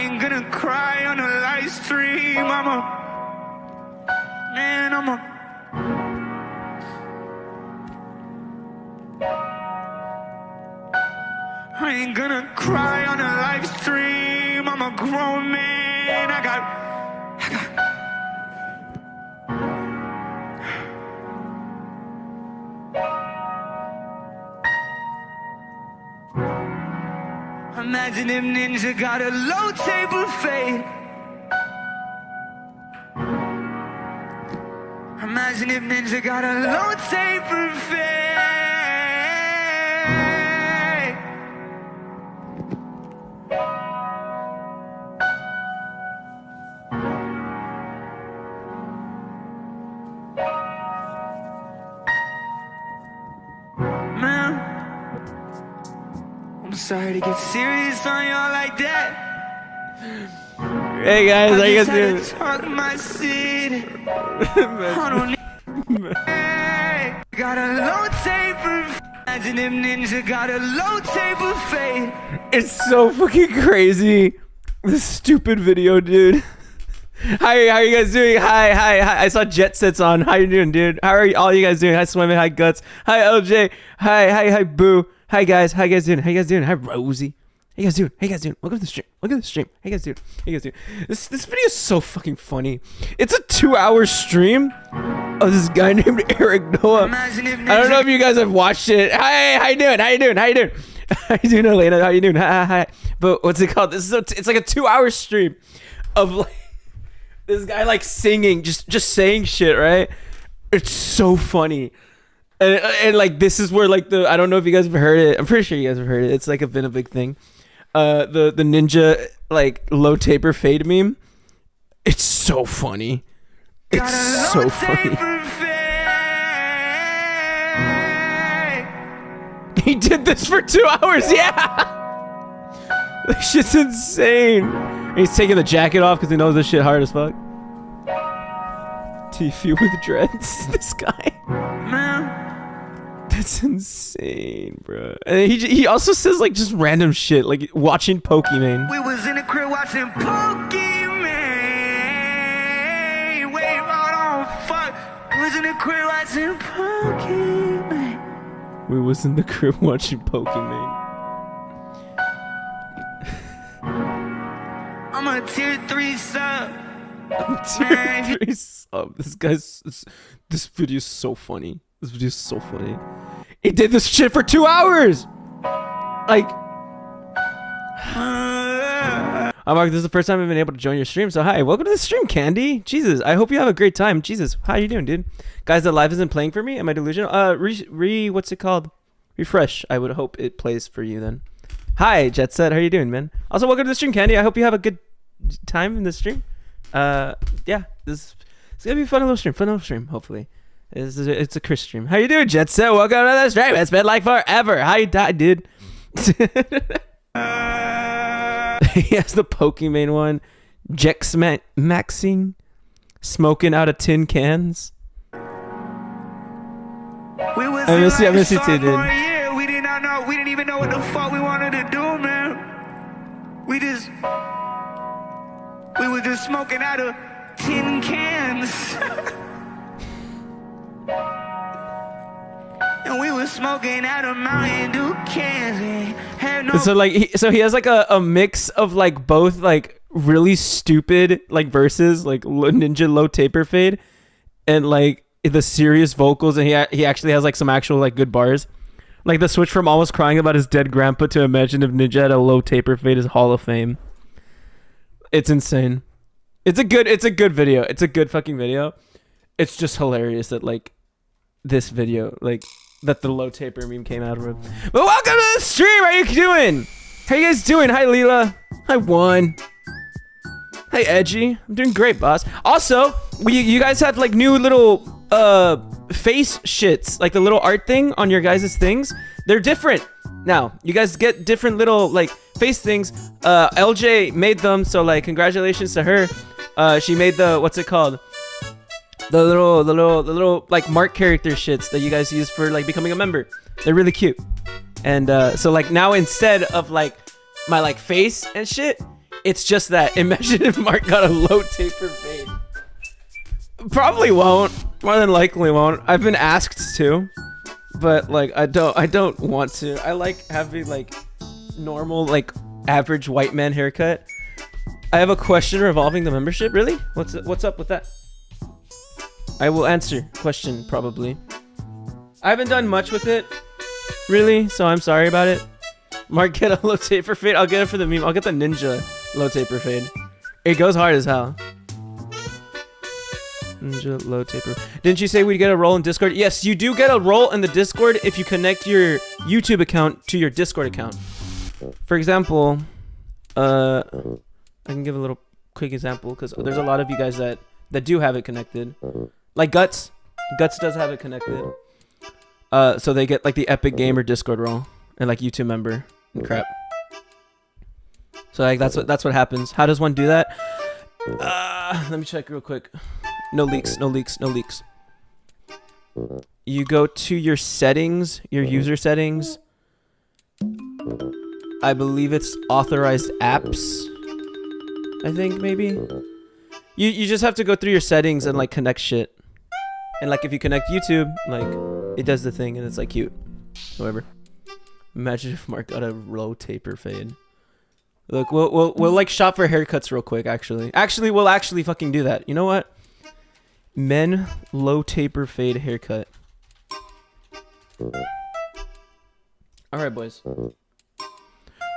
ain't gonna cry on a live stream. I ain't gonna cry on a live stream. I'm a grown man. I got Imagine if Ninja got a low table fade. Imagine if Ninja got a low table fade. Man, I'm sorry to get serious on y'all like that. Hey guys, how you guys doing? Talk my city. Got a low table. Imagine if Ninja got a low table fade. It's so fucking crazy. This stupid video, dude. Hi, how are you guys doing? Hi. I saw Jet Sets on. How you doing, dude? How are all you guys doing? Hi, Swimming. Hi, Guts. Hi, LJ. Hi, Boo. Hi, guys. How you guys doing? Hi, Rosie. How you guys doing? Welcome to the stream. How you guys doing? This video is so fucking funny. It's a 2-hour stream of this guy named Eric Noah. I don't know if you guys have watched it. Hi, how you doing? How you doing, Elena? How you doing? Hi. But what's it called? It's like a 2-hour stream of like this guy like singing, just saying shit, right? It's so funny. And like this is where like I don't know if you guys have heard it. I'm pretty sure you guys have heard it. It's like been a big thing. The ninja like low taper fade meme. It's so funny. It's so funny. He did this for 2 hours. Yeah. This shit's insane. And he's taking the jacket off because he knows this shit hard as fuck. Tfue with dreads. This guy. Man. That's insane, bro. And he also says like just random shit, like watching Pokemon. We was in the crib watching Pokemon. Wait, hold on, fuck. We was in the crib watching Pokemon. We was in the crib watching Pokemon. I'm a tier 3 sub. Tier 3 sub. This video is so funny. He did this shit for 2 hours. Like, I'm Mark. This is the first time I've been able to join your stream. So hi, welcome to the stream, Candy. Jesus, I hope you have a great time. Jesus, how you doing, dude? Guys, the live isn't playing for me. Am I delusional? What's it called? Refresh. I would hope it plays for you then. Hi, Jet Set. How you doing, man? Also, welcome to the stream, Candy. I hope you have a good time in the stream. Yeah, it's gonna be a fun little stream. Hopefully. It's a Chris stream. How you doing, Jet Set? Welcome to the stream. It's been like forever. How you died, dude? He has the Pokemon one. Jex maxing. Smoking out of tin cans. I miss you too, dude. We didn't even know what the fuck we wanted to do, man. We were just smoking out of tin cans. And we were smoking out of Mountain Dew cans. So like, he has like a mix of like both like really stupid like verses, like ninja low taper fade, and like the serious vocals, and he actually has like some actual like good bars. Like the switch from almost crying about his dead grandpa to imagine if Ninja had a low taper fade is Hall of Fame. It's insane. It's a good video. It's a good fucking video. It's just hilarious that like this video, like that the low taper meme came out of it. But welcome to the stream. How you doing? How you guys doing? Hi Leela. Hi Juan. Hi Edgy. I'm doing great, boss. Also, you guys have like new little face shits, like the little art thing on your guys' things. They're different now. You guys get different little like face things. LJ made them, so like congratulations to her. She made the, what's it called, the little like Marc character shits that you guys use for like becoming a member. They're really cute. And so like now instead of like my like face and shit, It's just that. Imagine if Mark got a low taper fade. Probably won't. More than likely won't. I've been asked to, but like I don't want to. I like having like normal, like average white man haircut. I have a question revolving the membership. Really? What's up with that? I will answer question probably. I haven't done much with it, really, so I'm sorry about it. Mark, get a low taper fade. I'll get it for the meme. I'll get the ninja low taper fade. It goes hard as hell. Ninja low taper. Didn't you say we'd get a role in Discord? Yes, you do get a role in the Discord if you connect your YouTube account to your Discord account. For example, I can give a little quick example because there's a lot of you guys that do have it connected. Like Guts. Guts does have it connected. So they get like the Epic Gamer Discord role and like YouTube member and crap. So like that's what happens. How does one do that? Let me check real quick. No leaks, no leaks, no leaks. You go to your settings, your user settings. I believe it's authorized apps. I think maybe. You just have to go through your settings and like connect shit. And like if you connect YouTube, like it does the thing and it's like cute. However, imagine if Mark got a low taper fade. Look, we'll like shop for haircuts real quick. Actually, we'll actually fucking do that. You know what? Men low taper fade haircut. All right, boys.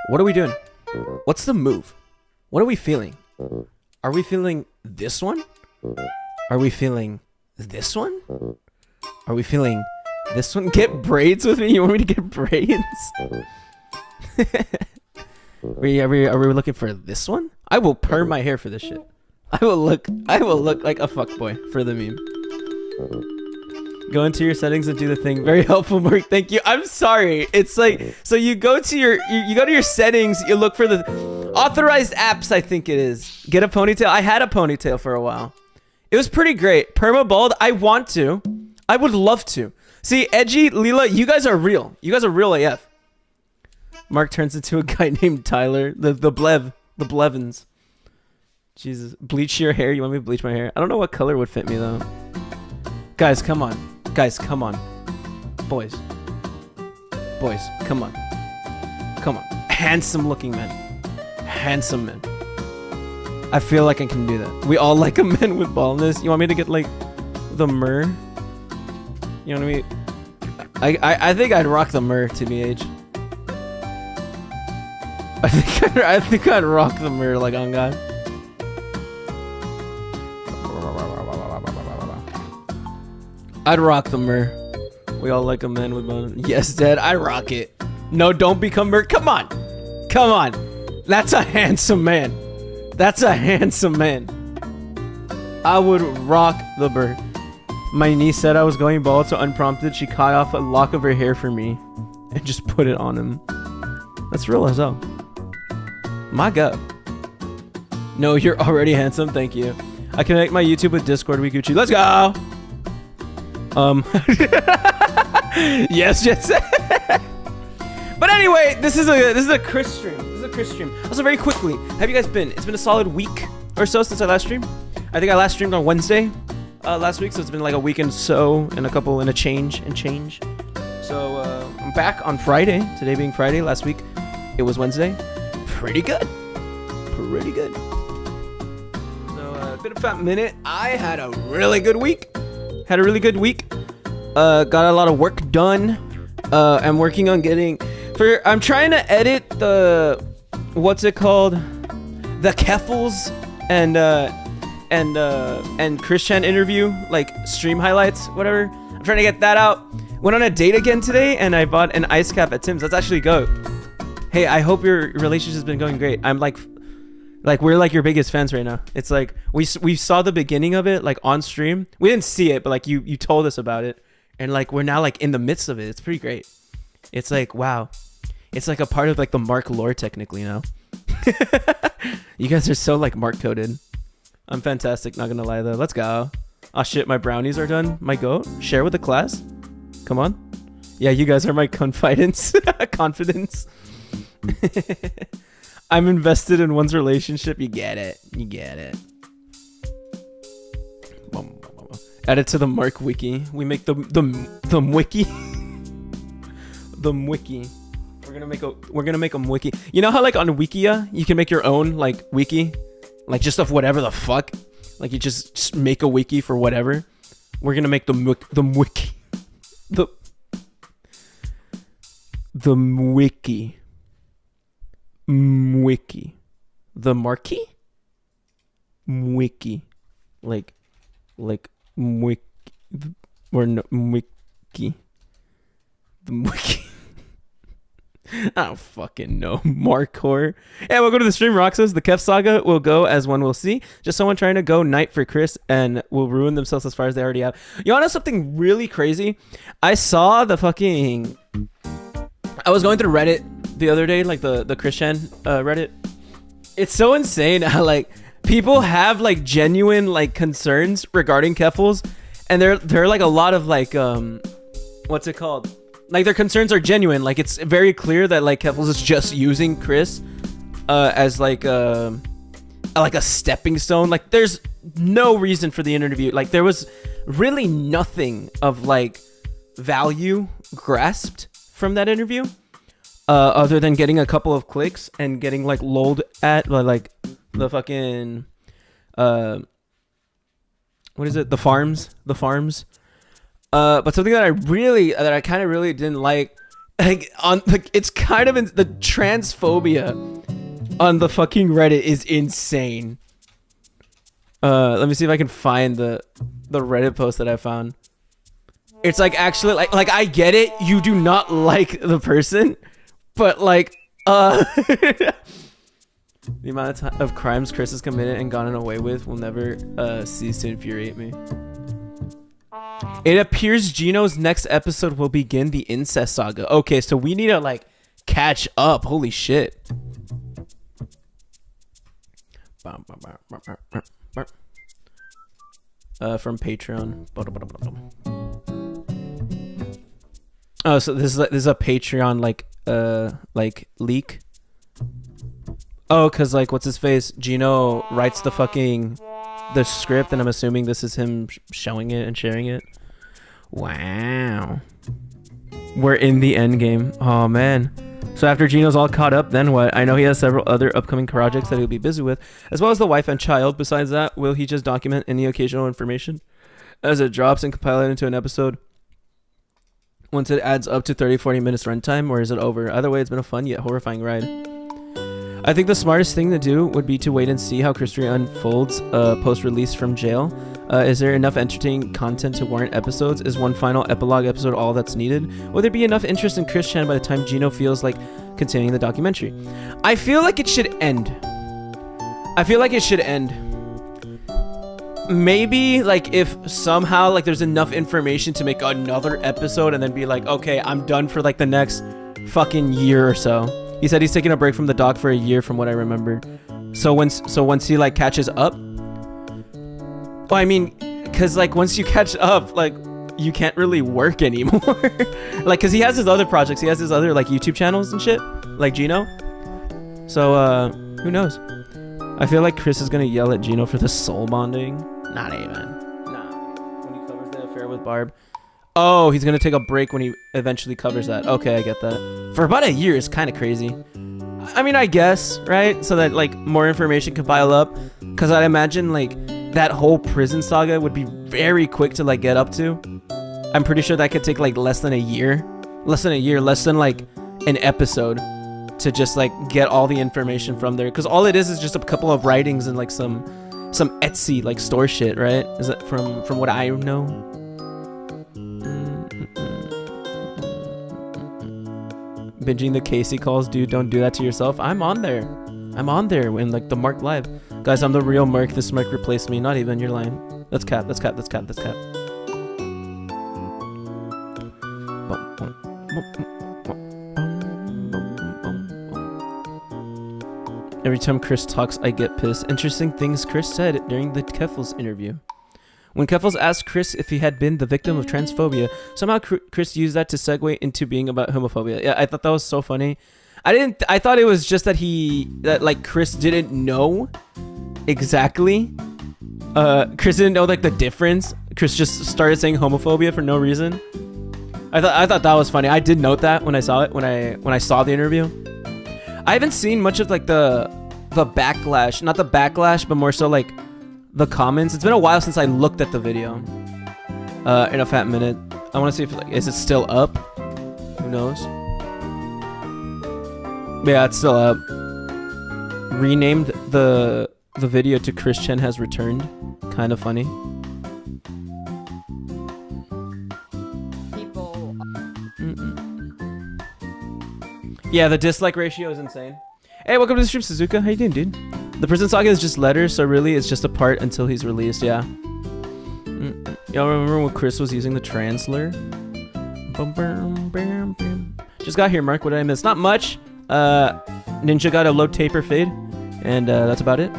What are we doing? What's the move? What are we feeling? Are we feeling this one? Are we feeling this one? Are we feeling this one? Get braids with me? You want me to get braids? Are we looking for this one? I will perm my hair for this shit. I will look like a fuckboy for the meme. Go into your settings and do the thing. Very helpful, Mark. Thank you. I'm sorry. It's like, so you go to your settings, you look for the authorized apps, I think it is. Get a ponytail. I had a ponytail for a while. It was pretty great. Perma bald. I want to. I would love to. See, Edgy, Leela, you guys are real. You guys are real AF. Mark turns into a guy named Tyler. The Blevins. Jesus. Bleach your hair. You want me to bleach my hair? I don't know what color would fit me though. Guys, come on. Guys, come on. Boys, come on. Come on. Handsome looking men. Handsome men. I feel like I can do that. We all like a man with baldness. You want me to get like the myrrh? You know what I mean? I think I'd rock the myrrh, TBH. I think I'd rock the myrrh like on God. I'd rock the myrrh. We all like a man with bone. Yes, Dad, I rock it. No, don't become myrrh. Come on. Come on. That's a handsome man. That's a handsome man. I would rock the myrrh. My niece said I was going bald, so unprompted, she cut off a lock of her hair for me and just put it on him. That's real as hell. My God. No, you're already handsome. Thank you. I connect my YouTube with Discord. We Gucci. Let's go. Yes. But anyway, this is a Chris stream. This is a Chris stream. Also, very quickly, have you guys been? It's been a solid week or so since I last streamed. I think I last streamed on Wednesday last week, so it's been like a week and so, and a change. So I'm back on Friday. Today being Friday. Last week it was Wednesday. Pretty good. So been about a minute. I had a really good week. Got a lot of work done. I'm working on I'm trying to edit the, what's it called? The Keffels and Christian interview, like stream highlights, whatever. I'm trying to get that out. Went on a date again today and I bought an ice cap at Tim's. That's actually goat. Hey, I hope your relationship has been going great. I'm like we're like your biggest fans right now. It's like we saw the beginning of it like on stream. We didn't see it, but like you told us about it, and like we're now like in the midst of it. It's pretty great. It's like, wow, it's like a part of like the Marc lore technically, you know. You guys are so like Marc coded. I'm fantastic, not gonna lie though. Let's go. Oh shit, my brownies are done. My goat. Share with the class. Come on. Yeah, you guys are my confidence. I'm invested in one's relationship. You get it. You get it. Add it to the Marc wiki. We make the wiki. The wiki. We're gonna make a wiki. You know how like on Wikia you can make your own like wiki, like just of whatever the fuck. Like you just make a wiki for whatever. We're gonna make the wiki. The wiki. Wiki. The Marquee? Wiki. Like wiki. Or no, wiki. The wiki. I don't fucking know. Marcor. Yeah, we'll go to the stream. Rock says the Kef saga will go as one will see. Just someone trying to go knight for Chris and will ruin themselves as far as they already have. You wanna know something really crazy? I saw the fucking... I was going through Reddit the other day, like the Christian Reddit. It's so insane how like people have like genuine like concerns regarding Keffels, and they're like a lot of like what's it called? Like their concerns are genuine. Like it's very clear that like Keffels is just using Chris as like a stepping stone. Like there's no reason for the interview. Like there was really nothing of like value grasped from that interview, other than getting a couple of clicks and getting like lulled at like the fucking what is it? The farms. But something that I kind of really didn't like on like it's kind of the transphobia on the fucking Reddit is insane. Let me see if I can find the Reddit post that I found. It's like actually like I get it, you do not like the person, but like the amount of crimes Chris has committed and gotten away with will never cease to infuriate me. It appears Gino's next episode will begin the incest saga. Okay, so we need to like catch up. Holy shit. From Patreon. Oh, so this is a Patreon like leak. Oh, cause like what's his face? Gino writes the script, and I'm assuming this is him showing it and sharing it. Wow. We're in the end game. Oh man. So after Gino's all caught up, then what? I know he has several other upcoming projects that he'll be busy with, as well as the wife and child. Besides that, will he just document any occasional information as it drops and compile it into an episode once it adds up to 30-40 minutes runtime, or is it over? Either way, it's been a fun yet horrifying ride. I think the smartest thing to do would be to wait and see how Christian unfolds post-release from jail. Is there enough entertaining content to warrant episodes? Is one final epilogue episode all that's needed? Will there be enough interest in Christian by the time Gino feels like continuing the documentary? I feel like it should end. Maybe like if somehow like there's enough information to make another episode and then be like, okay, I'm done for like the next fucking year or so. He said he's taking a break from the doc for a year from what I remember. So once he like catches up, well, I mean, cause like once you catch up, like you can't really work anymore. Like, cause he has his other projects, he has his other like YouTube channels and shit, like Gino. So who knows? I feel like Chris is gonna yell at Gino for the soul bonding. Not even. Nah. When he covers the affair with Barb. Oh, he's gonna take a break when he eventually covers that. Okay, I get that. For about a year is kind of crazy. I mean, I guess, right? So that like more information could pile up. Cause I'd imagine like that whole prison saga would be very quick to like get up to. I'm pretty sure that could take like less than a year, less than like an episode to just like get all the information from there. Cause all it is just a couple of writings and like some Etsy like store shit, right? Is that from what I know? Binging the Casey calls, dude, don't do that to yourself. I'm on there in like the Marc live. Guys, I'm the real Marc. This Marc replaced me. Not even, you're lying. That's cap. Every time Chris talks, I get pissed. Interesting things Chris said during the Keffels interview. When Keffels asked Chris if he had been the victim of transphobia, somehow Chris used that to segue into being about homophobia. Yeah, I thought that was so funny. I thought it was just that like Chris didn't know exactly. Chris didn't know like the difference. Chris just started saying homophobia for no reason. I thought that was funny. I did note that when I saw it, when I saw the interview. I haven't seen much of like the backlash, not the backlash, but more so like the comments. It's been a while since I looked at the video. In a fat minute. I want to see if like, is it still up? Who knows? Yeah, it's still up. Renamed the video to Christian has returned. Kind of funny. People. Yeah, the dislike ratio is insane. Hey, welcome to the stream, Suzuka. How you doing, dude? The prison saga is just letters, so really it's just a part until he's released. Yeah. Y'all remember when Chris was using the translator? Just got here, Mark. What did I miss? Not much. Ninja got a low taper fade, and that's about it.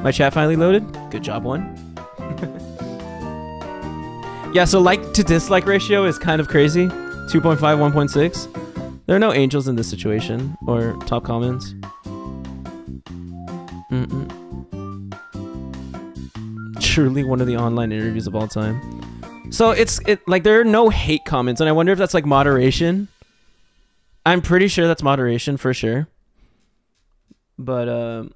My chat finally loaded. Good job, one. Yeah, so like to dislike ratio is kind of crazy. 2.5, 1.6. There are no angels in this situation, or top comments. Truly one of the online interviews of all time. So it's like there are no hate comments, and I wonder if that's like moderation. I'm pretty sure that's moderation for sure. But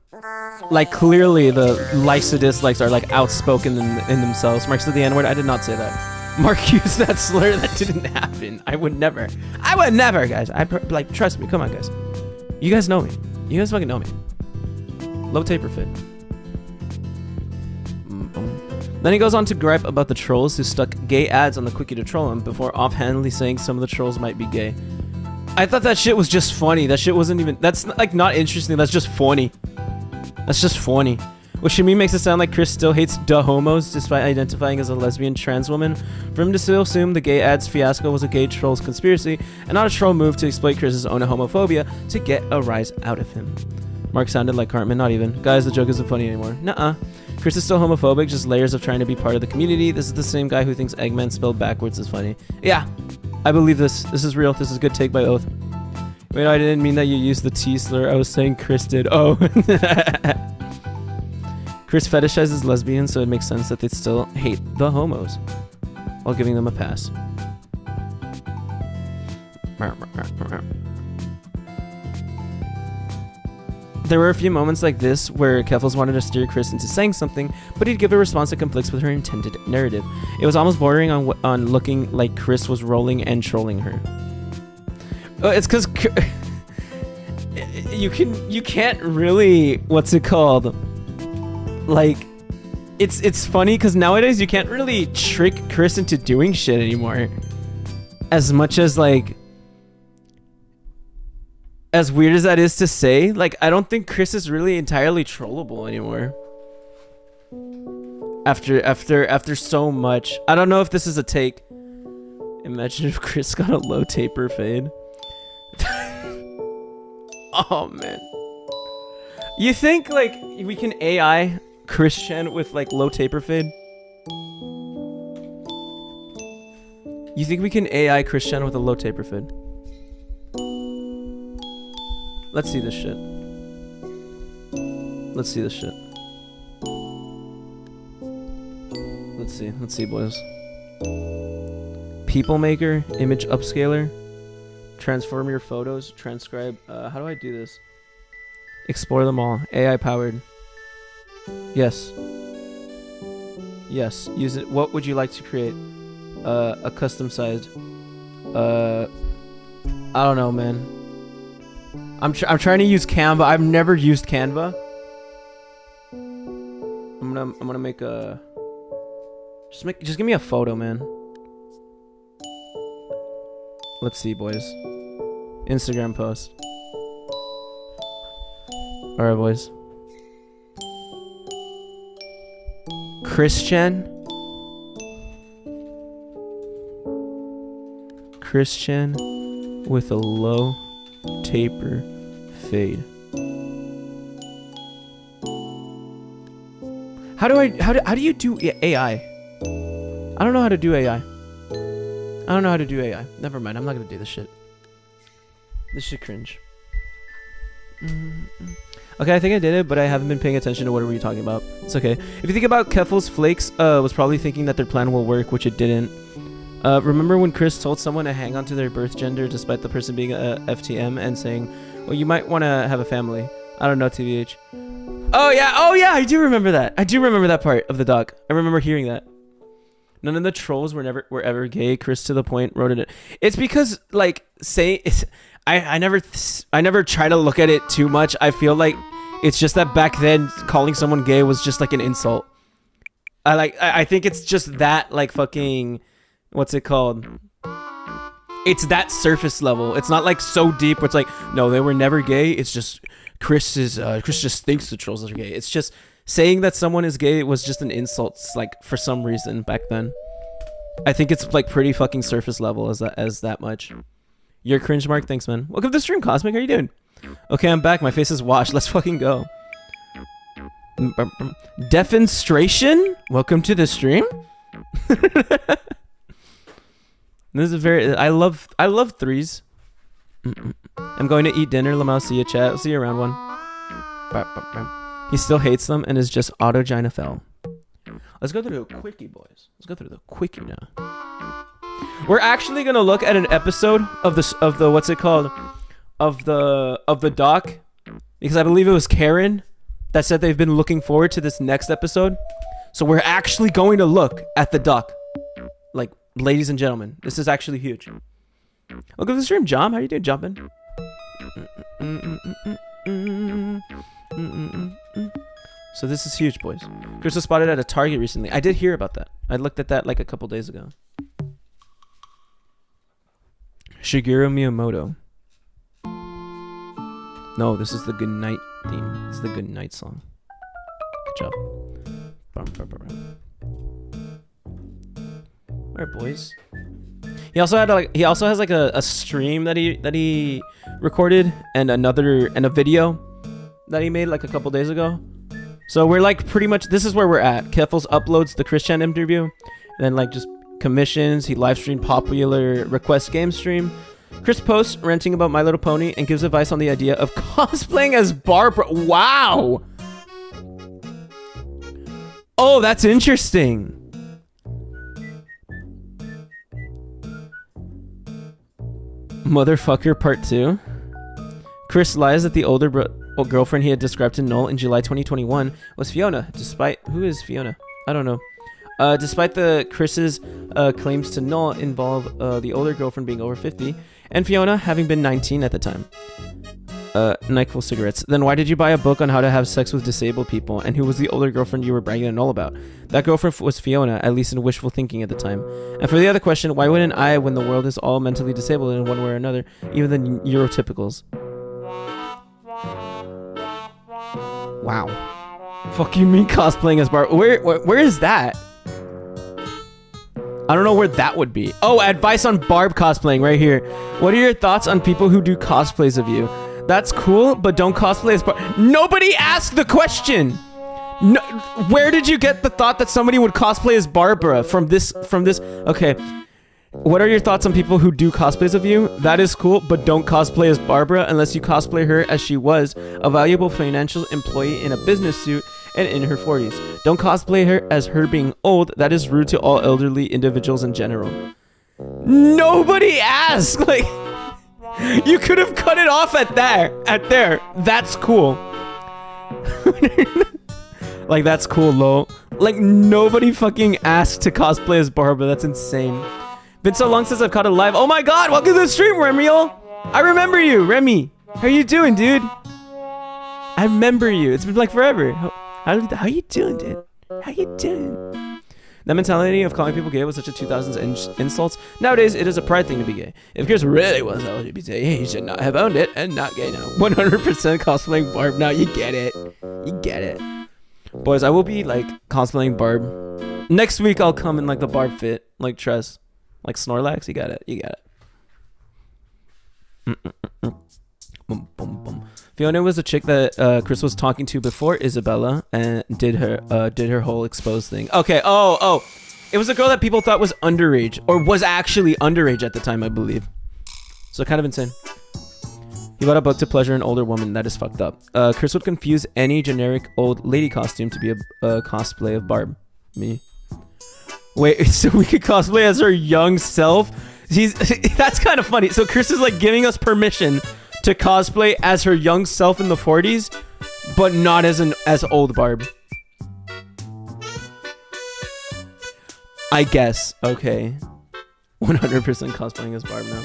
like clearly the likes to dislikes are like outspoken in themselves. Mark said the N-word. I did not say that. Mark used that slur. That didn't happen. I would never, guys. Like trust me. Come on, guys. You guys know me. You guys fucking know me. Low taper fit. Then he goes on to gripe about the trolls who stuck gay ads on the quickie to troll him before offhandedly saying some of the trolls might be gay. I thought that shit was just funny. That shit wasn't even... That's like not interesting. That's just funny. That's just funny. Which to me makes it sound like Chris still hates the homos despite identifying as a lesbian trans woman. For him to still assume the gay ads fiasco was a gay troll's conspiracy and not a troll move to exploit Chris's own homophobia to get a rise out of him. Mark sounded like Cartman. Not even. Guys, the joke isn't funny anymore. Nuh-uh. Chris is still homophobic, just layers of trying to be part of the community. This is the same guy who thinks Eggman spelled backwards is funny. Yeah, I believe this. This is real. This is a good take by Oath. Wait, no, I didn't mean that you used the T slur. I was saying Chris did. Oh. Chris fetishizes lesbians, so it makes sense that they still hate the homos while giving them a pass. There were a few moments like this where Keffels wanted to steer Chris into saying something, but he'd give a response that conflicts with her intended narrative. It was almost bordering on looking like Chris was rolling and trolling her. It's because you can't really, what's it called? Like, it's funny because nowadays you can't really trick Chris into doing shit anymore. As much as like, as weird as that is to say, like I don't think Chris is really entirely trollable anymore. After so much, I don't know if this is a take. Imagine if Chris got a low taper fade. Oh man. You think like we can AI Christian with like low taper fade? You think we can AI Christian with a low taper fade? Let's see this shit. Let's see this shit. Let's see, boys. People maker, image upscaler, transform your photos, transcribe. How do I do this? Explore them all. AI powered. Yes. Yes. Use it. What would you like to create? A custom sized. I don't know, man. I'm trying to use Canva. I've never used Canva. I'm gonna make a. Just give me a photo, man. Let's see, boys. Instagram post. All right, boys. Christian with a low taper fade. How do you do AI? I don't know how to do AI. Never mind. I'm not gonna do this shit. This shit cringe. Okay, I think I did it, but I haven't been paying attention to what were you talking about. It's okay. If you think about Keffel's Flakes, was probably thinking that their plan will work, which it didn't. Remember when Chris told someone to hang on to their birth gender despite the person being a FTM and saying, well, you might want to have a family. I don't know, TVH. Oh yeah, I do remember that. I do remember that part of the doc. I remember hearing that. None of the trolls were ever gay. Chris to the point wrote it. It's because like I never try to look at it too much. I feel like it's just that back then calling someone gay was just like an insult. I think it's just that like fucking, what's it called? It's that surface level. It's not like so deep where it's like, no, they were never gay. It's just Chris just thinks the trolls are gay. It's just saying that someone is gay was just an insult, like for some reason back then. I think it's like pretty fucking surface level as that much. You're cringe, Mark. Thanks, man. Welcome to the stream, Cosmic. How you doing? Okay, I'm back. My face is washed. Let's fucking go. Defenstration? Welcome to the stream. This is I love threes. I'm going to eat dinner. Lamau, see you, chat. I'll see you around one. He still hates them and is just auto-gynafel. Let's go through the quickie, boys. Let's go through the quickie now. We're actually gonna look at an episode of the what's it called? Of the doc, because I believe it was Karen that said they've been looking forward to this next episode. So we're actually going to look at the doc. Like, ladies and gentlemen, this is actually huge. Welcome to the stream, John. How you doing, jumping? So this is huge, boys. Chris was spotted at a Target recently. I did hear about that. I looked at that like a couple days ago. Shigeru Miyamoto. No, this is the Good Night theme. It's the Good Night song. Good job. Alright, boys. He also has like a stream that he recorded and a video that he made like a couple days ago. So we're like pretty much, this is where we're at. Keffels uploads the Christian interview, and then like just commissions. He live streamed popular request game stream. Chris posts ranting about My Little Pony and gives advice on the idea of cosplaying as Barbara. Wow. Oh, that's interesting. Motherfucker Part 2. Chris lies that the older girlfriend he had described to Noel in July 2021 was Fiona, who is Fiona? I don't know. Despite Chris's claims to Noel involve the older girlfriend being over 50 and Fiona having been 19 at the time. NyQuil cigarettes. Then why did you buy a book on how to have sex with disabled people? And who was the older girlfriend you were bragging to Noel about? That girlfriend was Fiona, at least in wishful thinking at the time. And for the other question, why wouldn't I when the world is all mentally disabled in one way or another, even the neurotypicals? Wow. Fuck you mean cosplaying as Barb? Where is that? I don't know where that would be. Oh, advice on Barb cosplaying right here. What are your thoughts on people who do cosplays of you? That's cool, but don't cosplay as Barb. Nobody asked the question. No, where did you get the thought that somebody would cosplay as Barbara from this? Okay. What are your thoughts on people who do cosplays of you? That is cool, but don't cosplay as Barbara unless you cosplay her as she was, a valuable financial employee in a business suit and in her 40s. Don't cosplay her as her being old. That is rude to all elderly individuals in general. Nobody asked. Like, you could have cut it off at there. That's cool. Like, that's cool, lol. Like, nobody fucking asked to cosplay as Barbara. That's insane. Been so long since I've caught it live. Oh my god, welcome to the stream, Remiel. I remember you, Remy. How you doing, dude? I remember you. It's been like forever. How you doing, dude? How you doing? That mentality of calling people gay was such a 2000s insults. Nowadays, it is a pride thing to be gay. If Chris really was LGBT, he should not have owned it and not gay now. 100% cosplaying Barb. Now you get it. You get it. Boys, I will be like cosplaying Barb. Next week, I'll come in like the Barb fit, like Tress. Like Snorlax, you got it. You got it. Boom, boom, boom. Fiona was a chick that Chris was talking to before Isabella and did her whole exposed thing. Okay. Oh. It was a girl that people thought was underage or was actually underage at the time, I believe. So kind of insane. He bought a book to pleasure an older woman. That is fucked up. Chris would confuse any generic old lady costume to be a cosplay of Barb. Me. Wait, so we could cosplay as her young self? That's kind of funny. So Chris is like giving us permission to cosplay as her young self in the 40s, but not as old Barb. I guess. Okay. 100% cosplaying as Barb now.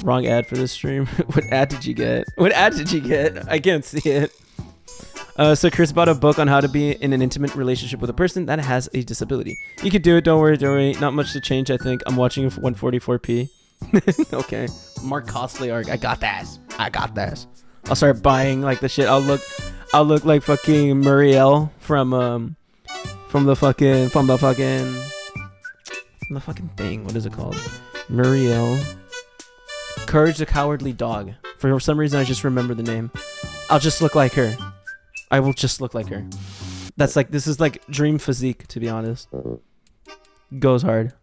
Wrong ad for this stream. What ad did you get? What ad did you get? I can't see it. So Chris bought a book on how to be in an intimate relationship with a person that has a disability. You could do it. Don't worry. Not much to change, I think. I'm watching 144p. Okay. Marc cosplay arc. I got that. I'll start buying like the shit. I'll look like fucking Muriel from the fucking thing. What is it called? Muriel. Courage the Cowardly Dog. For some reason, I just remember the name. I'll just look like her. I will just look like her. This is like dream physique, to be honest. Goes hard.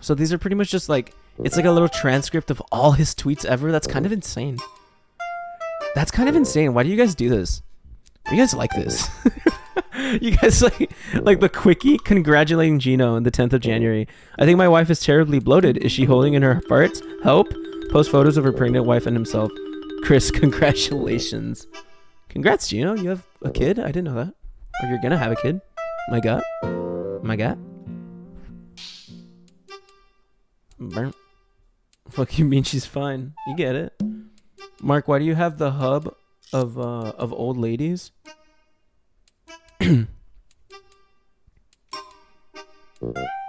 So these are pretty much just like, it's like a little transcript of all his tweets ever. That's kind of insane. Why do you guys do this? You guys like this? You guys like the quickie congratulating Gino on the 10th of January. I think my wife is terribly bloated. Is she holding in her farts? Help. Post photos of her pregnant wife and himself. Chris, congratulations. Congrats, Gino. You have a kid? I didn't know that. Or you're gonna have a kid. My god. Fuck, you mean she's fine. You get it. Marc, why do you have the hub of old ladies?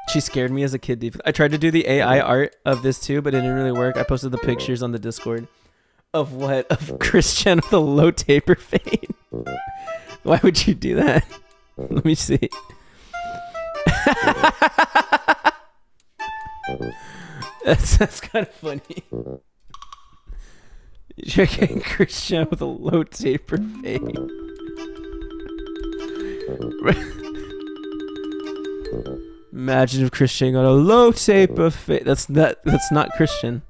She scared me as a kid. I tried to do the AI art of this too, but it didn't really work. I posted the pictures on the Discord of Christian with a low taper fade. Why would you do that? Let me see. That's kind of funny. You're getting Christian with a low taper fade. Imagine if Christian got a low taper fade. That's not Christian.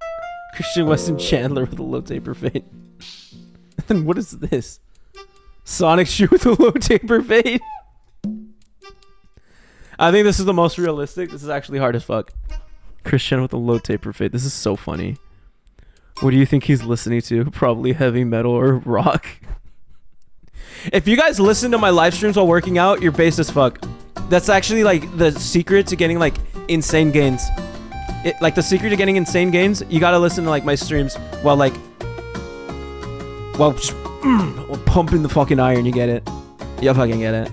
Christian Weston Chandler with a low taper fade. And what is this? Sonic shoe with a low taper fade. I think this is the most realistic. This is actually hard as fuck. Christian with a low taper fade. This is so funny. What do you think he's listening to? Probably heavy metal or rock. If you guys listen to my live streams while working out, you're based as fuck. That's actually like the secret to getting like insane gains. The secret to getting insane gains, you gotta listen to like my streams while just pumping the fucking iron. You get it? You fucking get it.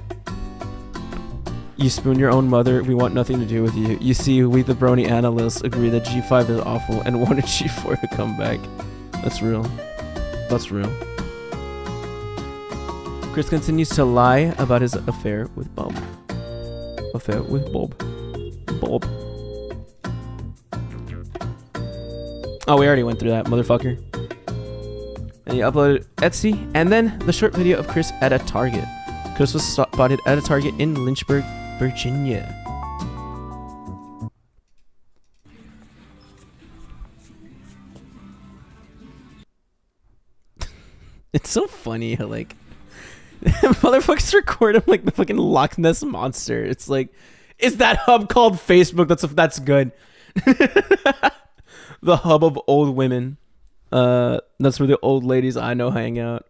You spoon your own mother. We want nothing to do with you. You see, we the brony analysts agree that G5 is awful and wanted G4 to come back. That's real. Chris continues to lie about his affair with Bob. Bob. Oh, we already went through that, motherfucker. And you uploaded Etsy, and then the short video of Chris at a Target. Chris was spotted at a Target in Lynchburg, Virginia. It's so funny how like motherfuckers record him like the fucking Loch Ness monster. It's like, is that hub called Facebook? That's good. The hub of old women. That's where the old ladies I know hang out.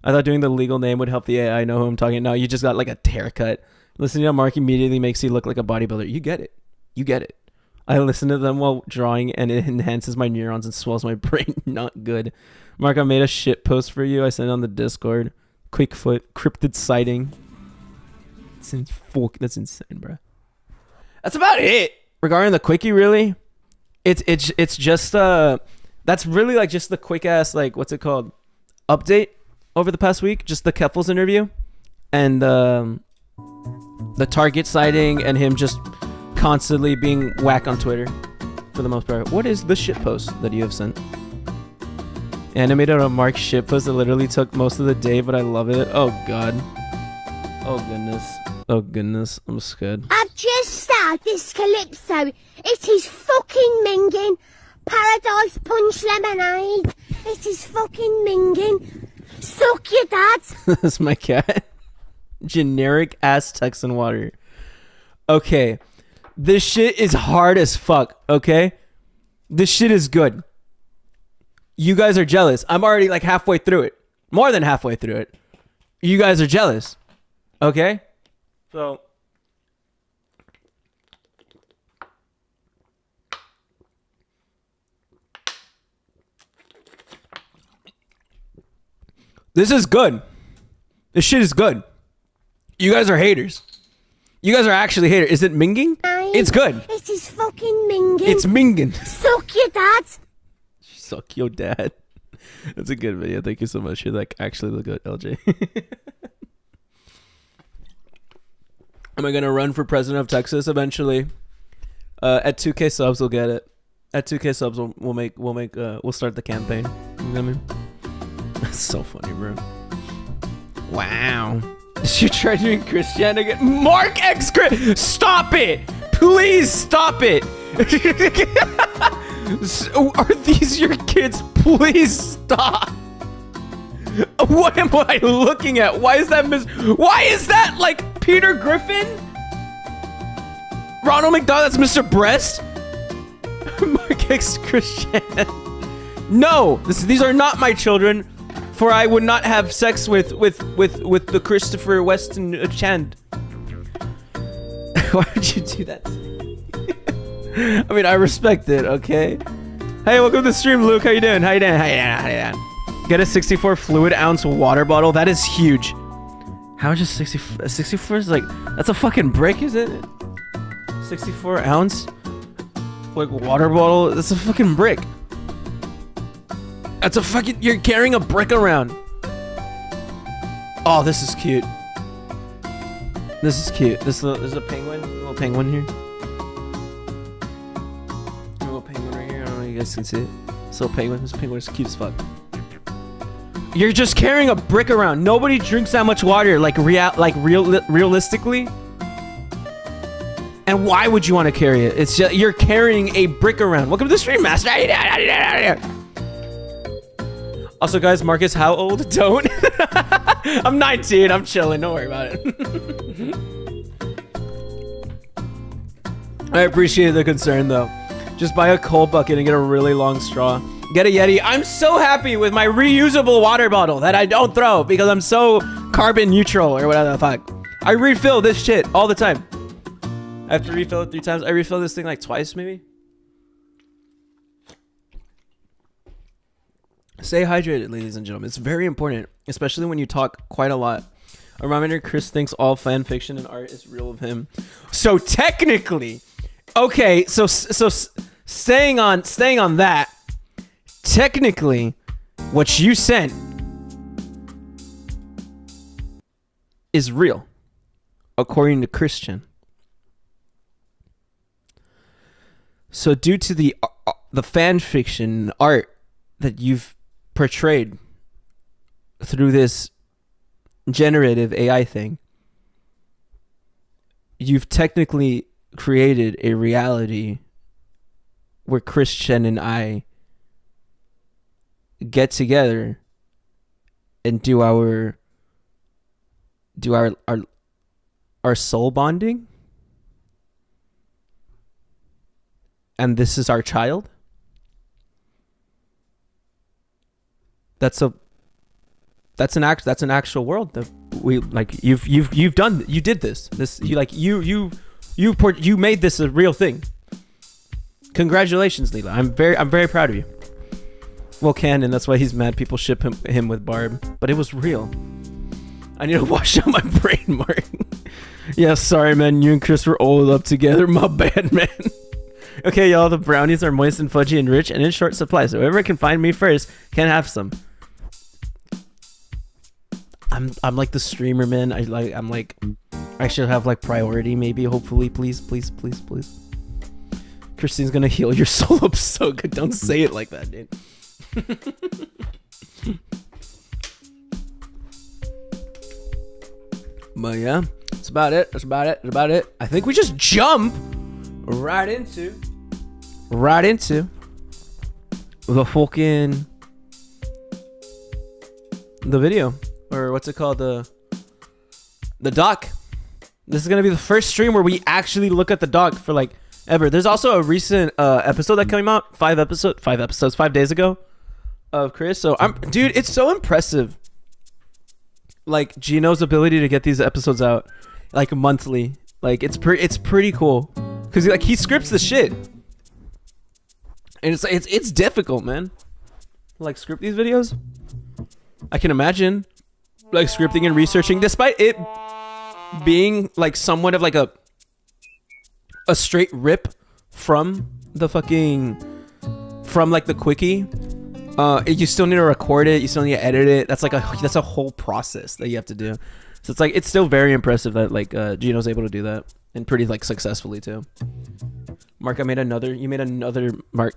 I thought doing the legal name would help the AI know who I'm talking. No, you just got like a haircut. Listening to Mark immediately makes you look like a bodybuilder. You get it. I listen to them while drawing and it enhances my neurons and swells my brain. Not good. Mark, I made a shit post for you. I sent it on the Discord. Quickfoot, cryptid sighting. That's insane, bro. That's about it. Regarding the quickie, really, it's just that's really like just the quick ass like what's it called update over the past week. Just the Keffels interview and the Target sighting and him just constantly being whack on Twitter for the most part. What is the shit post that you have sent? Animated on Mark's shit post that literally took most of the day, but I love it. Oh god. Oh goodness. Oh goodness. I'm scared. I've just started this calypso. It is fucking minging. Paradise punch lemonade. It is fucking minging. Suck your dad. That's my cat. Generic ass Texan water. Okay. This shit is hard as fuck, okay? This shit is good. You guys are jealous. I'm already like halfway through it. More than halfway through it. You guys are jealous. Okay? So this is good. This shit is good. You guys are haters. You guys are actually haters. Is it minging? It's good. It is fucking minging. It's minging. Suck your dad. Suck your dad. That's a good video. Thank you so much. You're like actually look good, LJ. Am I gonna run for president of Texas eventually? At 2K subs, we'll get it. At 2K subs, we'll start the campaign. You know what I mean? That's so funny, bro. Wow. You tried doing Christian again? Marc X Chris, stop it! Please stop it! Are these your kids? Please stop! What am I looking at? Why is that like Peter Griffin? Ronald McDonald, that's Mr. Breast? Marc X Christian. No, these are not my children, for I would not have sex with the Christopher Weston Chandler. Why would you do that to me? I mean, I respect it, okay? Hey, welcome to the stream, Luke. How you doing? How you doing? Get a 64 fluid ounce water bottle. That is huge. How much is 64? 64 is like, that's a fucking brick, isn't it? 64 ounce? Like water bottle? That's a fucking brick. That's a fucking, you're carrying a brick around. Oh, this is cute. This is cute. There's a penguin. A little penguin here. A little penguin right here. I don't know if you guys can see it. This little penguin. This penguin is cute as fuck. You're just carrying a brick around. Nobody drinks that much water, realistically. And why would you want to carry it? It's just, you're carrying a brick around. Welcome to the stream, master. Also, guys, Marcus, how old? Don't. I'm 19. I'm chilling. Don't worry about it. I appreciate the concern, though. Just buy a coal bucket and get a really long straw. Get a Yeti. I'm so happy with my reusable water bottle that I don't throw because I'm so carbon neutral or whatever the fuck. I refill this shit all the time. I have to refill it 3 times. I refill this thing like twice, maybe. Stay hydrated, ladies and gentlemen. It's very important, especially when you talk quite a lot. A reminder, Chris thinks all fan fiction and art is real of him. So technically, okay, so staying on that, technically, what you sent is real, according to Christian. So due to the fan fiction art that you've portrayed through this generative AI thing, you've technically created a reality where Christian and I get together and do our soul bonding. And this is our child. That's an actual world that we like. You did this. You made this a real thing. Congratulations, Leela. I'm very proud of you. Well, canon. That's why he's mad. People ship him with Barb, but it was real. I need to wash out my brain, Mark. Yeah, sorry, man. You and Chris were oiled up together. My bad, man. Okay, y'all, the brownies are moist and fudgy and rich and in short supply, so whoever can find me first can have some. I'm like the streamer, man. I should have like priority, maybe, hopefully. Please. Christine's gonna heal your soul up so good. Don't say it like that, dude. But yeah, that's about it. That's about it. That's about it. I think we just jump right into the fucking the video, or what's it called, the doc. This is gonna be the first stream where we actually look at the doc for like ever. There's also a recent episode that came out 5 days ago of Chris. So dude, it's so impressive, like Geno's ability to get these episodes out like monthly. Like it's pretty cool because like he scripts the shit, and it's difficult, man. Like script these videos. I can imagine like scripting and researching, despite it being like somewhat of like a straight rip from the quickie. You still need to record it, you still need to edit it. That's a whole process that you have to do. So it's like, it's still very impressive that like Geno's able to do that, and pretty like successfully too. Mark, you made another Mark.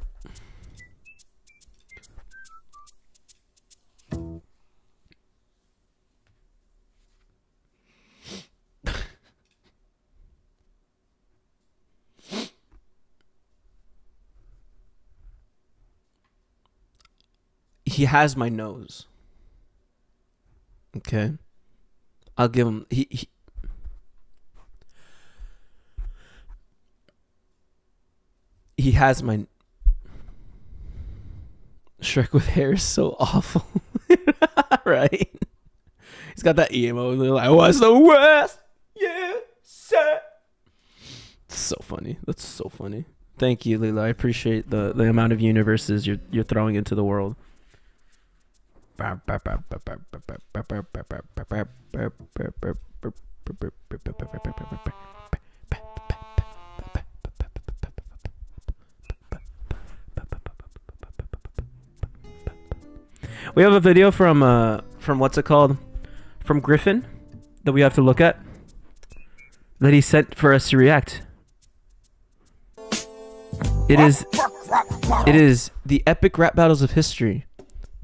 He has my nose. Okay. I'll give him. He has my. Shrek with hair is so awful. Right? He's got that emo. I was the worst. Yeah, sir. It's so funny. That's so funny. Thank you, Lila. I appreciate the amount of universes you're throwing into the world. We have a video from what's it called? From Griffin that we have to look at, that he sent for us to react. It is the epic rap battles of history.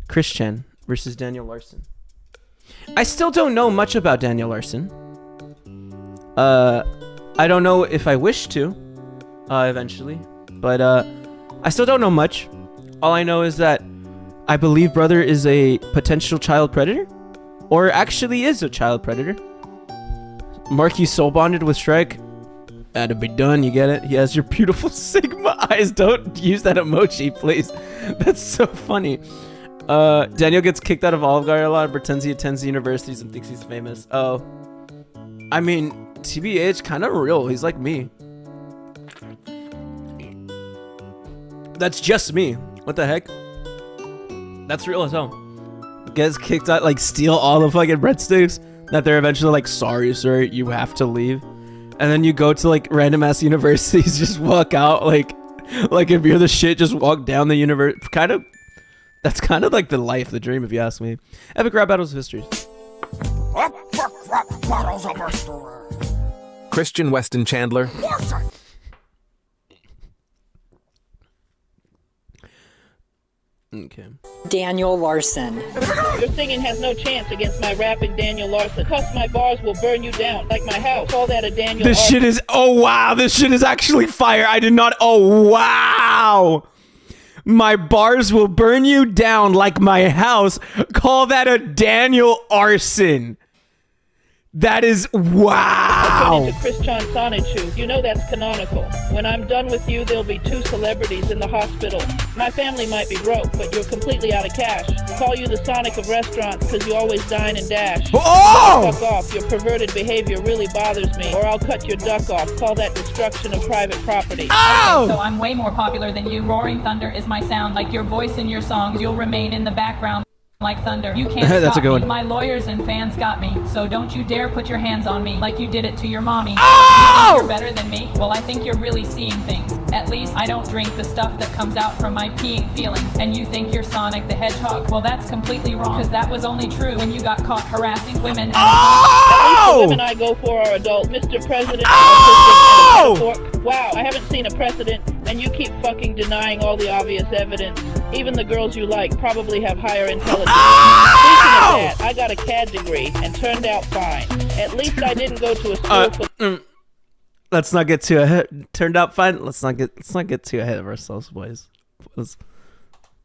Christian versus Daniel Larson. I still don't know much about Daniel Larson. I don't know if I wish to eventually, but I still don't know much. All I know is that I believe brother is a potential child predator, or actually is a child predator. Mark, you soul bonded with Shrek. That'd be done, you get it? He has your beautiful Sigma eyes. Don't use that emoji, please. That's so funny. Daniel gets kicked out of Olive Garden a lot and pretends he attends universities and thinks he's famous. Oh. I mean, TBH, kind of real. He's like me. That's just me. What the heck? That's real as hell. Gets kicked out, like steal all the fucking breadsticks that they're eventually like, sorry, sir, you have to leave. And then you go to like random ass universities, just walk out like if you're the shit, just walk down the universe. That's kind of like the life, the dream, if you ask me. Epic rap battles of history. Christian Weston Chandler. Okay. Daniel Larson. Your singing has no chance against my rapping Daniel Larson. Cause my bars will burn you down like my house. Call that a Daniel This shit is, oh wow, this shit is actually fire. I did not, oh wow. My bars will burn you down like my house. Call that a Daniel arson. That is wow. Into Christian 𝙳ዐսნენⅰ You know that's canonical. When I'm done with you, there'll be 2 celebrities in the hospital. My family might be broke, but you're completely out of cash. Call you the Sonic of restaurants because you always dine and dash. Oh! Fuck off. Your perverted behavior really bothers me, or I'll cut your duck off. Call that destruction of private property. Oh! So I'm way more popular than you. Roaring thunder is my sound. Like your voice in your songs, you'll remain in the background. Like thunder, you can't That's stop a good me. one. My lawyers and fans got me, so don't you dare put your hands on me like you did it to your mommy. Oh! You think you're better than me? Well, I think you're really seeing things. At least I don't drink the stuff that comes out from my peeing feelings. And you think you're Sonic the Hedgehog? Well, that's completely wrong, because that was only true when you got caught harassing women. Oh! The women I go for are adult. Mr. President, Oh! autistic, and a metaphor. Wow, I haven't seen a precedent, and you keep fucking denying all the obvious evidence. Even the girls you like probably have higher intelligence. Speaking of that, I got a CAD degree and turned out fine. At least I didn't go to a school for... Let's not get too ahead. Turned out fine. Let's not get too ahead of ourselves, boys.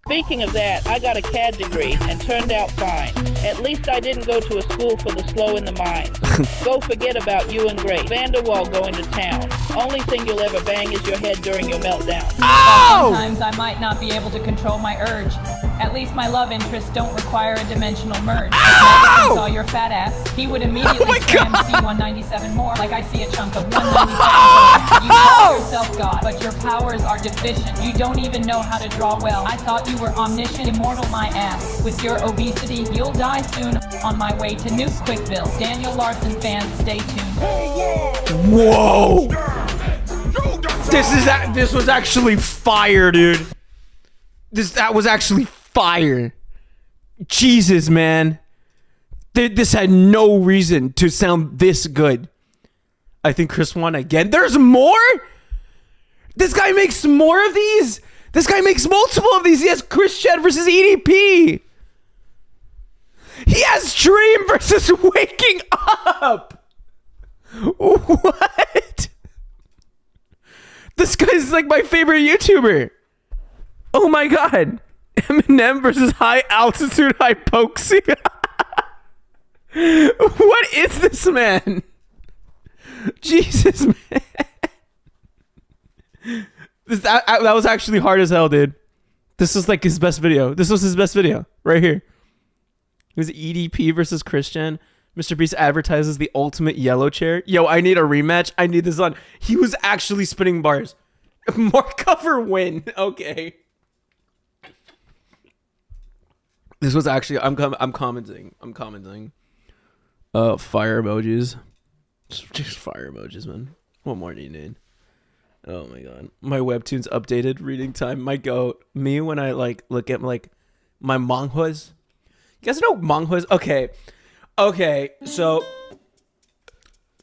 Speaking of that, I got a CAD degree and turned out fine. At least I didn't go to a school for the slow in the mind. Go forget about you and Grace. Vanderwall going to town. Only thing you'll ever bang is your head during your meltdown. Oh! Sometimes I might not be able to control my urge. At least my love interests don't require a dimensional merge. If Madison saw your fat ass, he would immediately cram C197 more, like I see a chunk of 197. You call yourself God, but your powers are deficient. You don't even know how to draw well. I thought you were omniscient, immortal my ass. With your obesity, you'll die soon. On my way to New Quickville. Daniel Larson fans, stay tuned. Whoa! This was actually fire, dude. That was actually fire. Jesus, man. This had no reason to sound this good. I think Chris won again. There's more? This guy makes more of these? This guy makes multiple of these. He has Christian versus EDP. He has Dream versus Waking Up. What? This guy's like my favorite YouTuber. Oh my god. Eminem versus High Altitude Hypoxia. What is this, man? Jesus, man. That was actually hard as hell, dude. This was like his best video. This was his best video right here. It was EDP versus Christian. Mr. Beast advertises the ultimate yellow chair. Yo, I need a rematch. I need this on. He was actually spinning bars. More cover win. Okay. This was actually I'm commenting. Fire emojis. Just fire emojis, man. What more do you need? Oh my god. My webtoon's updated reading time. My goat. Me when I like look at like my manhwas. You guys know manhwas? Okay, so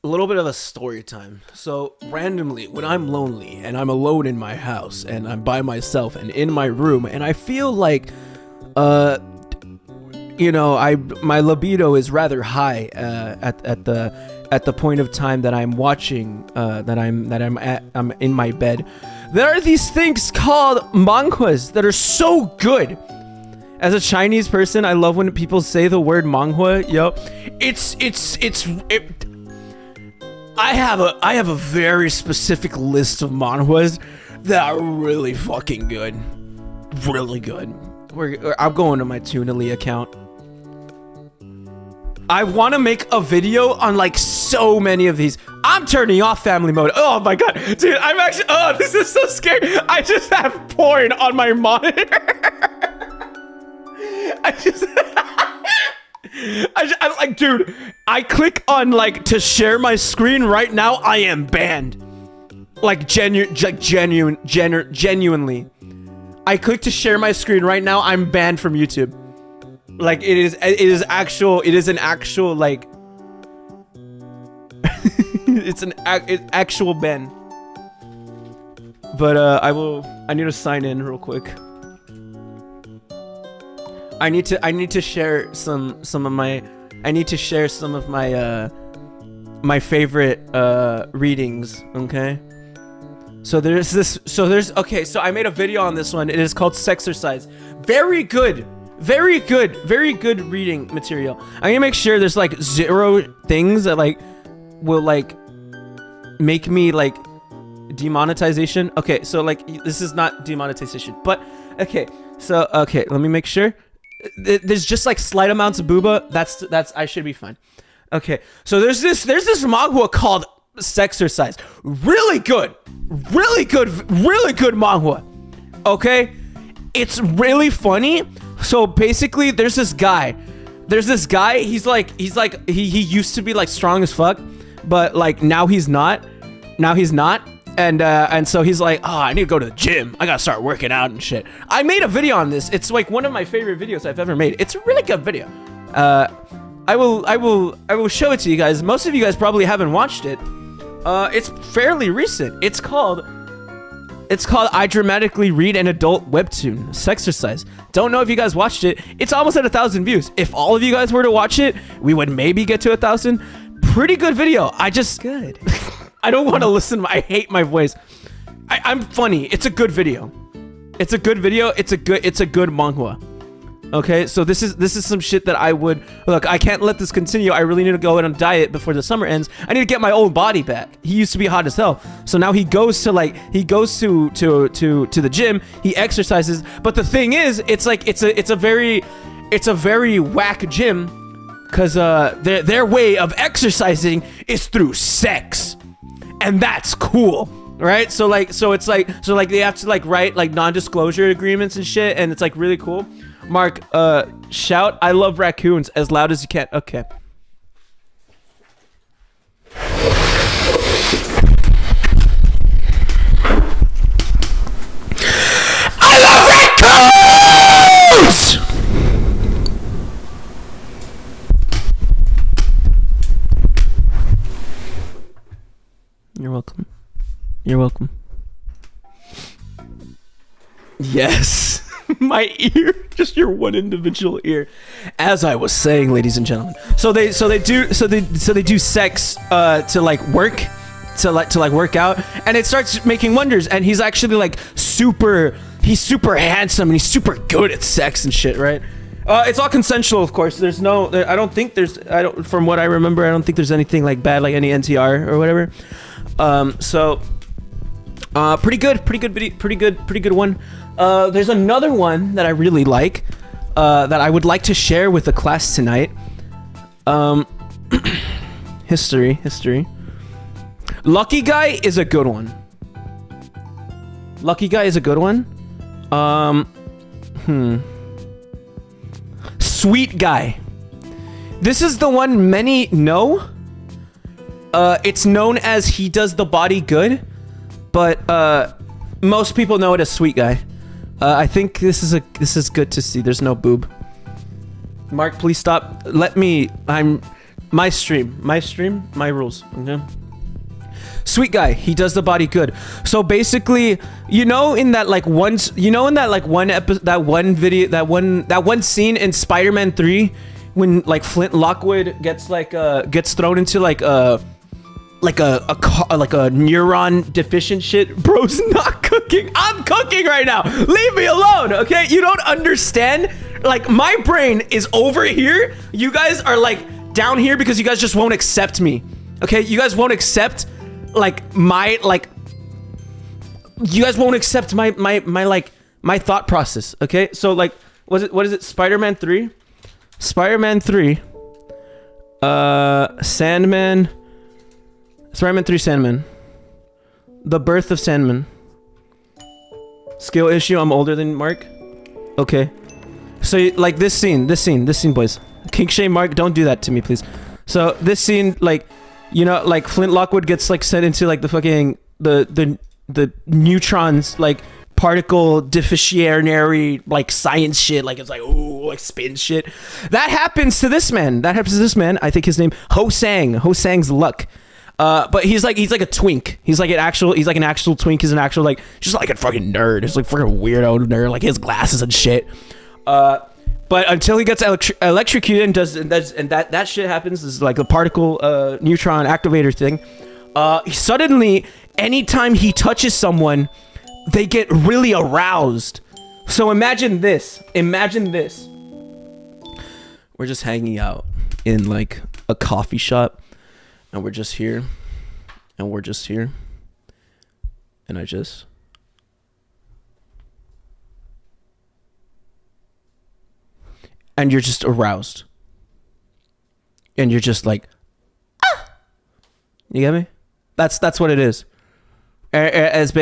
a little bit of a story time. So randomly, when I'm lonely and I'm alone in my house and I'm by myself and in my room and I feel like, you know, my libido is rather high at the point of time that I'm watching, I'm in my bed. There are these things called manhwas that are so good. As a Chinese person, I love when people say the word manhwa. Yo, I have a very specific list of manhwas that are really fucking good, really good. I'm going to my Tunali account. I want to make a video on like so many of these. I'm turning off family mode. Oh my god, dude, I'm actually. Oh, this is so scary. I just have porn on my monitor. I'm like, dude, I click on like to share my screen right now. I am banned. Like genuinely. I click to share my screen right now. I'm banned from YouTube. Like it is an actual like it's actual ban. But I need to sign in real quick. I need to share some of my my favorite readings, okay? So I made a video on this one. It is called Sexercise. Very good reading material. I'm gonna make sure there's like 0 things that like will like make me like demonetization. Okay, so like this is not demonetization, but okay, so okay, let me make sure. There's just like slight amounts of booba. That's I should be fine. Okay, so there's this manhwa called Sexercise. Really good manhwa. Okay, it's really funny. So basically, there's this guy. He used to be like strong as fuck, but like now he's not. And so he's like, oh, I need to go to the gym. I gotta start working out and shit. I made a video on this. It's like one of my favorite videos I've ever made. It's a really good video. I will show it to you guys. Most of you guys probably haven't watched it. It's fairly recent. It's called I Dramatically Read an Adult Webtoon, Sexercise. Don't know if you guys watched it. It's almost at 1,000 views. If all of you guys were to watch it, we would maybe get to 1,000. Pretty good video. I just good. I don't want to listen. I hate my voice. I'm funny. It's a good video. It's a good video. It's a good manhwa. Okay, so this is some shit that I would look. I can't let this continue. I really need to go on a diet before the summer ends. I need to get my old body back. He used to be hot as hell, so now he goes to the gym. He exercises, but the thing is, it's a very whack gym, because their way of exercising is through sex, and that's cool. Right, so they have to like write like non-disclosure agreements and shit, and it's like really cool. Mark, shout "I love raccoons" as loud as you can. Okay. I love raccoons. You're welcome. You're welcome. Yes. My ear, just your one individual ear. As I was saying, ladies and gentlemen, so they do sex to like work out, and it starts making wonders. And he's actually like super handsome, and he's super good at sex and shit, right? It's all consensual, of course. There's no, from what I remember, I don't think there's anything like bad, like any NTR or whatever. Pretty good one. There's another one that I really like, that I would like to share with the class tonight. History. Lucky Guy is a good one. Sweet Guy. This is the one many know. It's known as He Does the Body Good, but most people know it as Sweet Guy. I think this is good to see. There's no boob. Mark, please stop. My stream, my rules. Okay. Sweet Guy, He Does the Body Good. So basically, in that one scene in Spider-Man 3 when like Flint Lockwood gets thrown into like a neuron deficient shit. Bro's not cooking. I'm cooking right now. Leave me alone, okay? You don't understand. Like, my brain is over here. You guys are like down here because you guys just won't accept me. Okay? You guys won't accept my thought process. Okay? So like, what is it? Spider-Man 3? Spider-Man 3. Sandman. Spider-Man 3 Sandman. The Birth of Sandman. Skill issue, I'm older than Mark. Okay. So, like, this scene, boys. King Shay, Mark, don't do that to me, please. So, this scene, like, like, Flint Lockwood gets, like, sent into, like, the fucking, the neutrons, like, particle deficiency, like, science shit. Like, it's like, ooh, like, spin shit. That happens to this man. I think his name, Ho-Sang's Luck. But he's like a twink. He's like an actual twink. He's an actual, like, just like a fucking nerd. He's like fucking weirdo nerd. Like, his glasses and shit. But until he gets electrocuted and that shit happens, this is like the particle neutron activator thing. Suddenly, anytime he touches someone, they get really aroused. So imagine this. We're just hanging out in like a coffee shop. And we're just here. And and you're just aroused. And you're just like, ah! You get me? That's what it is. It's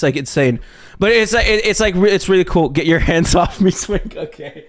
like insane. But it's really cool. Get your hands off me, Swink. Okay.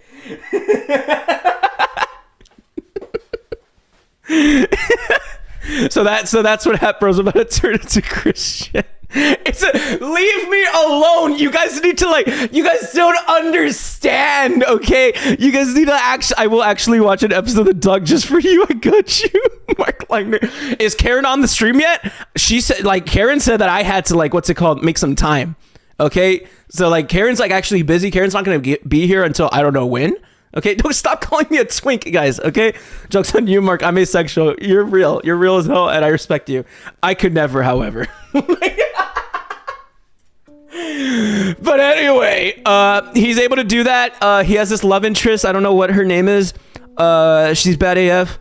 So that's what happened. Bro's about to turn into Christian. Leave me alone. You guys need to you guys don't understand, okay? You guys need to I will actually watch an episode of The Dog just for you. I got you. Mark Langner. Is Karen on the stream yet? She said, Karen said that I had to, make some time. Okay? So, Karen's, actually busy. Karen's not going to be here until I don't know when. Okay, don't stop calling me a twink, guys. Okay, joke's on you, Mark. I'm asexual. You're real. You're real as hell, and I respect you. I could never, however. But anyway, he's able to do that. He has this love interest. I don't know what her name is. She's bad AF.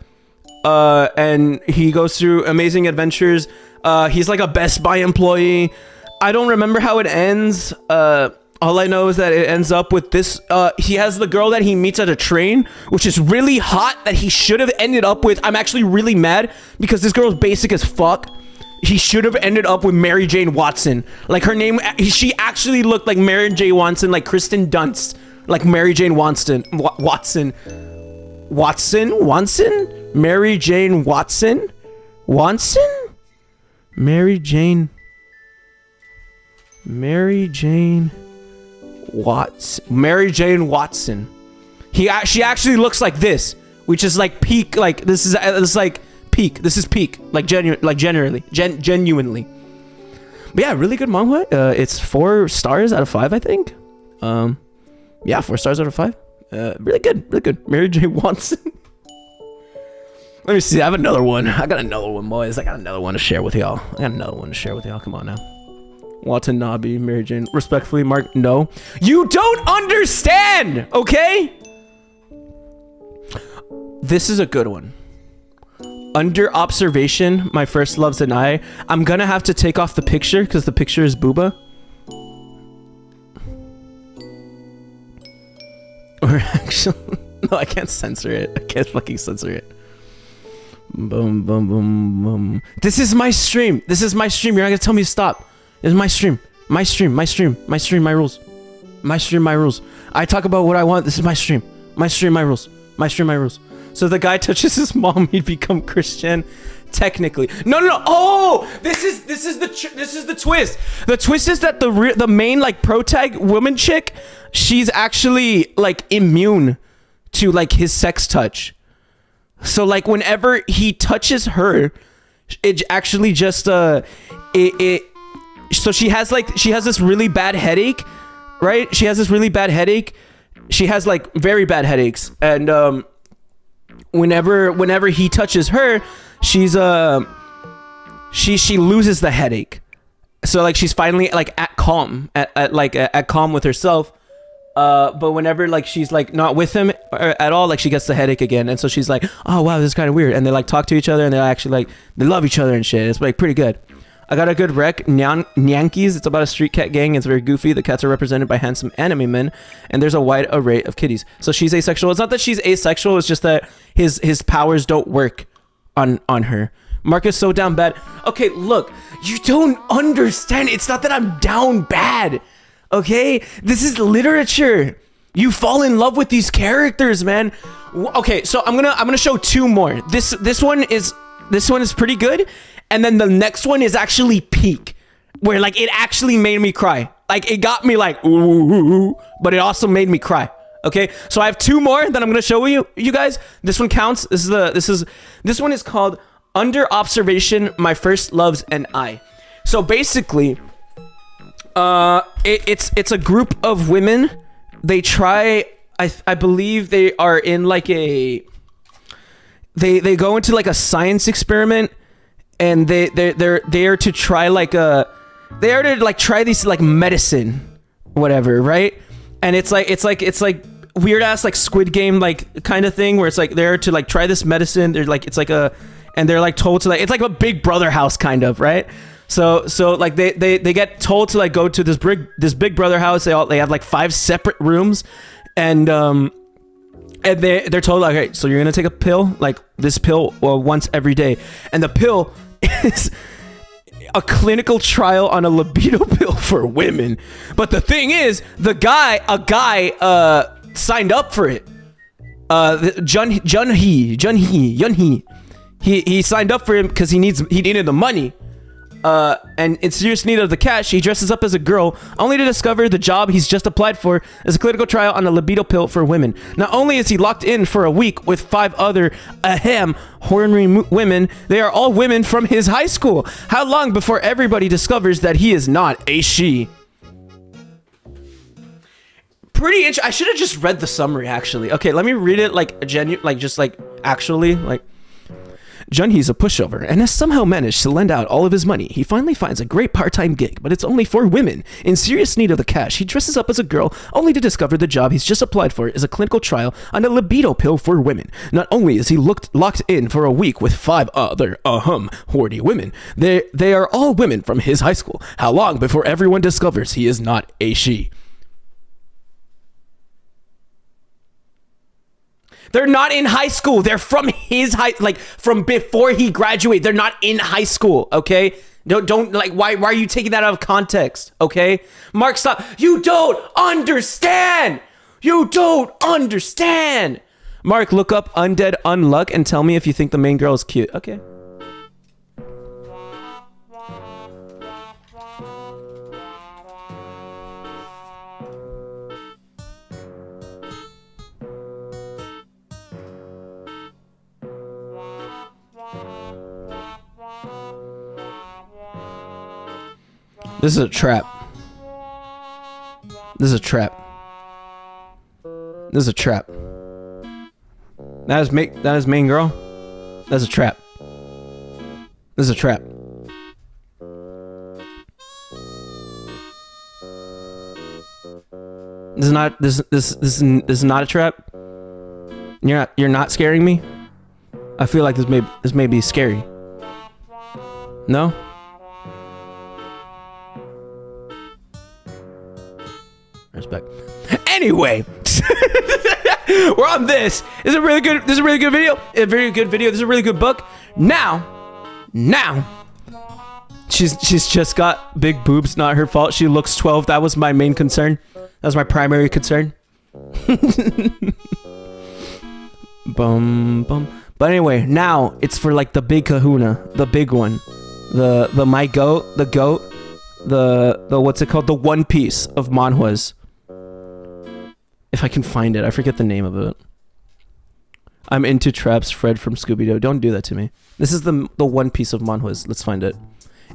And he goes through amazing adventures. He's like a Best Buy employee. I don't remember how it ends. All I know is that it ends up with this. He has the girl that he meets at a train, which is really hot, that he should have ended up with. I'm actually really mad because this girl's basic as fuck. He should have ended up with Mary Jane Watson. Like, her name, she actually looked like Mary Jane Watson, like Kristen Dunst, like Mary Jane Watson. Watson? Mary Jane Watson? Mary Jane Watson. She actually looks like this, which is like peak. Like, this is like peak. This is peak. Like genuinely. But yeah, really good manga. It's 4 stars out of 5, I think. Yeah, 4 stars out of 5. Really good. Mary Jane Watson. Let me see. I have another one. I got another one, boys. I got another one to share with y'all. Come on now. Watanabe, Mary Jane. Respectfully, Mark, no. You don't understand, okay? This is a good one. Under observation, my first love's an eye. I'm gonna have to take off the picture because the picture is booba. Or actually, no, I can't censor it. I can't fucking censor it. Boom, boom, boom, boom. This is my stream. You're not gonna tell me to stop. This is my stream. My rules. I talk about what I want. This is my stream. My rules. So the guy touches his mom, he'd become Christian. Technically, no. Oh, this is the twist. The twist is that the main like protag woman chick, she's actually like immune to like his sex touch. So like whenever he touches her, it actually just So she has this really bad headache, right? She has like very bad headaches, and whenever he touches her, she loses the headache. So like she's finally like at calm with herself. But whenever like she's like not with him at all, like she gets the headache again, and so she's like, oh wow, this is kind of weird, and they like talk to each other, and they're actually like they love each other and shit. It's like pretty good. I got a good rec, Nyankees. It's about a street cat gang. It's very goofy. The cats are represented by handsome anime men, and there's a wide array of kitties. So she's asexual. It's not that she's asexual. It's just that his powers don't work on her. Mark is so down bad. Okay, look, you don't understand. It's not that I'm down bad. Okay, this is literature. You fall in love with these characters, man. Okay, so I'm gonna show 2 more. This one is pretty good. And then the next one is actually peak, where like it actually made me cry. Like it got me like ooh, but it also made me cry. Okay, so I have 2 more that I'm gonna show you guys. This one counts. This one is called Under Observation. My First Love's an Eye. So basically, it's a group of women. They try. I believe they are in like a. They go into like a science experiment. And they're to try like try these like medicine, whatever, right? And it's like weird ass like Squid Game like kind of thing where it's like they're to like try this medicine. They're like and they're like told to like it's like a Big Brother house kind of, right? So like they get told to like go to this Big Brother house. They have like 5 separate rooms, and they're told like, okay, so you're gonna take a pill, like this pill once every day, and the pill is a clinical trial on a libido pill for women. But the thing is, a guy signed up for it. Junhee. He signed up for him because he needed the money. And in serious need of the cash, he dresses up as a girl, only to discover the job he's just applied for is a clinical trial on a libido pill for women. Not only is he locked in for a week with 5 other horny women, they are all women from his high school. How long before everybody discovers that he is not a she? Pretty I should have just read the summary, actually. Okay, let me read it like actually. Junhee's a pushover and has somehow managed to lend out all of his money. He finally finds a great part-time gig, but it's only for women. In serious need of the cash, he dresses up as a girl only to discover the job he's just applied for is a clinical trial on a libido pill for women. Not only is he locked in for a week with 5 other horny women, they are all women from his high school. How long before everyone discovers he is not a she? They're not in high school. They're from his from before he graduated. They're not in high school, okay? Don't why are you taking that out of context, okay? Marc, stop. You don't understand. You don't understand. Marc, look up Undead Unluck and tell me if you think the main girl is cute. Okay. This is a trap. This is a trap. This is a trap. That is main girl. That's a trap. This is a trap. This is not a trap. You're not scaring me. I feel like this may be scary. No? Respect. Anyway, we're on this. This is a really good video. A very good video. This is a really good book. Now, she's just got big boobs. Not her fault. She looks 12. That was my main concern. That was my primary concern. Bum. But anyway, now it's for like the big kahuna, the big one, the my goat, the what's it called? The One Piece of manhwas. If I can find it, I forget the name of it. I'm into traps, Fred from Scooby-Doo. Don't do that to me. This is the One Piece of manhwas. Let's find it.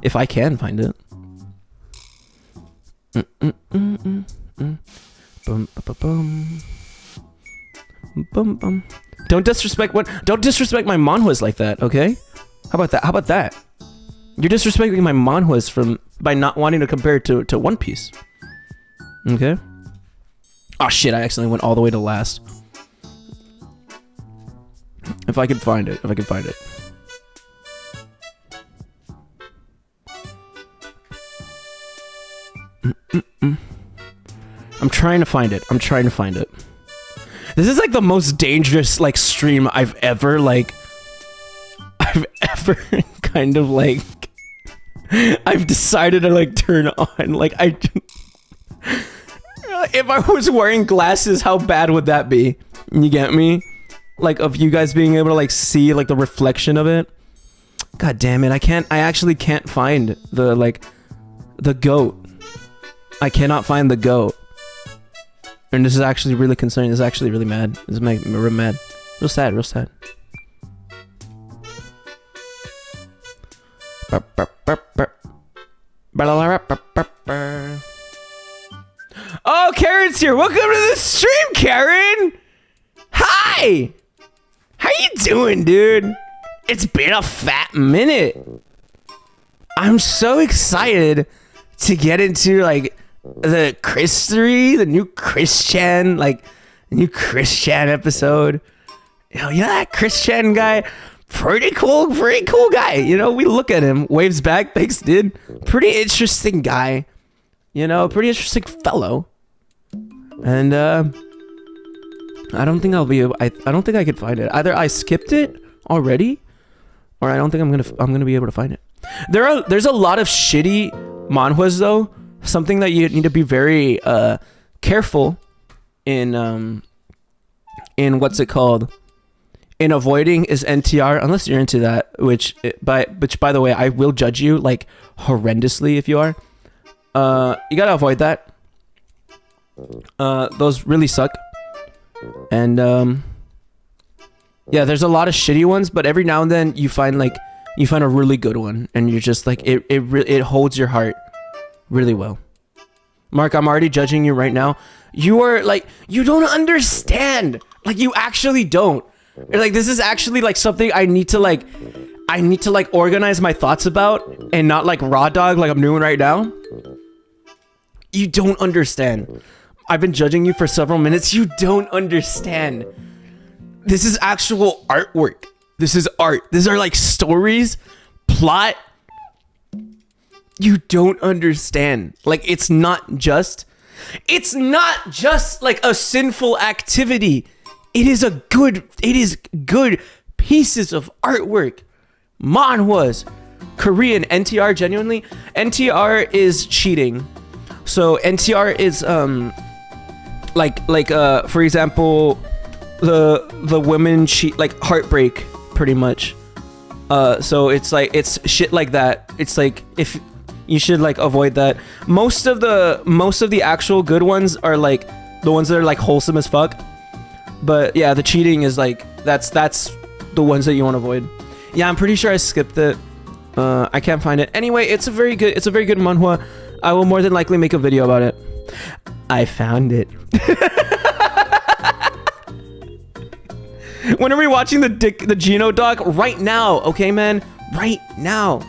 If I can find it. Bum. Don't disrespect my manhwas like that, okay? How about that? You're disrespecting my manhwas by not wanting to compare it to One Piece. Okay? Oh shit, I accidentally went all the way to last. If I could find it. I'm trying to find it. This is like the most dangerous like stream I've ever kind of like I've decided to like turn on. Like if I was wearing glasses, how bad would that be? You get me? Like of you guys being able to like see like the reflection of it. God damn it, I actually can't find the goat. I cannot find the goat. And this is actually really concerning. This is actually really mad. This is making me real mad. Real sad. Oh, Karen's here. Welcome to the stream, Karen. Hi. How you doing, dude? It's been a fat minute. I'm so excited to get into like the Christery, the new Christian episode. You know that Christian guy? Pretty cool guy. You know, we look at him, waves back, thanks, dude. Pretty interesting guy. You know, pretty interesting fellow. And I don't think I don't think I could find it. Either I skipped it already, or I don't think I'm gonna be able to find it. There's a lot of shitty manhwas though. Something that you need to be very careful in what's it called? In avoiding is NTR, unless you're into that, which by the way, I will judge you like horrendously if you are. You gotta avoid that. Those really suck. And yeah, there's a lot of shitty ones, but every now and then you find a really good one, and you're just like it holds your heart really well. Mark, I'm already judging you right now. You are like, you don't understand. Like, you actually don't. Like, this is actually like something I need to like organize my thoughts about and not like raw dog like I'm doing right now. You don't understand. I've been judging you for several minutes. You don't understand. This is actual artwork. This is art. These are like stories, plot. You don't understand. Like, it's not just like a sinful activity. It is good pieces of artwork. Manhwas. Korean NTR, genuinely. NTR is cheating. So NTR is for example, the women cheat, like heartbreak, pretty much. So it's shit like that. It's like, if you should like avoid that. Most of the actual good ones are like the ones that are like wholesome as fuck. But yeah, the cheating is like, that's the ones that you want to avoid. Yeah, I'm pretty sure I skipped it. I can't find it. Anyway, it's a very good manhwa. I will more than likely make a video about it. I found it. When are we watching the Geno doc? Right now, okay, man? Right now.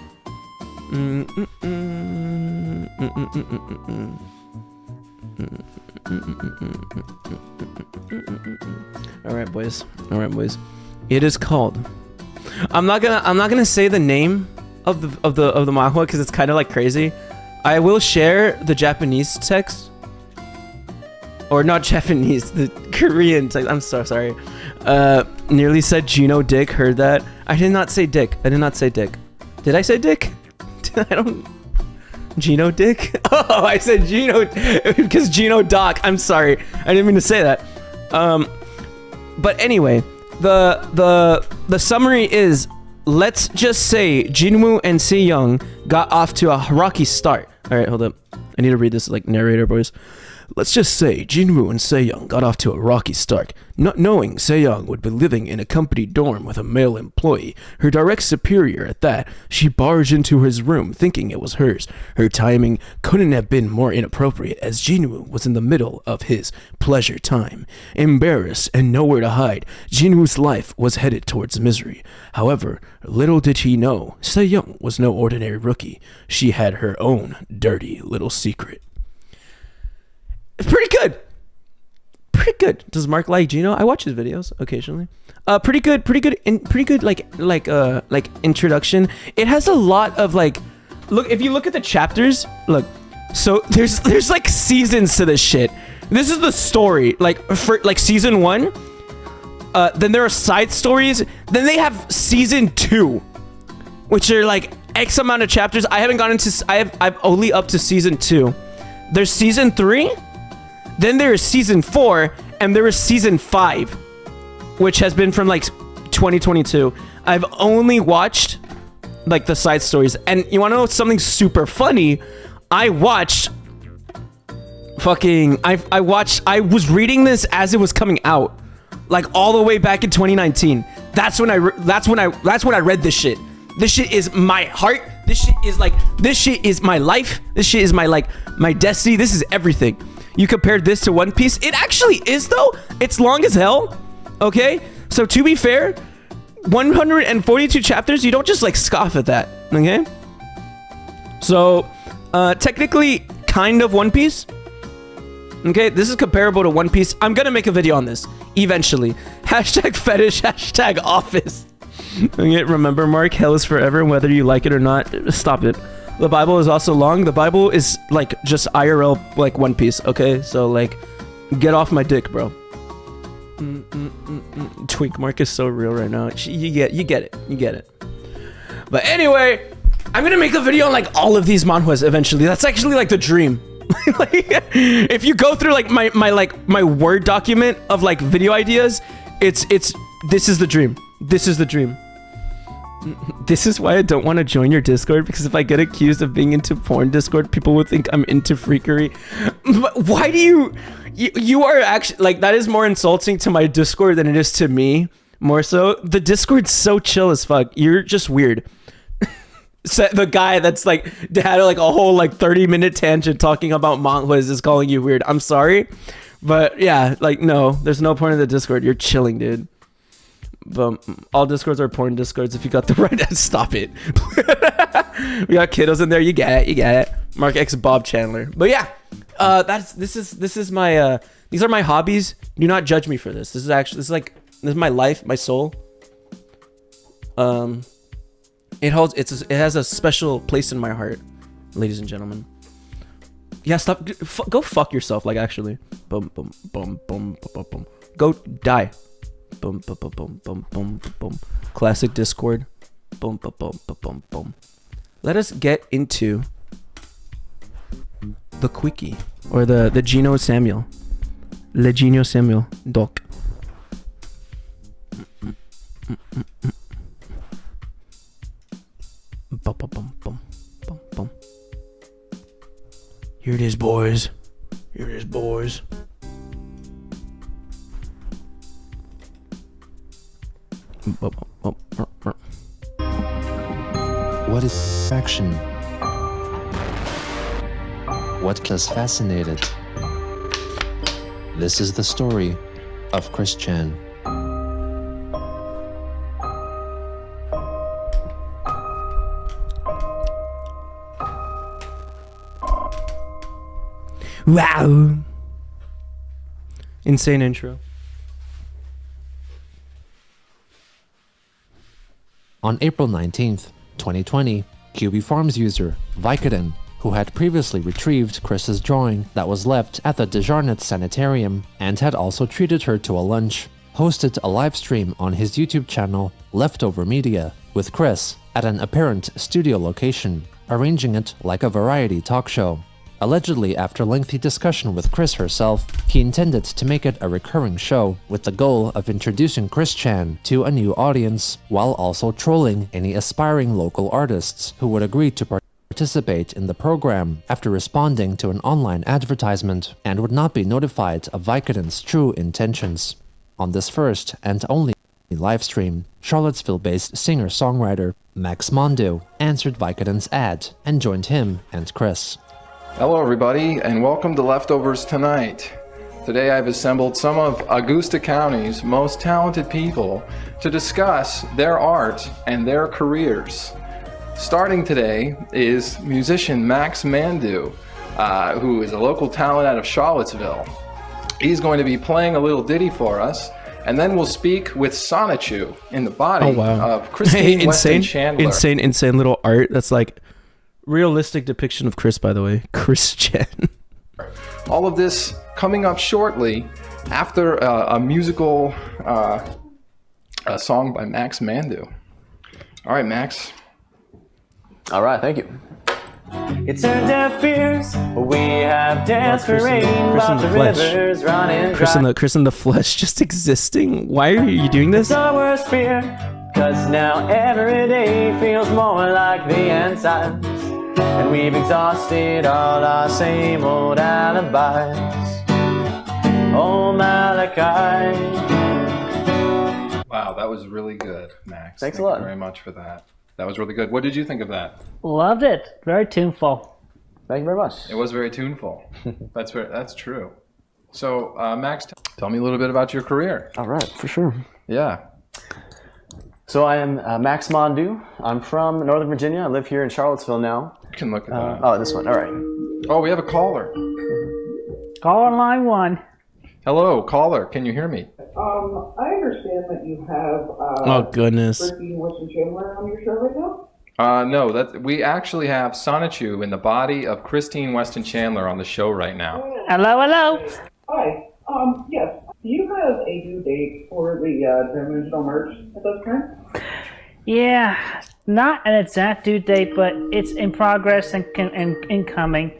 All right, boys. It is called. I'm not gonna say the name of the manhwa because it's kind of like crazy. I will share the Japanese text, or not Japanese, the Korean text. I'm so sorry. Nearly said Geno dick. Heard that? I did not say dick. Did I say dick? I don't. Geno dick? Oh, I said Geno because Geno doc. I'm sorry. I didn't mean to say that. But anyway, the summary is, let's just say Jinwoo and Sejong got off to a rocky start. All right, hold up. I need to read this like narrator voice. Let's just say Jinwoo and Sejong got off to a rocky start, not knowing Sejong would be living in a company dorm with a male employee, her direct superior at that. She barged into his room thinking it was hers. Her timing couldn't have been more inappropriate as Jinwoo was in the middle of his pleasure time. Embarrassed and nowhere to hide, Jinwoo's life was headed towards misery. However, little did he know, Sejong was no ordinary rookie. She had her own dirty little secret. Pretty good. Does Mark like Geno? I watch his videos occasionally. Pretty good like introduction. It has a lot of like, look, if you look at the chapters, look, so there's like seasons to this shit. This is the story, like for like season 1. Then there are side stories. Then they have season 2, which are like X amount of chapters. I haven't gone into. I'm only up to season 2. There's season 3. Then there is season 4, and there is season 5, which has been from like 2022. I've only watched like the side stories, and you want to know something super funny? I watched fucking. I was reading this as it was coming out, like all the way back in 2019. That's when I read this shit. This shit is my heart. This shit is my life. This shit is my destiny. This is everything. You compared this to One Piece. It actually is, though. It's long as hell. Okay? So to be fair, 142 chapters, you don't just like scoff at that. Okay? So technically kind of One Piece. Okay? This is comparable to One Piece. I'm gonna make a video on this eventually. Hashtag fetish, hashtag office. Okay, remember, Mark, hell is forever, whether you like it or not. Stop it. The Bible is also long. The Bible is like just IRL, like One Piece. Okay, so like, get off my dick, bro. Twink Mark is so real right now. You get it. But anyway, I'm gonna make a video on like all of these manhwas eventually. That's actually like the dream. Like, if you go through like my Word document of like video ideas, this is the dream. This is the dream. This is why I don't want to join your Discord, because if I get accused of being into porn Discord, people would think I'm into freakery. But why do you are actually like, that is more insulting to my Discord than it is to me. More so, the Discord's so chill as fuck. You're just weird. the guy that's like had like a whole like 30-minute tangent talking about manhwas is calling you weird. I'm sorry, but yeah, like no, there's no point in the Discord. You're chilling, dude. But all Discords are porn Discords. If you got the right, stop it. We got kiddos in there. You get it. Marc X Bob Chandler. But yeah, this is my these are my hobbies. Do not judge me for this. This is my life, my soul. It has a special place in my heart, ladies and gentlemen. Yeah, stop. Go fuck yourself. Like actually, boom, boom, boom, boom, boom, boom. Go die. Boom, boom, boom, boom, boom, boom, boom. Classic Discord. Boom, boom, boom, boom, boom, boom. Let us get into the quickie or the GENOSAMUEL. Le GENOSAMUEL doc. Bum, bum, bum, bum, bum, bum. Here it is, boys. Here it is, boys. What is action? What has fascinated? This is the story of Christian. Wow. Insane intro. On April 19th, 2020, QB Farms user Vicodin, who had previously retrieved Chris's drawing that was left at the 𝙳ዐսեն⁰ sanitarium and had also treated her to a lunch, hosted a live stream on his YouTube channel, Leftover Media, with Chris at an apparent studio location, arranging it like a variety talk show. Allegedly, after lengthy discussion with Chris herself, he intended to make it a recurring show with the goal of introducing Christian to a new audience while also trolling any aspiring local artists who would agree to participate in the program after responding to an online advertisement and would not be notified of Vicodin's true intentions. On this first and only live stream, Charlottesville-based singer-songwriter Max Mondu answered Vicodin's ad and joined him and Chris. Hello everybody, and welcome to Leftovers Tonight. Today I've assembled some of Augusta County's most talented people to discuss their art and their careers. Starting today is musician Max Mondu, who is a local talent out of Charlottesville. He's going to be playing a little ditty for us, and then we'll speak with SIGHTINGS in the body of Christian Weston Chandler. Insane little art. That's like realistic depiction of Chris, by the way. Christian. All of this coming up shortly after a musical a song by Max Mondu. All right, Max. All right, thank you. It's our deaf ears. We have danced for rain, but the rivers running dry. Chris in the flesh just existing. Why are you doing this? It's our worst fear, 'cause now every day feels more like the end times. And we've exhausted all our same old alibis. Oh, Malachi. Wow, that was really good, Max. Thanks a lot. Thank you very much for that. That was really good. What did you think of that? Loved it. Very tuneful. Thank you very much. It was very tuneful. That's true. So, Max, tell me a little bit about your career. All right, for sure. Yeah. So I am Max Mondu. I'm from Northern Virginia. I live here in Charlottesville now. You can look at that. Oh, this one. All right. Oh, we have a caller. Call on line 1. Hello, caller. Can you hear me? I understand that you have Oh goodness. Christian Weston Chandler on your show right now? No, we actually have SIGHTINGS in the body of Christine Weston Chandler on the show right now. Hello. Hi. Yes. Do you have a due date for the dimensional merch at this time? Yeah, not an exact due date, but it's in progress and incoming.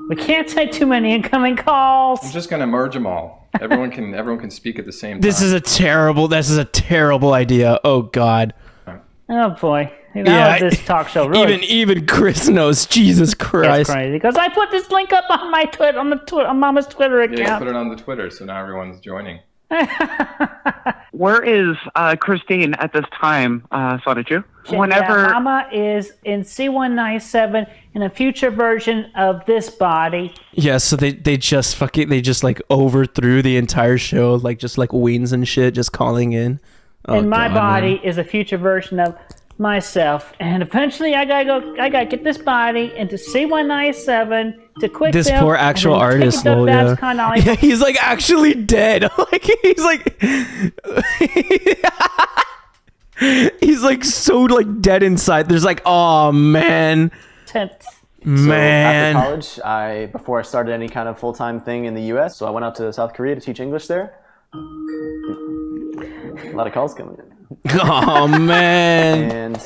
We can't take too many incoming calls. I'm just gonna merge them all. Everyone can speak at the same time. This is a terrible idea. Oh God. Oh boy. This talk show really even Chris knows. Jesus Christ. It's crazy because I put this link up on my on Mama's Twitter account. Yeah, you put it on the Twitter, so now everyone's joining. Where is Christine at this time, Sonichu? Whenever Mama is in C197 in a future version of this body. Yeah, so they just like overthrew the entire show, like just like Weens and shit, just calling in. And my body is a future version of myself, and eventually I gotta get this body into C197 to quick This film, poor actual and then take artist, it to lol, Babs yeah. Connolly. Yeah, he's like actually dead. Like he's like he's like so like dead inside. There's like, oh man. Man. So after college, before I started any kind of full-time thing in the U.S., so I went out to South Korea to teach English there. A lot of calls coming in. Oh man. And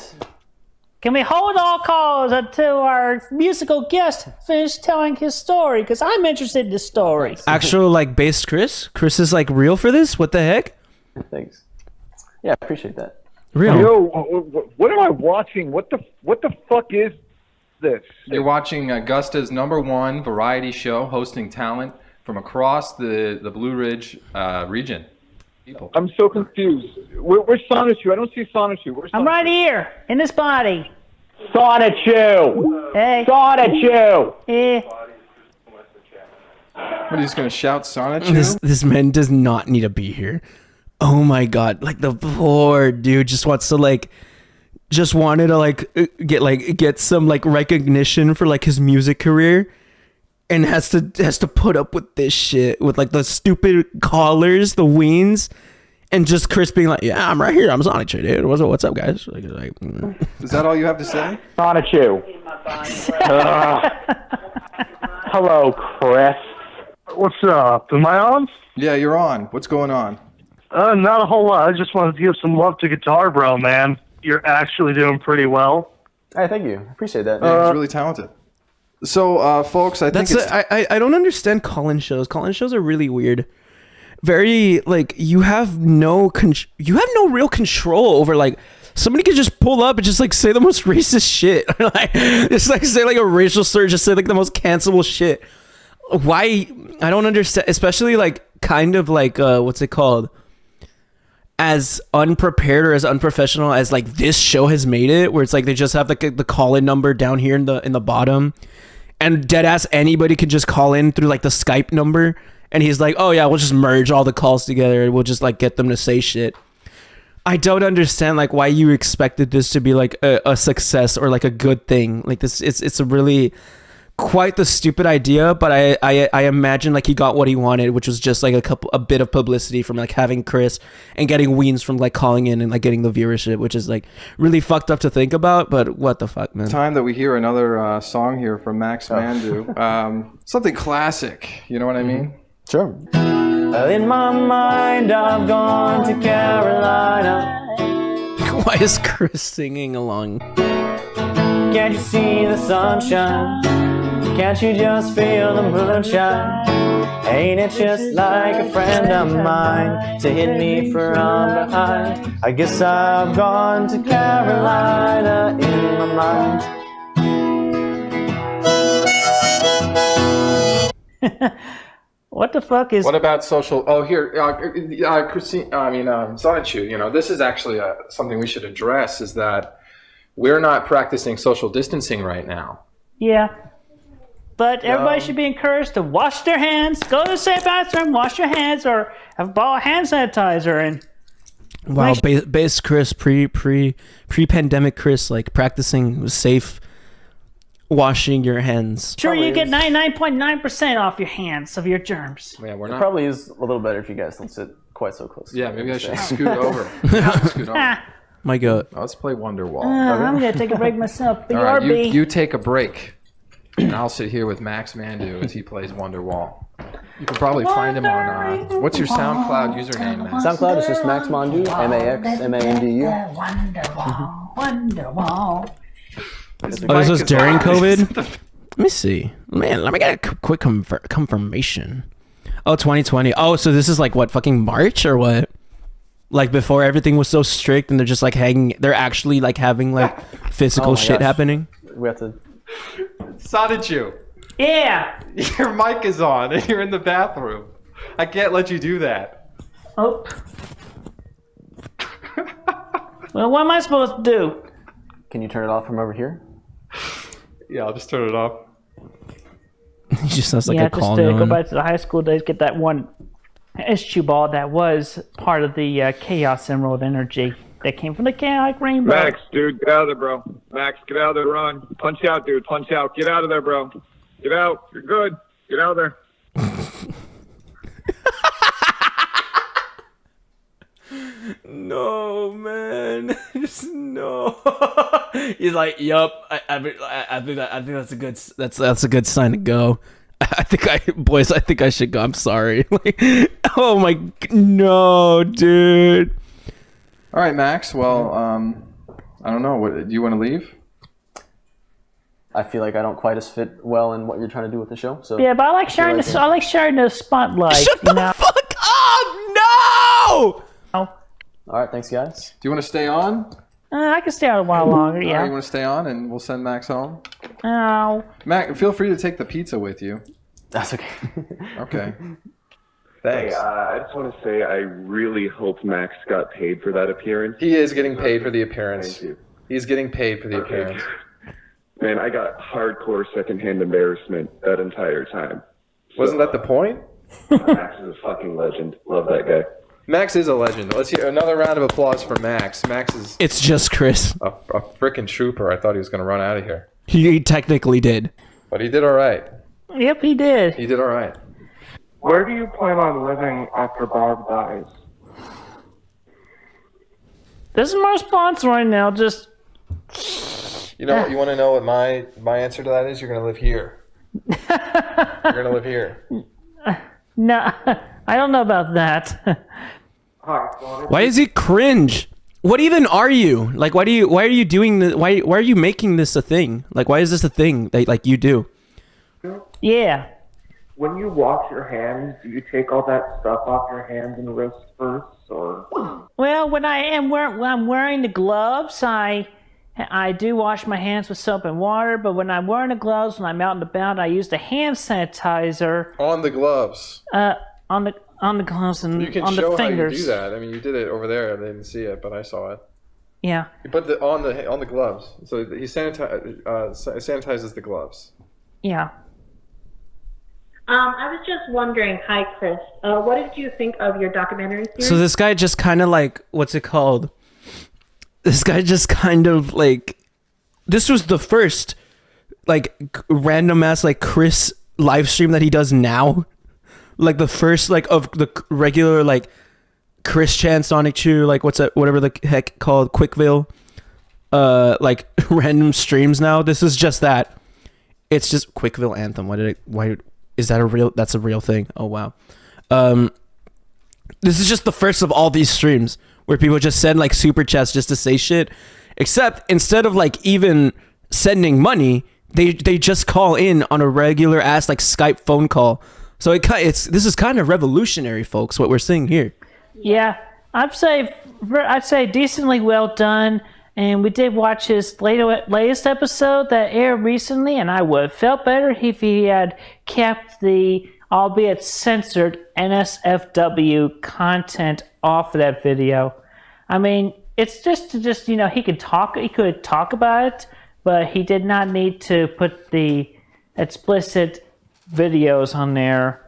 Can we hold all calls until our musical guest finishes telling his story? Because I'm interested in this story. Actual like based Chris? Chris is like real for this? What the heck? thanks. Yeah, I appreciate that. Real. Yo, what am I watching? What the fuck is this? You're watching Augusta's #1 variety show, hosting talent from across the Blue Ridge region. People. I'm so confused. Where's Sonichu? I don't see Sonichu. Where's I'm right here, in this body. Sonichu! Hey. Sonichu! Eh. What, are you just going to shout Sonichu? This man does not need to be here. Oh my god. Like the poor dude just wants to like just wanted to like get some like recognition for like his music career. And has to put up with this shit with like the stupid callers, the Weens, and just Chris being like, "Yeah, I'm right here. I'm Sonichu, dude. What's up, guys?" Like, Is that all you have to say? Sonichu. Hello, Chris. What's up? Am I on? Yeah, you're on. What's going on? Not a whole lot. I just wanted to give some love to Guitar Bro, man. You're actually doing pretty well. Hey, thank you. Appreciate that. Yeah, he's really talented. So, folks, I think I don't understand call-in shows. Call-in shows are really weird. Very like you have no real control over like somebody could just pull up and just like say the most racist shit. Like just like say like a racial slur, just say like the most cancelable shit. Why? I don't understand, especially like kind of like what's it called? As unprepared or as unprofessional as like this show has made it, where it's like they just have like the call-in number down here in the bottom. And deadass anybody could just call in through like the Skype number, and he's like, "Oh yeah, we'll just merge all the calls together, and we'll just like get them to say shit." I don't understand like why you expected this to be like a success or like a good thing. Like this, it's a really quite the stupid idea, but I imagine like he got what he wanted, which was just like a bit of publicity from like having Chris and getting Weens from like calling in and like getting the viewership, which is like really fucked up to think about, but what the fuck, man. Time that we hear another song here from Max Mandu. Something classic, you know what I mean? Sure. In my mind, I've gone to Carolina. Why is Chris singing along? Can't you see the sunshine? Can't you just feel the moonshine? Ain't it just like a friend of mine to hit me from behind? I guess I've gone to Carolina in my mind. What the fuck is... What about social... Oh, here, Christine, Sonichu, you know, this is actually something we should address, is that we're not practicing social distancing right now. Yeah. But everybody should be encouraged to wash their hands, go to the same bathroom, wash your hands, or have a bottle of hand sanitizer. And wow, base Chris, pre-pandemic Chris, like practicing safe washing your hands. Sure, you get 99.9% off your hands of your germs. Yeah, we're not. It probably is a little better if you guys don't sit quite so close. Yeah, maybe I should scoot over. My God. Let's play Wonderwall. I'm going to take a break myself. BRB. You take a break. And I'll sit here with Max Mandu as he plays Wonderwall. You can probably find him on, what's your SoundCloud username, Max? SoundCloud is just Max Mandu, MaxMandu. Wonderwall. Oh, this was during COVID? Let me see. Man, let me get a quick confirmation. Oh, 2020. Oh, so this is like what, fucking March or what? Like before everything was so strict and they're just like they're actually like having like physical shit happening? We have to... Sonichu. Yeah. Your mic is on and you're in the bathroom. I can't let you do that. Oh. Well, what am I supposed to do? Can you turn it off from over here? Yeah, I'll just turn it off. He just sounds like yeah, a call just go going. back to the high school days, get that one issue ball that was part of the Chaos Emerald energy that came from the chaotic rainbow. Max, dude, get out of there, bro. Max, get out of there, run. Punch out, dude, punch out. Get out of there, bro. Get out. You're good. Get out of there. No, man. Just no. He's like, yup. I think that's a good. That's a good sign to go. I think I should go. I'm sorry. Like, oh my, no, dude. All right, Max. Well, I don't know. What do you want to leave? I feel like I don't quite as fit well in what you're trying to do with the show. So Yeah, but I like sharing the I like sharing the spotlight. Shut the fuck up! No. All right, thanks, guys. Do you want to stay on? I can stay out a while longer. All Yeah. right, you want to stay on, and we'll send Max home. Oh. Max, feel free to take the pizza with you. That's okay. Okay. Thanks. Hey, I just want to say I really hope Max got paid for that appearance. He is getting paid for the appearance. Thank you. He's getting paid for the appearance. Man, I got hardcore secondhand embarrassment that entire time. Wasn't that the point? Max is a fucking legend. Love that guy. Max is a legend. Let's hear another round of applause for Max. Max is It's just Chris. a freaking trooper. I thought he was going to run out of here. He technically did. But he did all right. Yep, he did. He did all right. Where do you plan on living after Barb dies? This is my response right now. Just You know what? You want to know what my answer to that is? You're going to live here. You're going to live here. no, I don't know about that. Why is he cringe? What even are you? Like, why are you doing this? Why are you making this a thing? Like, why is this a thing that like you do? Yeah. When you wash your hands, do you take all that stuff off your hands and wrists first, or? Well, when I'm wearing the gloves, I do wash my hands with soap and water. But when I'm wearing the gloves, when I'm out and about, I use the hand sanitizer On the gloves. on the gloves and You can on show the fingers. how you do that. I mean, you did it over there. I didn't see it, but I saw it. Yeah. You put the on the gloves. So he sanitizes the gloves. Yeah. I was just wondering, hi Chris, what did you think of your documentary series? So this guy just kind of like, what's it called? This guy just kind of like, this was the first like random ass like Chris live stream that he does now. Like the first like of the regular like Chris Chan Sonic Chew, like what's that, whatever the heck called, Quickville, like random streams now. This is just that. It's just Quickville Anthem. Why is that that's a real thing? Oh wow. This is just the first of all these streams where people just send like super chats just to say shit. Except instead of like even sending money, they just call in on a regular ass like Skype phone call. So this is kind of revolutionary, folks, what we're seeing here. Yeah, I'd say decently well done. And we did watch his latest episode that aired recently, and I would have felt better if he had kept the, albeit censored, NSFW content off of that video. I mean, it's just he could talk about it, but he did not need to put the explicit videos on there,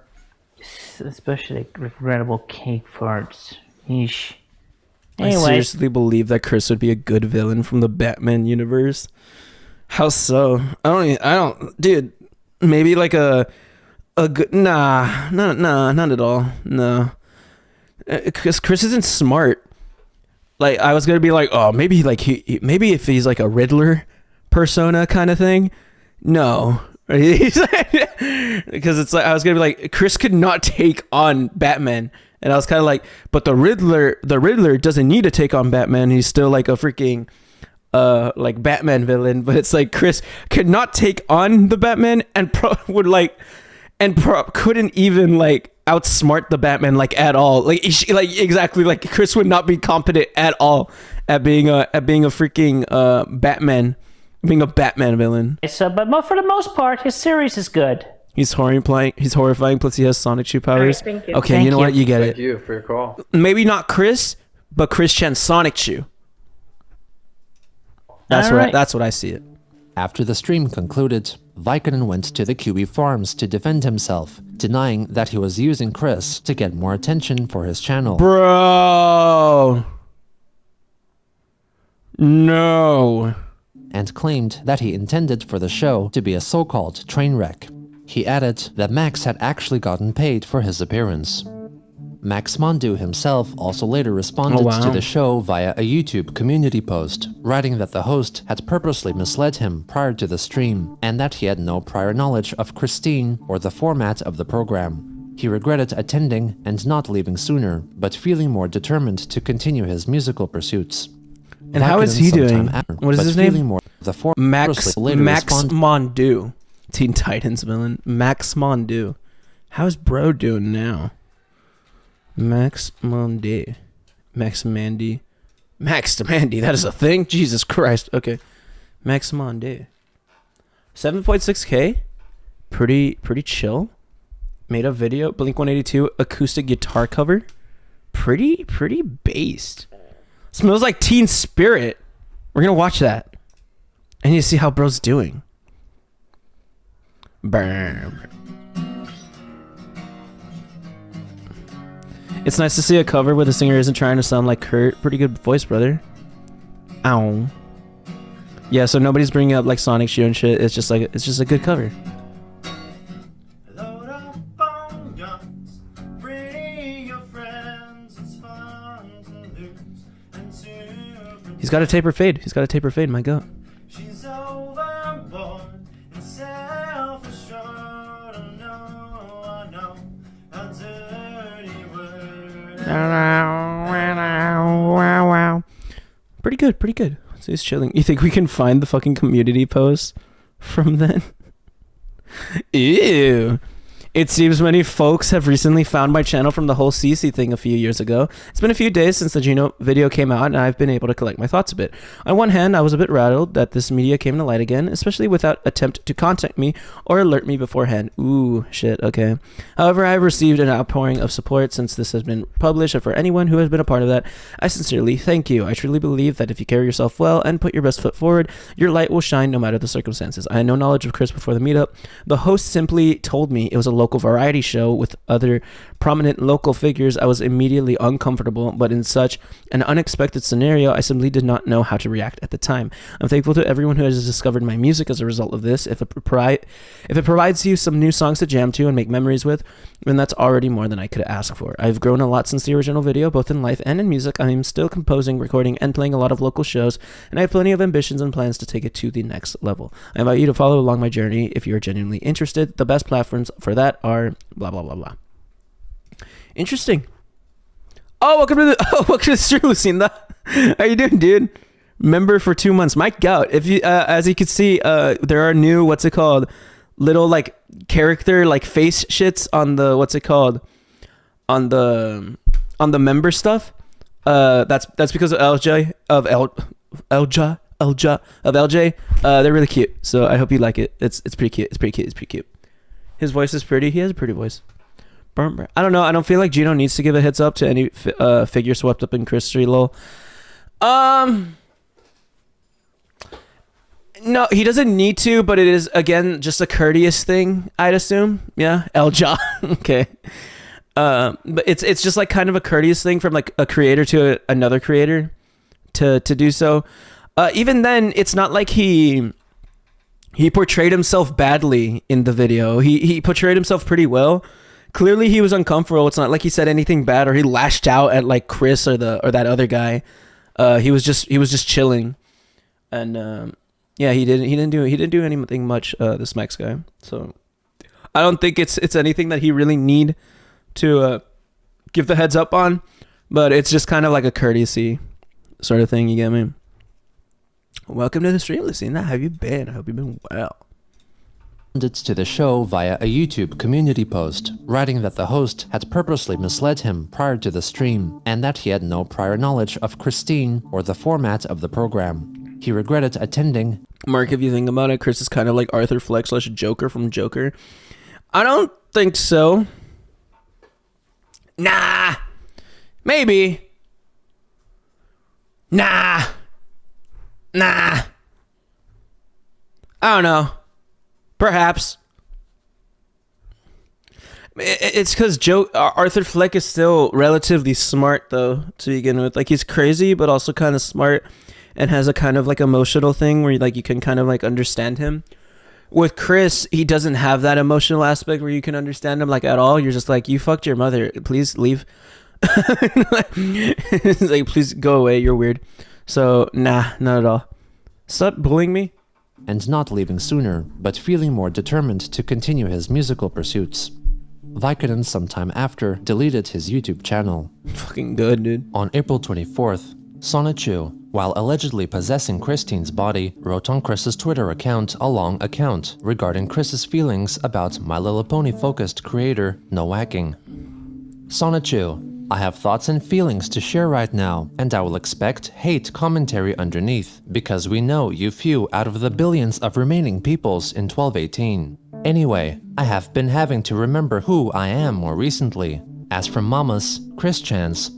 especially regrettable cake farts. Yeesh. Anyway. I seriously believe that Chris would be a good villain from the Batman universe. How so? I don't, dude. Maybe like a good, not at all. No, because Chris isn't smart. Like I was gonna be like, oh, maybe like maybe if he's like a Riddler persona kind of thing. No, because it's like I was gonna be like, Chris could not take on Batman. And I was kind of like, but the Riddler doesn't need to take on Batman. He's still like a freaking, like Batman villain. But it's like Chris could not take on the Batman and couldn't even like outsmart the Batman like at all. Like exactly, like Chris would not be competent at all at being a freaking Batman, being a Batman villain. So, but for the most part, his series is good. He's horrifying. Plus, he has Sonic Shoe powers. All right, thank you. Okay, Thank you know what? you. You get Thank it. you for your call. Maybe not Chris, but Christian Sonic Shoe. That's All what right. that's what I see it. After the stream concluded, Vicodin went to the QB Farms to defend himself, denying that he was using Chris to get more attention for his channel. Bro. No. And claimed that he intended for the show to be a so-called train wreck. He added that Max had actually gotten paid for his appearance. Max Mondu himself also later responded to the show via a YouTube community post, writing that the host had purposely misled him prior to the stream, and that he had no prior knowledge of Christine or the format of the program. He regretted attending and not leaving sooner, but feeling more determined to continue his musical pursuits. And how is he doing? What is his name? Max Mondu. Teen Titans villain. Max Mondu. How's bro doing now? Max Mandy. Max Mandy. Max Mandy, that is a thing? Jesus Christ. Okay. Max Mandy. 7.6K? Pretty chill. Made a video. Blink 182 acoustic guitar cover. Pretty based. Smells like Teen Spirit. We're gonna watch that. And you see how bro's doing. Bam. It's nice to see a cover where the singer isn't trying to sound like Kurt. Pretty good voice, brother. Ow. Yeah, so nobody's bringing up like Sonic Shoe and shit. It's just a good cover. He's got a taper fade. He's got a taper fade. My God. Pretty good, pretty good. So he's chilling. You think we can find the fucking community post from then? Ew. It seems many folks have recently found my channel from the whole CC thing a few years ago. It's been a few days since the Geno video came out, and I've been able to collect my thoughts a bit. On one hand, I was a bit rattled that this media came to light again, especially without attempt to contact me or alert me beforehand. Ooh, shit, okay. However, I have received an outpouring of support since this has been published, and for anyone who has been a part of that, I sincerely thank you. I truly believe that if you carry yourself well and put your best foot forward, your light will shine no matter the circumstances. I had no knowledge of Chris before the meetup. The host simply told me it was a local variety show with other prominent local figures. I was immediately uncomfortable, but in such an unexpected scenario, I simply did not know how to react at the time. I'm thankful to everyone who has discovered my music as a result of this. If it provides you some new songs to jam to and make memories with, then that's already more than I could ask for. I've grown a lot since the original video, both in life and in music. I am still composing, recording, and playing a lot of local shows, and I have plenty of ambitions and plans to take it to the next level. I invite you to follow along my journey if you're genuinely interested. The best platforms for that are blah blah blah blah. Interesting. Welcome to the stream, Lucinda. How you doing, dude? Member for 2 months. Mike Gout. If you as you can see, there are new little like character like face shits on the on the member stuff. That's because of LJ. They're really cute. So I hope you like it. It's pretty cute. It's pretty cute. His voice is pretty. He has a pretty voice. I don't know. I don't feel like Geno needs to give a heads up to any figure swept up in Chris 3 lol. No, he doesn't need to, but it is, again, just a courteous thing, I'd assume. Yeah, Elja. Okay. But it's just like kind of a courteous thing from like a creator to another creator to do so. Even then, it's not like he portrayed himself badly in the video. He portrayed himself pretty well. Clearly he was uncomfortable. It's not like he said anything bad or he lashed out at like Chris or that other guy. He was just chilling. And yeah, he didn't do anything much, this Max guy. So I don't think it's anything that he really need to give the heads up on, but it's just kind of like a courtesy sort of thing, you get me? Welcome to the stream, Lucina. How have you been? I hope you've been well. To the show via a YouTube community post, writing that the host had purposely misled him prior to the stream, and that he had no prior knowledge of Christine or the format of the program. He regretted attending. Mark, if you think about it, Chris is kind of like Arthur Fleck / Joker from Joker. I don't think so. Nah. Maybe. Nah. I don't know. Perhaps. It's because Arthur Fleck is still relatively smart, though, to begin with. Like, he's crazy, but also kind of smart, and has a kind of like emotional thing where you can kind of like understand him. With Chris, he doesn't have that emotional aspect where you can understand him like at all. You're just like, you fucked your mother. Please leave. It's like, please go away. You're weird. So, nah, not at all. Stop bullying me. And not leaving sooner, but feeling more determined to continue his musical pursuits. Vicodin sometime after deleted his YouTube channel. Fucking good, dude. On April 24th, SIGHTINGS, while allegedly possessing Christine's body, wrote on Chris's Twitter account a long account regarding Chris's feelings about My Little Pony-focused creator 𝙳ዐսեն⁰યુ. SIGHTINGS, I have thoughts and feelings to share right now, and I will expect hate commentary underneath, because we know you few out of the billions of remaining peoples in 1218. Anyway, I have been having to remember who I am more recently. As from Mama's, Christian's,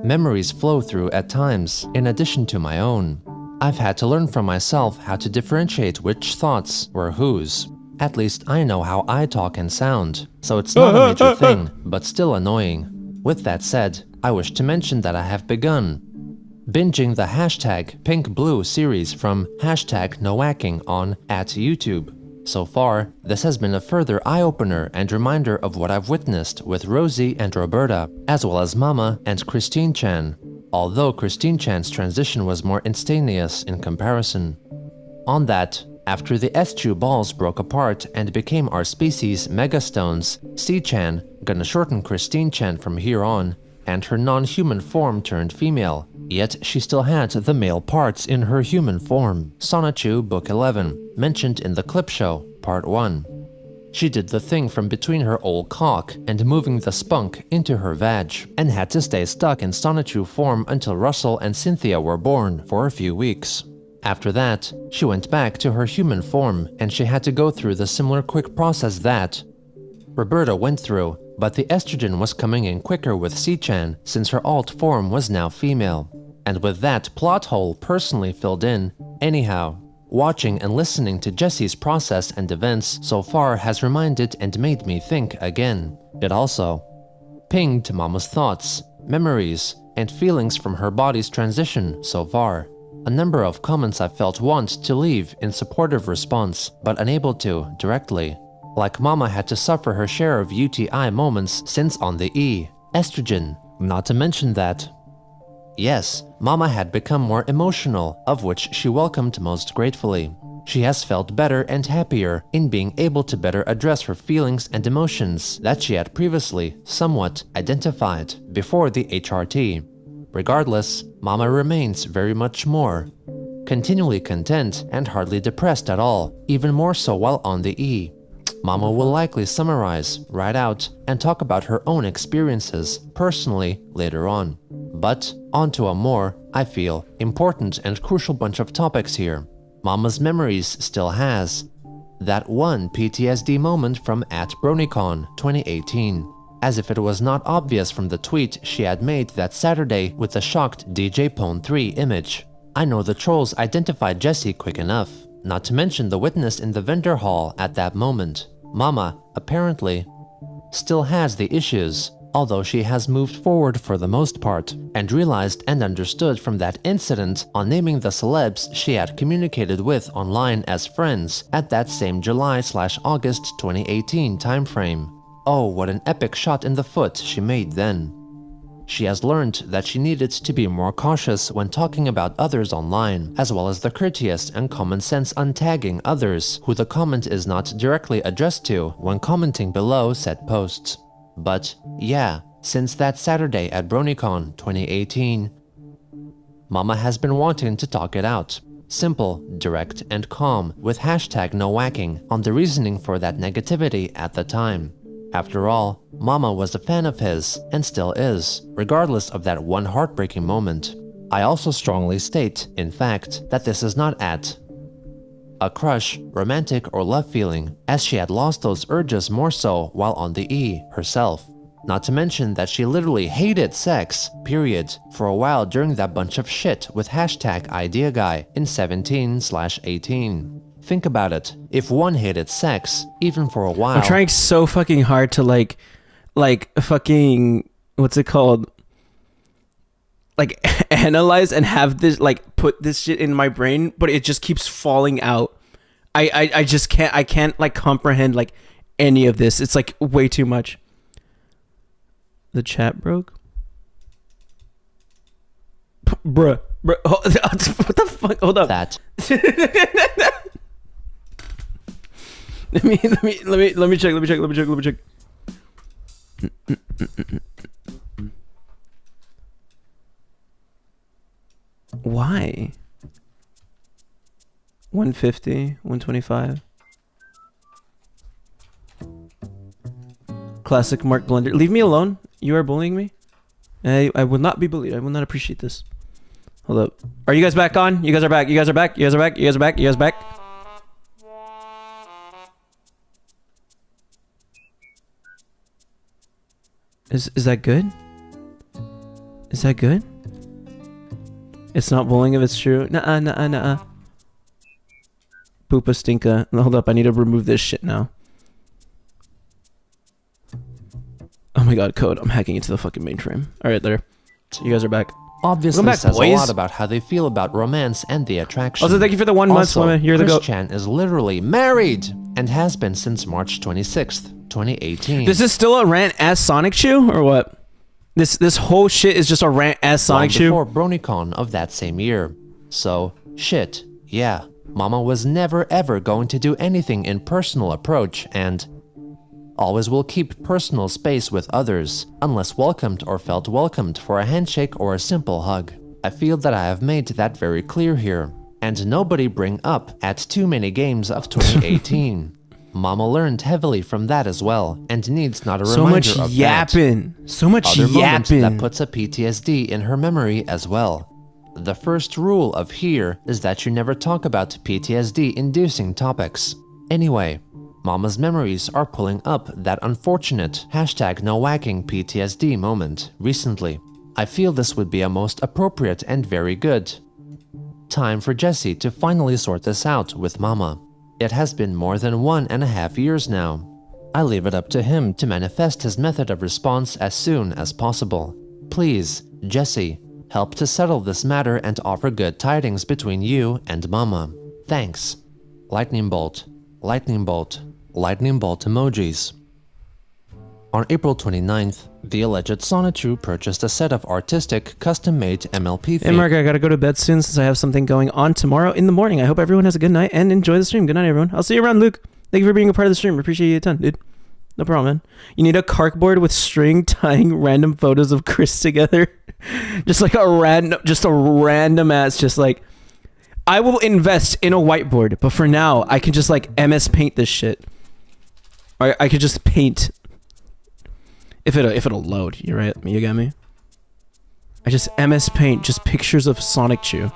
memories flow through at times, in addition to my own. I've had to learn from myself how to differentiate which thoughts were whose. At least I know how I talk and sound, so it's not a major thing, but still annoying. With that said, I wish to mention that I have begun binging the #PinkBlue series from #𝙳ዐսեն⁰યુ on @YouTube. So far, this has been a further eye-opener and reminder of what I've witnessed with Rosie and Roberta, as well as Mama and Christine Chan, although Christine Chan's transition was more instantaneous in comparison. On that, after the S2 balls broke apart and became our species' megastones, C-Chan, gonna shorten Christine Chan from here on, and her non-human form turned female, yet she still had the male parts in her human form. SIGHTINGS Book 11, mentioned in the clip show, Part 1. She did the thing from between her old cock and moving the spunk into her vag, and had to stay stuck in SIGHTINGS form until Russell and Cynthia were born for a few weeks. After that, she went back to her human form, and she had to go through the similar quick process that Roberta went through, but the estrogen was coming in quicker with C-Chan since her alt form was now female. And with that plot hole personally filled in, anyhow, watching and listening to Jesse's process and events so far has reminded and made me think again. It also pinged Mama's thoughts, memories, and feelings from her body's transition so far. A number of comments I felt want to leave in supportive response, but unable to directly. Like Mama had to suffer her share of UTI moments since on the estrogen, not to mention that. Yes, Mama had become more emotional, of which she welcomed most gratefully. She has felt better and happier in being able to better address her feelings and emotions that she had previously somewhat identified before the HRT. Regardless, Mama remains very much more continually content and hardly depressed at all, even more so while on the Mama will likely summarize, write out, and talk about her own experiences personally later on. But onto a more, I feel, important and crucial bunch of topics here. Mama's memories still has that one PTSD moment from @BronyCon 2018. As if it was not obvious from the tweet she had made that Saturday with the shocked DJ Pone 3 image. I know the trolls identified Jesse quick enough, not to mention the witness in the vendor hall at that moment. Mama, apparently, still has the issues, although she has moved forward for the most part, and realized and understood from that incident on naming the celebs she had communicated with online as friends at that same July/August 2018 timeframe. Oh, what an epic shot in the foot she made then. She has learned that she needed to be more cautious when talking about others online, as well as the courteous and common sense untagging others who the comment is not directly addressed to when commenting below said posts. But yeah, since that Saturday at BronyCon 2018, Mama has been wanting to talk it out. Simple, direct, and calm, with #NoWhacking on the reasoning for that negativity at the time. After all, Mama was a fan of his, and still is, regardless of that one heartbreaking moment. I also strongly state, in fact, that this is not a crush, romantic, or love feeling, as she had lost those urges more so while on the E herself. Not to mention that she literally hated sex, period, for a while during that bunch of shit with #IdeaGuy in 17/18. Think about it. If one hated sex, even for a while... I'm trying so fucking hard to like fucking, what's it called? Like analyze and have this, like put this shit in my brain, but it just keeps falling out. I just can't like comprehend like any of this. It's like way too much. The chat broke? Bruh. What the fuck? Hold up. That. Let me check. Why? 150, 125. Classic Marc Blender. Leave me alone. You are bullying me. I will not be bullied. I will not appreciate this. Hold up. Are you guys back on? You guys are back. You guys are back. You guys are back. You guys are back. You guys are back. Is that good? Is that good? It's not bullying if it's true. Nuh-uh. Poopa stinka. Hold up. I need to remove this shit now. Oh my god, code. I'm hacking into the fucking mainframe. Alright, there. You guys are back. Obviously back, says boys. a lot about how they feel about romance and the attraction. Also, thank you for the 1 month, Also, woman. You're the goat. Christian is literally married and has been since March 26th, 2018. This is still a rant as Sonic Chew, or what? This whole shit is just a rant as Sonic Chew? Before BronyCon of that same year. So, shit, yeah. Mama was never ever going to do anything in personal approach and always will keep personal space with others, unless welcomed or felt welcomed for a handshake or a simple hug. I feel that I have made that very clear here, and nobody bring up at too many games of 2018. Mama learned heavily from that as well, and needs not a so reminder much of yapping. that. So much Other moments yapping. that puts a PTSD in her memory as well. The first rule of here is that you never talk about PTSD-inducing topics. Anyway, Mama's memories are pulling up that unfortunate #NoWhacking PTSD moment recently. I feel this would be a most appropriate and very good time for Jesse to finally sort this out with Mama. It has been more than 1.5 years now. I leave it up to him to manifest his method of response as soon as possible. Please, Jesse, help to settle this matter and offer good tidings between you and Mama. Thanks. Lightning bolt. Lightning bolt. Lightning bolt emojis. On April 29th, the alleged Sonichu purchased a set of artistic, custom-made MLP Hey Mark, I gotta go to bed soon since I have something going on tomorrow in the morning. I hope everyone has a good night and enjoy the stream. Good night, everyone. I'll see you around, Luke. Thank you for being a part of the stream. Appreciate you a ton, dude. No problem, man. You need a corkboard with string tying random photos of Chris together. Just like a random ass, just like, I will invest in a whiteboard, but for now, I can just like MS Paint this shit. Or I could just paint. If it'll load, you're right. You got me. I just MS Paint just pictures of Sonic Chew.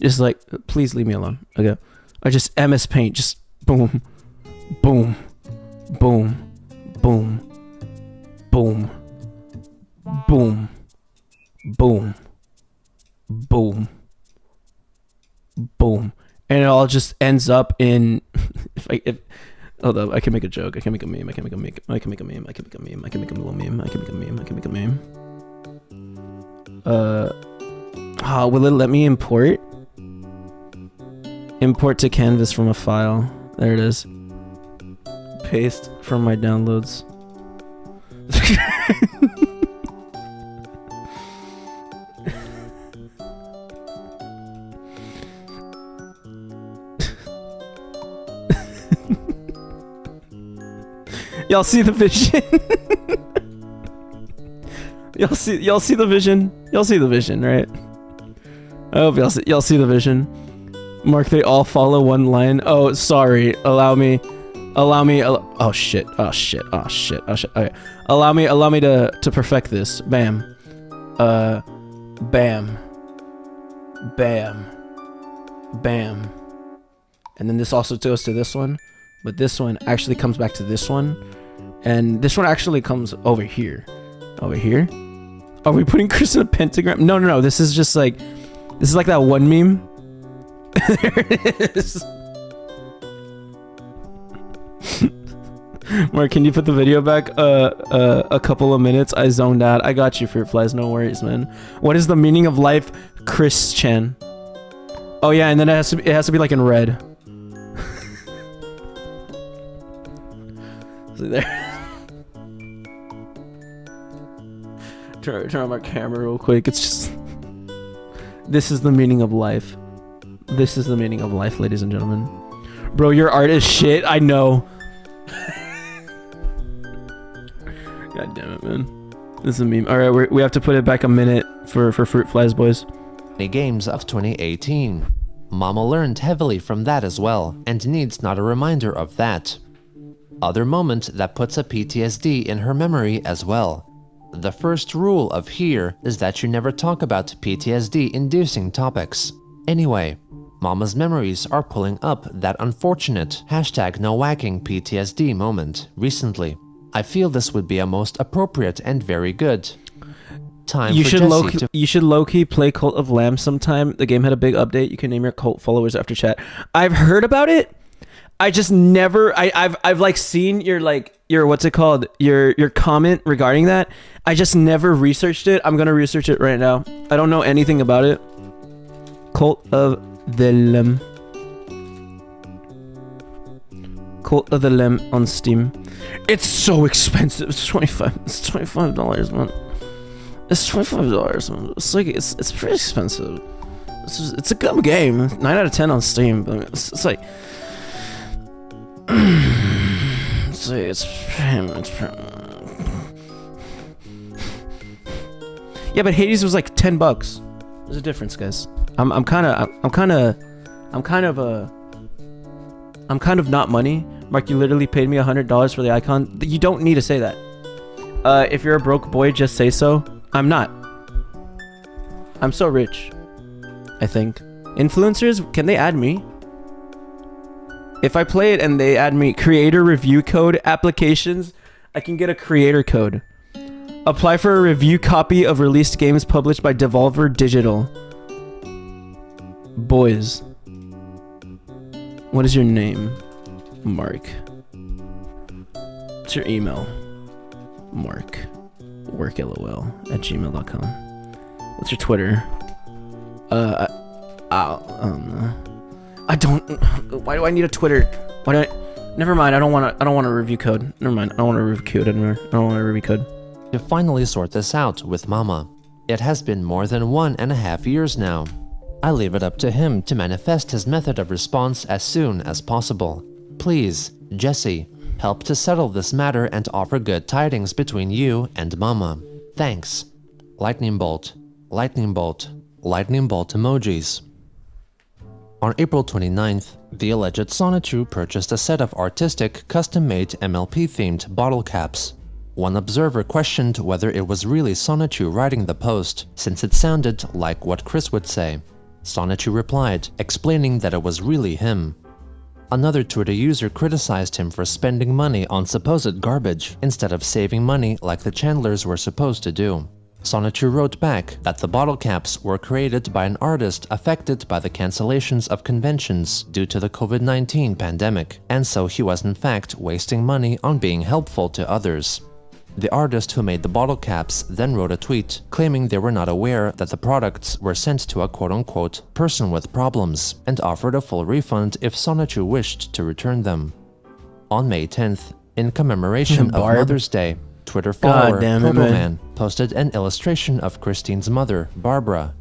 Just like, please leave me alone. Okay. I just MS Paint, just boom, boom, boom, boom, boom, boom, boom, boom, boom, and it all just ends up in. Hold up, I can make a joke. I can make a meme. I can make a meme. I can make a meme. I can make a meme. I can make a little meme. I can make a meme. I can make a meme. Will it let me import? Import to canvas from a file. There it is. Paste from my downloads. Y'all see the vision? y'all see the vision? Y'all see the vision, right? I hope y'all see the vision. Mark, they all follow one line. Oh, sorry. Allow me. Oh shit. Okay. Allow me to perfect this. Bam. Bam. Bam. Bam. and then this also goes to this one, but this one actually comes back to this one, and this one actually comes over here. Over here? Are we putting Chris in a pentagram? No. This is just like, this is like that one meme. There it is. Mark, can you put the video back a couple of minutes? I zoned out. I got you, Fruit Flies. No worries, man. What is the meaning of life, Christian? Oh yeah, and then it has to be like in red. See there. Turn on my camera real quick. It's just, this is the meaning of life. This is the meaning of life, ladies and gentlemen. Bro, your art is shit. I know. God damn it, man. This is a meme. All right, we have to put it back a minute for Fruit Flies, boys. The games of 2018. Mama learned heavily from that as well, and needs not a reminder of that. Other moment that puts a PTSD in her memory as well. The first rule of here is that you never talk about PTSD-inducing topics. Anyway, Mama's memories are pulling up that unfortunate #NoWhacking PTSD moment recently. I feel this would be a most appropriate and very good time You for should Jesse to... you should low-key play Cult of Lamb sometime. The game had a big update. You can name your cult followers after chat. I've heard about it. I just never I've like seen your what's it called? Your comment regarding that. I just never researched it. I'm gonna research it right now. I don't know anything about it. Cult of the Lamb. Cult of the Lamb on Steam. It's so expensive. It's $25, man. It's $25, man. It's like it's pretty expensive. It's a good game. 9 out of 10 on Steam, but it's like yeah, but Hades was like $10. There's a difference, guys. I'm kind of not money. Mark, you literally paid me $100 for the icon. You don't need to say that. If you're a broke boy, just say so. I'm not. I'm so rich. I think. Influencers, can they add me? If I play it and they add me creator review code applications, I can get a creator code. Apply for a review copy of released games published by Devolver Digital. Boys. What is your name? Mark. What's your email? Mark. worklol@gmail.com. What's your Twitter? I don't. Why do I need a Twitter? Why do I? Never mind. I don't want a review code. Never mind. I don't want a review code anymore. I don't want a review code. To finally sort this out with Mama. It has been more than 1.5 years now. I leave it up to him to manifest his method of response as soon as possible. Please, Jesse, help to settle this matter and offer good tidings between you and Mama. Thanks. Lightning bolt. Lightning bolt. Lightning bolt emojis. On April 29th, the alleged Sonichu purchased a set of artistic, custom-made MLP-themed bottle caps. One observer questioned whether it was really Sonichu writing the post, since it sounded like what Chris would say. Sonichu replied, explaining that it was really him. Another Twitter user criticized him for spending money on supposed garbage instead of saving money like the Chandlers were supposed to do. Sonichu wrote back that the bottle caps were created by an artist affected by the cancellations of conventions due to the COVID-19 pandemic, and so he was in fact wasting money on being helpful to others. The artist who made the bottle caps then wrote a tweet claiming they were not aware that the products were sent to a quote-unquote person with problems and offered a full refund if Sonichu wished to return them. On May 10th, in commemoration of Mother's Day, Twitter follower Protoman posted an illustration of Christine's mother, Barbara.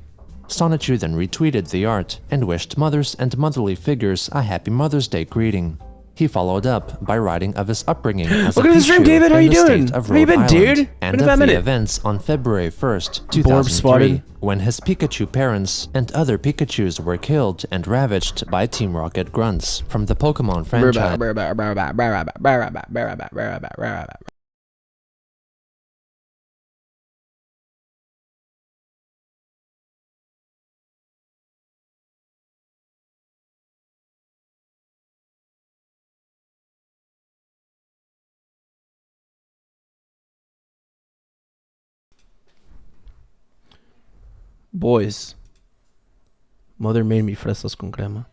Sonichu then retweeted the art and wished mothers and motherly figures a happy Mother's Day greeting. He followed up by writing of his upbringing as Welcome a to the stream, Pichu David. How in you the doing? state of Where you Rhode been, Island, dude? and Been of about the a minute. events on February 1st, Borb 2003, spotted. when his Pikachu parents and other Pikachus were killed and ravaged by Team Rocket grunts from the Pokemon franchise. Boys. Mother made me fresas con crema.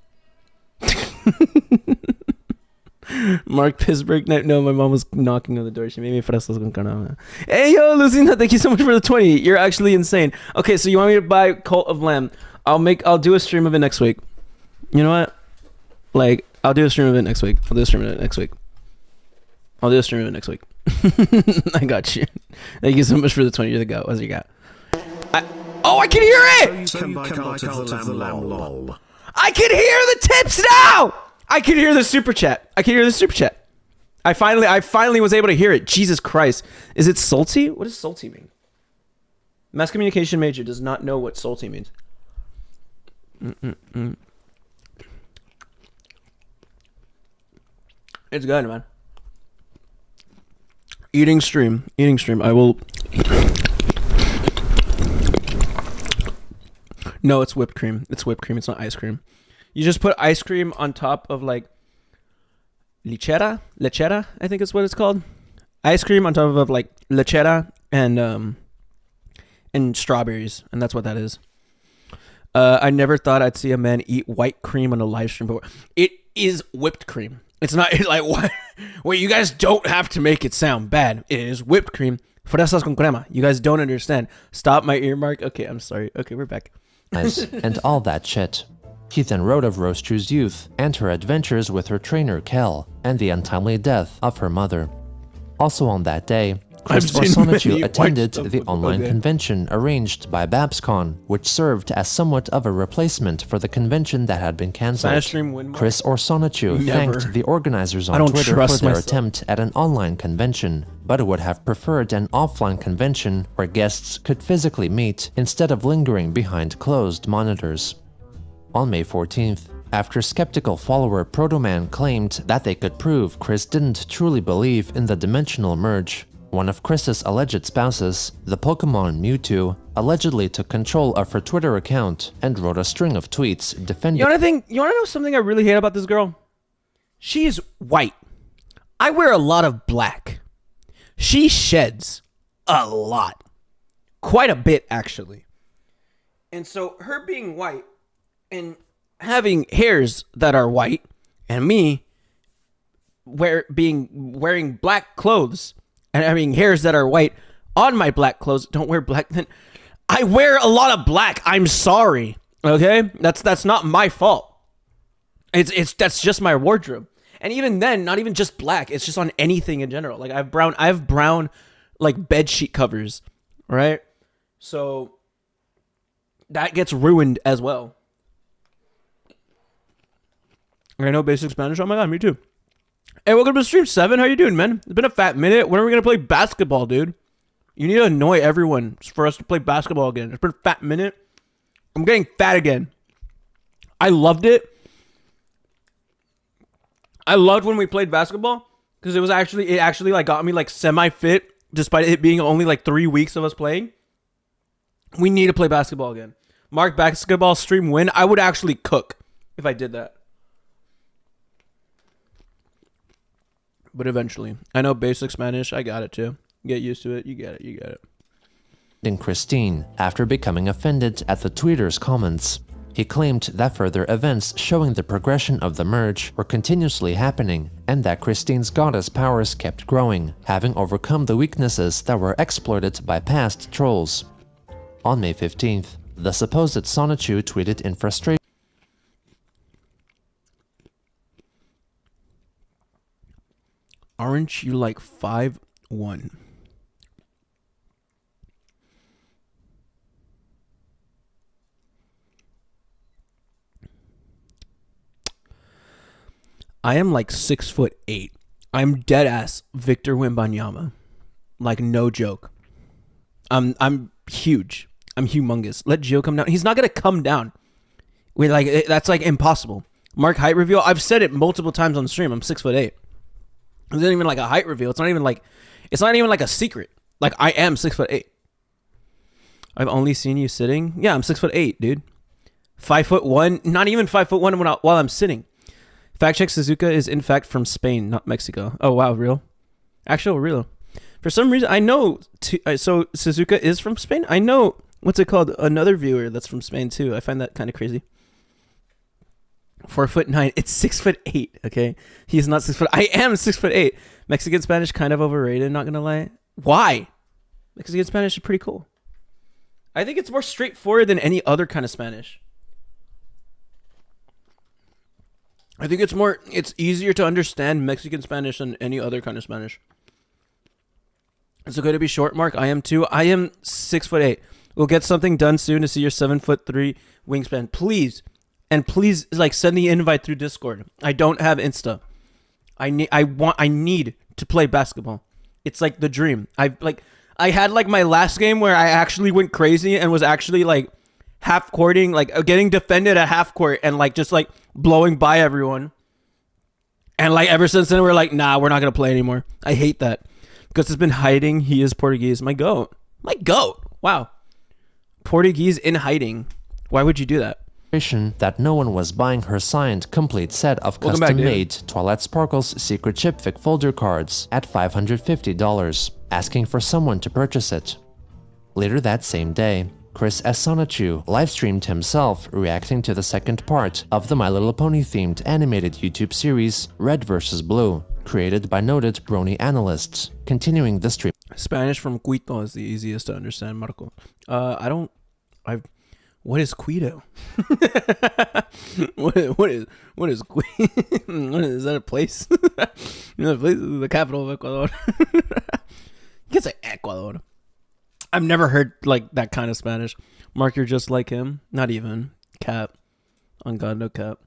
Mark Pittsburgh. No, my mom was knocking on the door. She made me fresas con crema. Hey, yo, Lucina, thank you so much for the 20. You're actually insane. Okay, so you want me to buy Cult of Lamb? I'll do a stream of it next week. You know what? Like, I'll do a stream of it next week. I got you. Thank you so much for the 20. You're the goat. What's your got? I can hear it! So you can buy Cult of the Lamb, lol. I can hear the tips now! I can hear the super chat. I finally was able to hear it. Jesus Christ. Is it salty? What does salty mean? Mass communication major does not know what salty means. It's good, man. Eating stream. I will... No, it's whipped cream. It's not ice cream. You just put ice cream on top of like lechera, I think is what it's called. Ice cream on top of like lechera and strawberries, and that's what that is. I never thought I'd see a man eat white cream on a live stream before. It is whipped cream. It's not like what? Wait, you guys don't have to make it sound bad. It is whipped cream. Fresas con crema. You guys don't understand. Stop my ear, Mark. Okay, I'm sorry. Okay, we're back. And all that shit. He then wrote of Rostru's youth and her adventures with her trainer Kel and the untimely death of her mother. Also on that day, Chris SIGHTINGS attended the online convention arranged by BabsCon, which served as somewhat of a replacement for the convention that had been cancelled. Chris SIGHTINGS thanked the organizers on Twitter for their attempt at an online convention, but would have preferred an offline convention where guests could physically meet instead of lingering behind closed monitors. On May 14th, after skeptical follower Protoman claimed that they could prove Chris didn't truly believe in the dimensional merge, one of Chris's alleged spouses, the Pokemon Mewtwo, allegedly took control of her Twitter account and wrote a string of tweets defending... You want to know something I really hate about this girl? She is white. I wear a lot of black. She sheds a lot. Quite a bit, actually. And so her being white and having hairs that are white, and me wearing black clothes and having hairs that are white on my black clothes, don't wear black, then I wear a lot of black. I'm sorry. Okay? That's not my fault. That's just my wardrobe. And even then, not even just black, it's just on anything in general. Like I have brown like bed sheet covers, right? So that gets ruined as well. I know basic Spanish. Oh my god, me too. Hey, welcome to stream 7. How you doing, man? It's been a fat minute. When are we gonna play basketball, dude? You need to annoy everyone for us to play basketball again. It's been a fat minute. I'm getting fat again. I loved it. I loved when we played basketball because it actually like got me like semi-fit despite it being only like 3 weeks of us playing. We need to play basketball again. Mark, basketball stream win. I would actually cook if I did that. But eventually. I know basic Spanish. I got it too. Get used to it. You get it. In Christine, after becoming offended at the tweeter's comments, he claimed that further events showing the progression of the merge were continuously happening and that Christine's goddess powers kept growing, having overcome the weaknesses that were exploited by past trolls. On May 15th, the supposed SIGHTINGS tweeted in frustration, Aren't you like 5'1"? I am like 6'8". I'm dead ass Victor Wembanyama. Like no joke. I'm huge. I'm humongous. Let Gio come down. He's not gonna come down. That's like impossible. Marc height reveal. I've said it multiple times on the stream. I'm 6'8". It's not even like a height reveal. It's not even like a secret. Like I am 6'8". I've only seen you sitting. Yeah, I'm 6'8", dude. 5'1". Not even 5'1" while I'm sitting. Fact check: Suzuka is in fact from Spain, not Mexico. Oh wow, real? Actual real. For some reason, I know. So Suzuka is from Spain. I know what's it called? Another viewer that's from Spain too. I find that kind of crazy. 4'9". It's 6'8". Okay, he's not 6 foot. I am 6'8". Mexican Spanish kind of overrated. Not gonna lie. Why? Mexican Spanish is pretty cool. I think it's more straightforward than any other kind of Spanish. I think it's easier to understand Mexican Spanish than any other kind of Spanish. It's okay to be short, Mark. I am too. I am 6'8". We'll get something done soon to see your 7'3" wingspan. Please. And please, like, send the invite through Discord. I don't have Insta. I need to play basketball. It's like the dream. I had like my last game where I actually went crazy and was actually like half courting, like getting defended at half court and like just like blowing by everyone. And like ever since then, we're like, nah, we're not gonna play anymore. I hate that because it's been hiding. He is Portuguese. My goat. Wow. Portuguese in hiding. Why would you do that? That no one was buying her signed, complete set of custom-made Toilette Sparkles Secret Chipfic folder cards at $550, asking for someone to purchase it. Later that same day, 𝙳ዐսदैनⅰયુ livestreamed himself reacting to the second part of the My Little Pony-themed animated YouTube series Red vs. Blue, created by noted brony analysts, continuing the stream. Spanish from Quito is the easiest to understand, Marco. What is Quito? what is Quito? Is that a place? The capital of Ecuador. You can say Ecuador. I've never heard like that kind of Spanish. Mark, you're just like him. Not even. Cap. On God, no cap.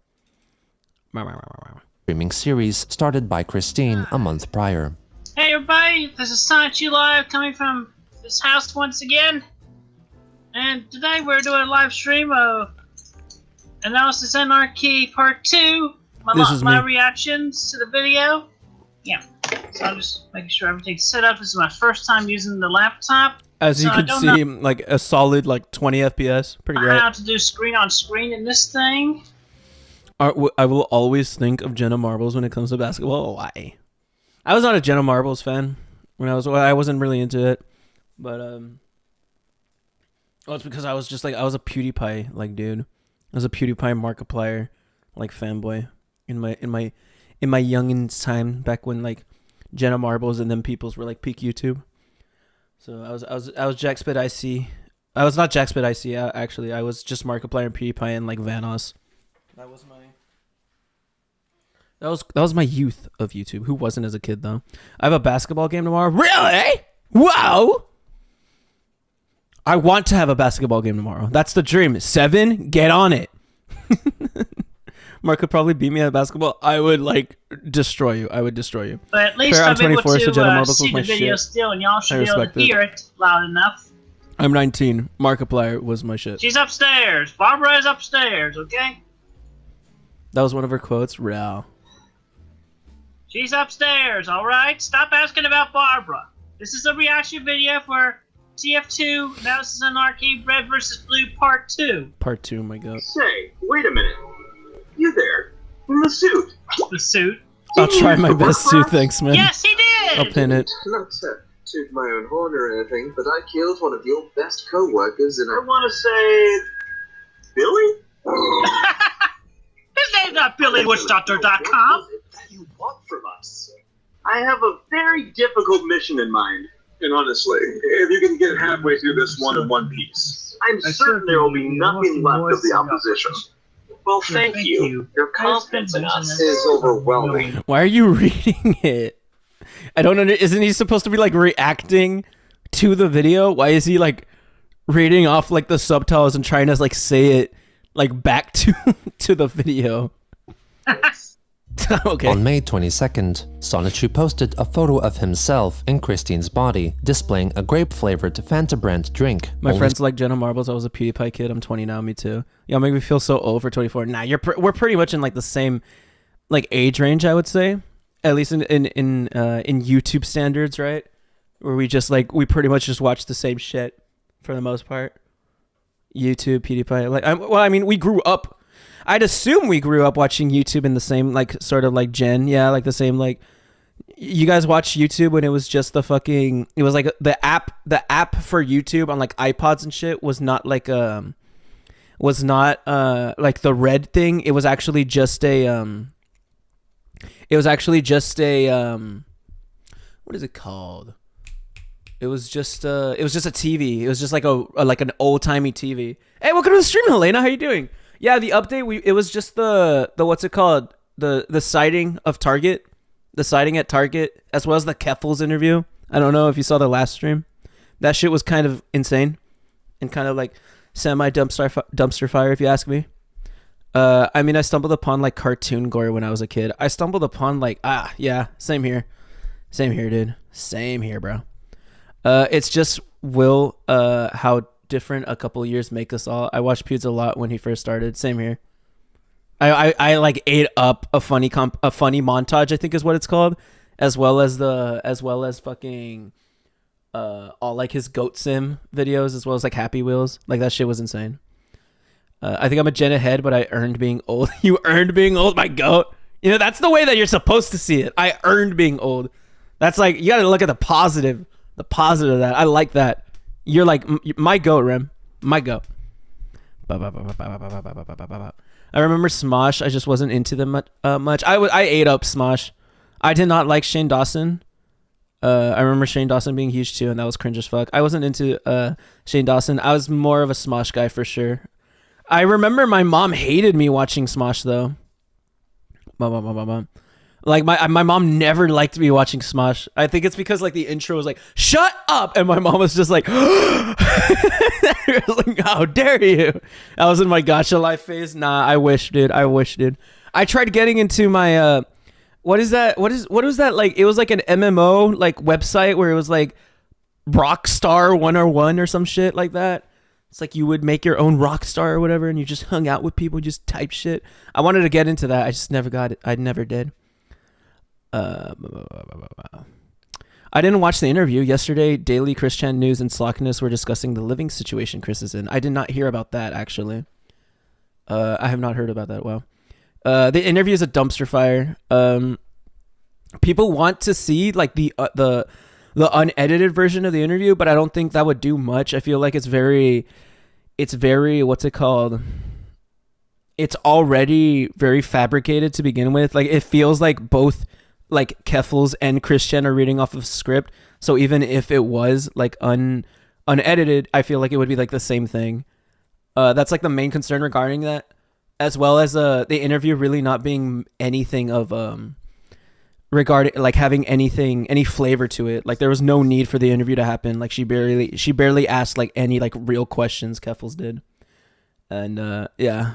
Streaming series started by Christine a month prior. Hey everybody, this is SIGHTINGS Live coming from this house once again. And today we're doing a live stream of Analysis Anarchy Part 2. My reactions to the video. Yeah. So I'm just making sure everything's set up. This is my first time using the laptop. As you can see, like a solid like 20 FPS. Pretty great. How to do screen on screen in this thing. I will always think of Jenna Marbles when it comes to basketball. Why? I was not a Jenna Marbles fan when I wasn't really into it. But it's because I was just like, I was a PewDiePie like dude. I was a PewDiePie Markiplier like fanboy in my youngins time, back when like Jenna Marbles and them peoples were like peak YouTube. So I was Jackspit IC. I was not Jackspit IC actually. I was just Markiplier and PewDiePie and like Vanoss. That was my youth of YouTube. Who wasn't as a kid though? I have a basketball game tomorrow. Really? Wow. I want to have a basketball game tomorrow. That's the dream. 7, get on it. Mark could probably beat me at basketball. I would like destroy you. I would destroy you. But at least I'm able to see the video still, and y'all should be able to hear it loud enough. I'm 19. Markiplier was my shit. She's upstairs. Barbara is upstairs, okay? That was one of her quotes. Real. She's upstairs, alright? Stop asking about Barbara. This is a reaction video for TF2, Analysis Anarchy, Red vs. Blue, Part 2. Part 2, my god. Say, wait a minute. You there. In the suit. The suit? I'll try my best to, thanks, man. Yes, he did! I'll pin it. Not to toot my own horn or anything, but I killed one of your best co-workers and I want to say... Billy? His name's not BillyWitchDoctor.com. That you want from us. I have a very difficult mission in mind. And honestly, if you can get halfway through this one in one piece, I'm certain there will be nothing left of the opposition. Well, thank you. Your confidence in us is overwhelming. Why are you reading it? I don't know. Isn't he supposed to be like reacting to the video? Why is he like reading off like the subtitles and trying to like say it like back to the video? Okay. On May 22nd, 𝙳ዐսदैनⅰયુ posted a photo of himself in Christine's body, displaying a grape-flavored Fanta brand drink. My friends like Jenna Marbles. I was a PewDiePie kid. I'm 20 now. Me too. Y'all make me feel so old for 24. Nah, we're pretty much in like the same like age range, I would say. At least in YouTube standards, right? Where we pretty much just watch the same shit for the most part. YouTube, PewDiePie. We grew up. I'd assume we grew up watching YouTube in the same like sort of like gen, yeah, like the same like You guys watch YouTube when it was just the fucking, it was like the app for YouTube on like iPods and shit was not like like the red thing. It was actually just a what is it called? It was just a TV. It was just like like an old timey TV. Hey, welcome to the stream, Helena. How you doing? Yeah, the update. It was just the what's it called? The sighting of Target, the sighting at Target, as well as the Keffels interview. I don't know if you saw the last stream. That shit was kind of insane, and kind of like semi dumpster fire, if you ask me. I mean, I stumbled upon like cartoon gore when I was a kid. I stumbled upon like yeah, same here, dude. Same here, bro. It's just how different a couple years make us all. I watched Pewds a lot when he first started. Same here. I like ate up a funny montage, I think is what it's called, as well as fucking all like his goat sim videos, as well as like Happy Wheels. Like that shit was insane. I think I'm a gen ahead, but I earned being old. You earned being old, my goat. You know, that's the way that you're supposed to see it. I earned being old. That's like, you gotta look at the positive of that. I like that. You're like my goat, Rem. My goat. I remember Smosh. I just wasn't into them much. I ate up Smosh. I did not like Shane Dawson. I remember Shane Dawson being huge too, and that was cringe as fuck. I wasn't into Shane Dawson. I was more of a Smosh guy for sure. I remember my mom hated me watching Smosh though. Like my mom never liked me watching Smosh. I think it's because like the intro was like, shut up, and my mom was just like, like, how dare you? I was in my gotcha life phase. Nah, I wish, dude. I tried getting into my what was that like? It was like an MMO like website where it was like Rockstar 101 or some shit like that. It's like you would make your own Rockstar or whatever, and you just hung out with people, just type shit. I wanted to get into that. I just never got it. I never did. I didn't watch the interview yesterday. Daily Christian News and Slockness were discussing the living situation Chris is in. I did not hear about that actually. I have not heard about that. Wow. The interview is a dumpster fire. People want to see like the unedited version of the interview, but I don't think that would do much. I feel like it's very what's it called? It's already very fabricated to begin with. Like it feels like both like Keffels and Christian are reading off of script. So even if it was like unedited, I feel like it would be like the same thing. That's like the main concern regarding that, as well as the interview really not being anything of regarding like having any flavor to it. Like there was no need for the interview to happen. Like she barely asked like any like real questions. Keffels did, and yeah.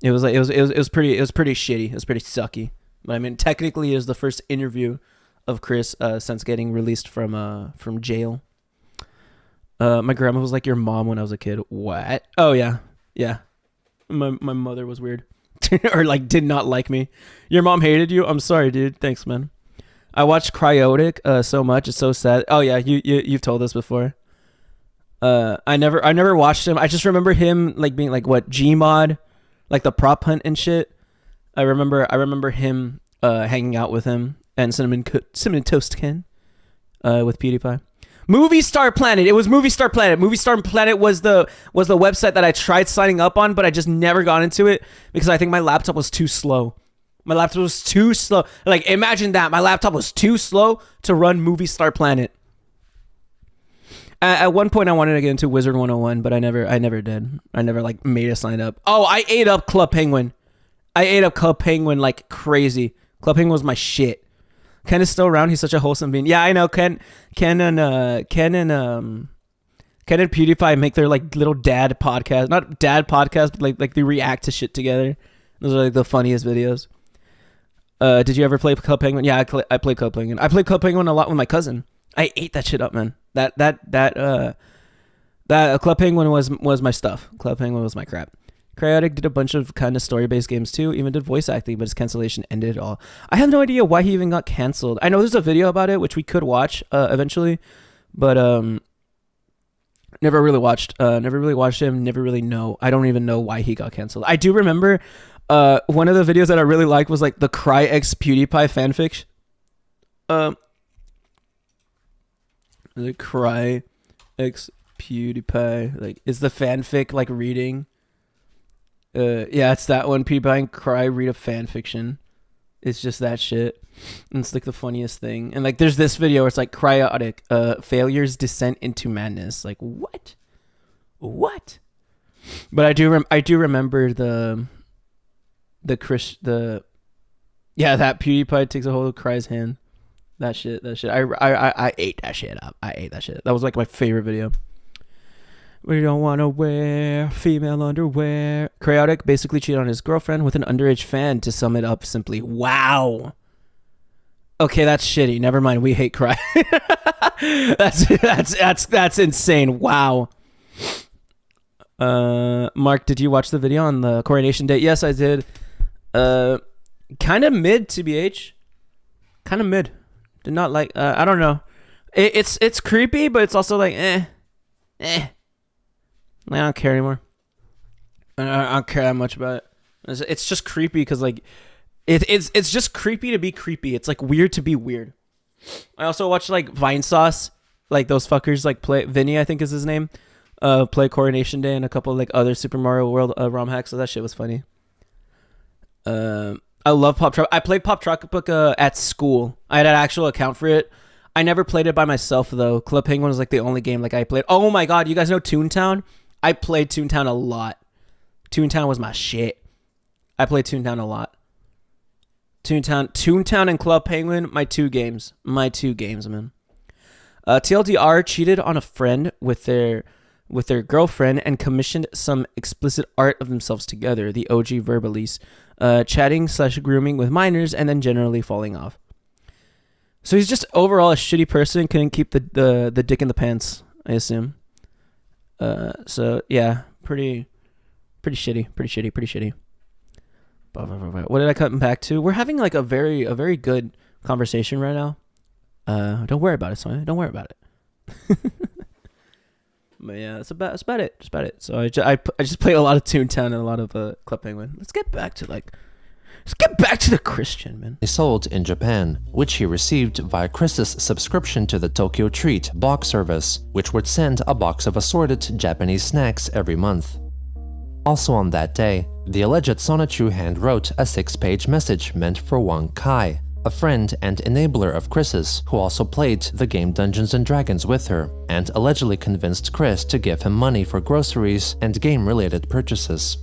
It was pretty shitty. It was pretty sucky. But I mean, technically, it was the first interview of Chris since getting released from jail. My grandma was like your mom when I was a kid. What? Oh yeah. My mother was weird, or like did not like me. Your mom hated you. I'm sorry, dude. Thanks, man. I watched Cryotic so much. It's so sad. Oh yeah, you've told us before. I never watched him. I just remember him like being like what Gmod. Like the prop hunt and shit. I remember him hanging out with him and Cinnamon Toast Ken with PewDiePie. Movie Star Planet. It was Movie Star Planet. Movie Star Planet was the website that I tried signing up on, but I just never got into it because I think my laptop was too slow. Like imagine that. My laptop was too slow to run Movie Star Planet. At one point, I wanted to get into Wizard 101, but I never did. I never like made a sign up. Oh, I ate up Club Penguin. Like crazy. Club Penguin was my shit. Ken is still around. He's such a wholesome being. Yeah, I know. Ken and PewDiePie make their like little dad podcast. Not dad podcast, but like they react to shit together. Those are like the funniest videos. Did you ever play Club Penguin? Yeah, I played Club Penguin. I played Club Penguin a lot with my cousin. I ate that shit up, man. That Club Penguin was my stuff. Club Penguin was my crap. Cryotic did a bunch of kind of story-based games too, even did voice acting, but his cancellation ended it all. I have no idea why he even got canceled. I know there's a video about it, which we could watch eventually, but never really watched him, never really know. I don't even know why he got canceled. I do remember one of the videos that I really liked was like the CryX PewDiePie fanfic. The Cry X PewDiePie, like, is the fanfic like reading? Yeah, it's that one. PewDiePie and Cry read a fan fiction. It's just that shit. And it's like the funniest thing. And like, there's this video where it's like Cryotic, Failure's Descent into Madness. Like, what? But I do remember that PewDiePie takes a hold of Cry's hand. That shit. I ate that shit up. That was like my favorite video. We don't want to wear female underwear. Cryotic basically cheated on his girlfriend with an underage fan. To sum it up simply, wow. Okay, that's shitty. Never mind. We hate Cry. that's insane. Wow. Mark, did you watch the video on the coronation day? Yes, I did. Kind of mid, TBH. Kind of mid. Did not like. I don't know. It's creepy, but it's also like I don't care anymore. I don't care that much about it. It's just creepy because like it's just creepy to be creepy. It's like weird to be weird. I also watched like Vine Sauce, like those fuckers like play Vinny, I think is his name. Play Coronation Day and a couple of like other Super Mario World ROM hacks. So that shit was funny. I love Pop Truck. I played Pop Truck Book at school. I had an actual account for it. I never played it by myself though. Club Penguin was like the only game like I played. Oh my god, you guys know Toontown? I played Toontown a lot. Toontown was my shit. I played Toontown a lot. Toontown and Club Penguin, my two games, man. TLDR cheated on a friend with their girlfriend and commissioned some explicit art of themselves together. The OG Verbalise, chatting/grooming with minors and then generally falling off. So he's just overall a shitty person. Couldn't keep the dick in the pants, I assume. So yeah, pretty shitty. What did I cut back to? We're having like a very good conversation right now. Don't worry about it, Sonia. Don't worry about it. But yeah, that's about it. So I just play a lot of Toontown and a lot of Club Penguin. Let's get back to the Christian, man. He sold in Japan, which he received via Chris's subscription to the Tokyo Treat box service, which would send a box of assorted Japanese snacks every month. Also on that day, the alleged Sonichu hand-wrote a 6-page message meant for one Kai, a friend and enabler of Chris's, who also played the game Dungeons & Dragons with her, and allegedly convinced Chris to give him money for groceries and game-related purchases.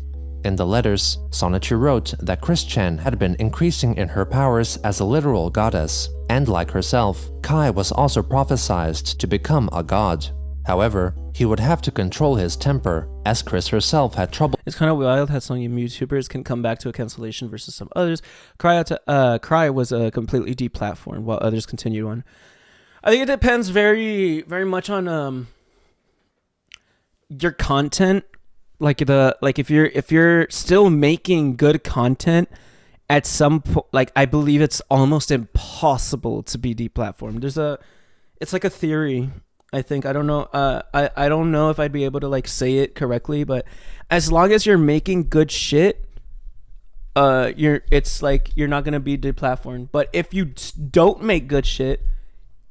In the letters, Sonichu wrote that Chris-chan had been increasing in her powers as a literal goddess, and like herself, Kai was also prophesized to become a god. However, he would have to control his temper, as Chris herself had trouble. It's kind of wild how some YouTubers can come back to a cancellation versus some others. Cry was completely deplatformed while others continued on. I think it depends very, very much on your content. Like if you're still making good content, at some point, like I believe it's almost impossible to be deplatformed. It's like a theory. I think I don't know. I don't know if I'd be able to like say it correctly, but as long as you're making good shit, it's like you're not gonna be deplatformed. But if you don't make good shit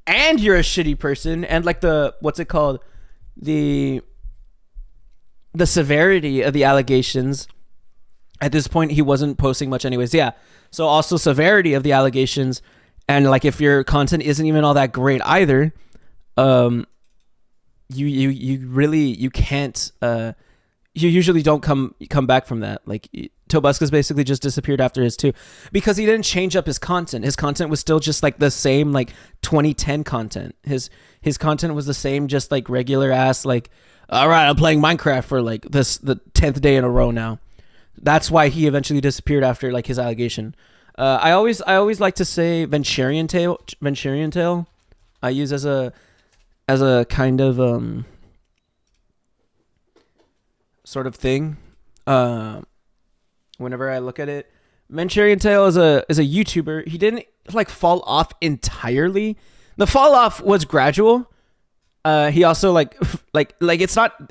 and you're a shitty person, and like what's it called, the severity of the allegations. At this point, he wasn't posting much anyways. Yeah. So also severity of the allegations, and like if your content isn't even all that great either, you can't you usually don't come back from that. Like Tobuscus basically just disappeared after his 2 because he didn't change up his content. His content was still just like the same like 2010 content. His content was the same, just like regular ass like, all right, I'm playing Minecraft for like the 10th day in a row now. That's why he eventually disappeared after like his allegation. I always like to say Venturian Tale. I use as a kind of sort of thing. Whenever I look at it, Venturian Tale is a YouTuber. He didn't like fall off entirely. The fall off was gradual. He also it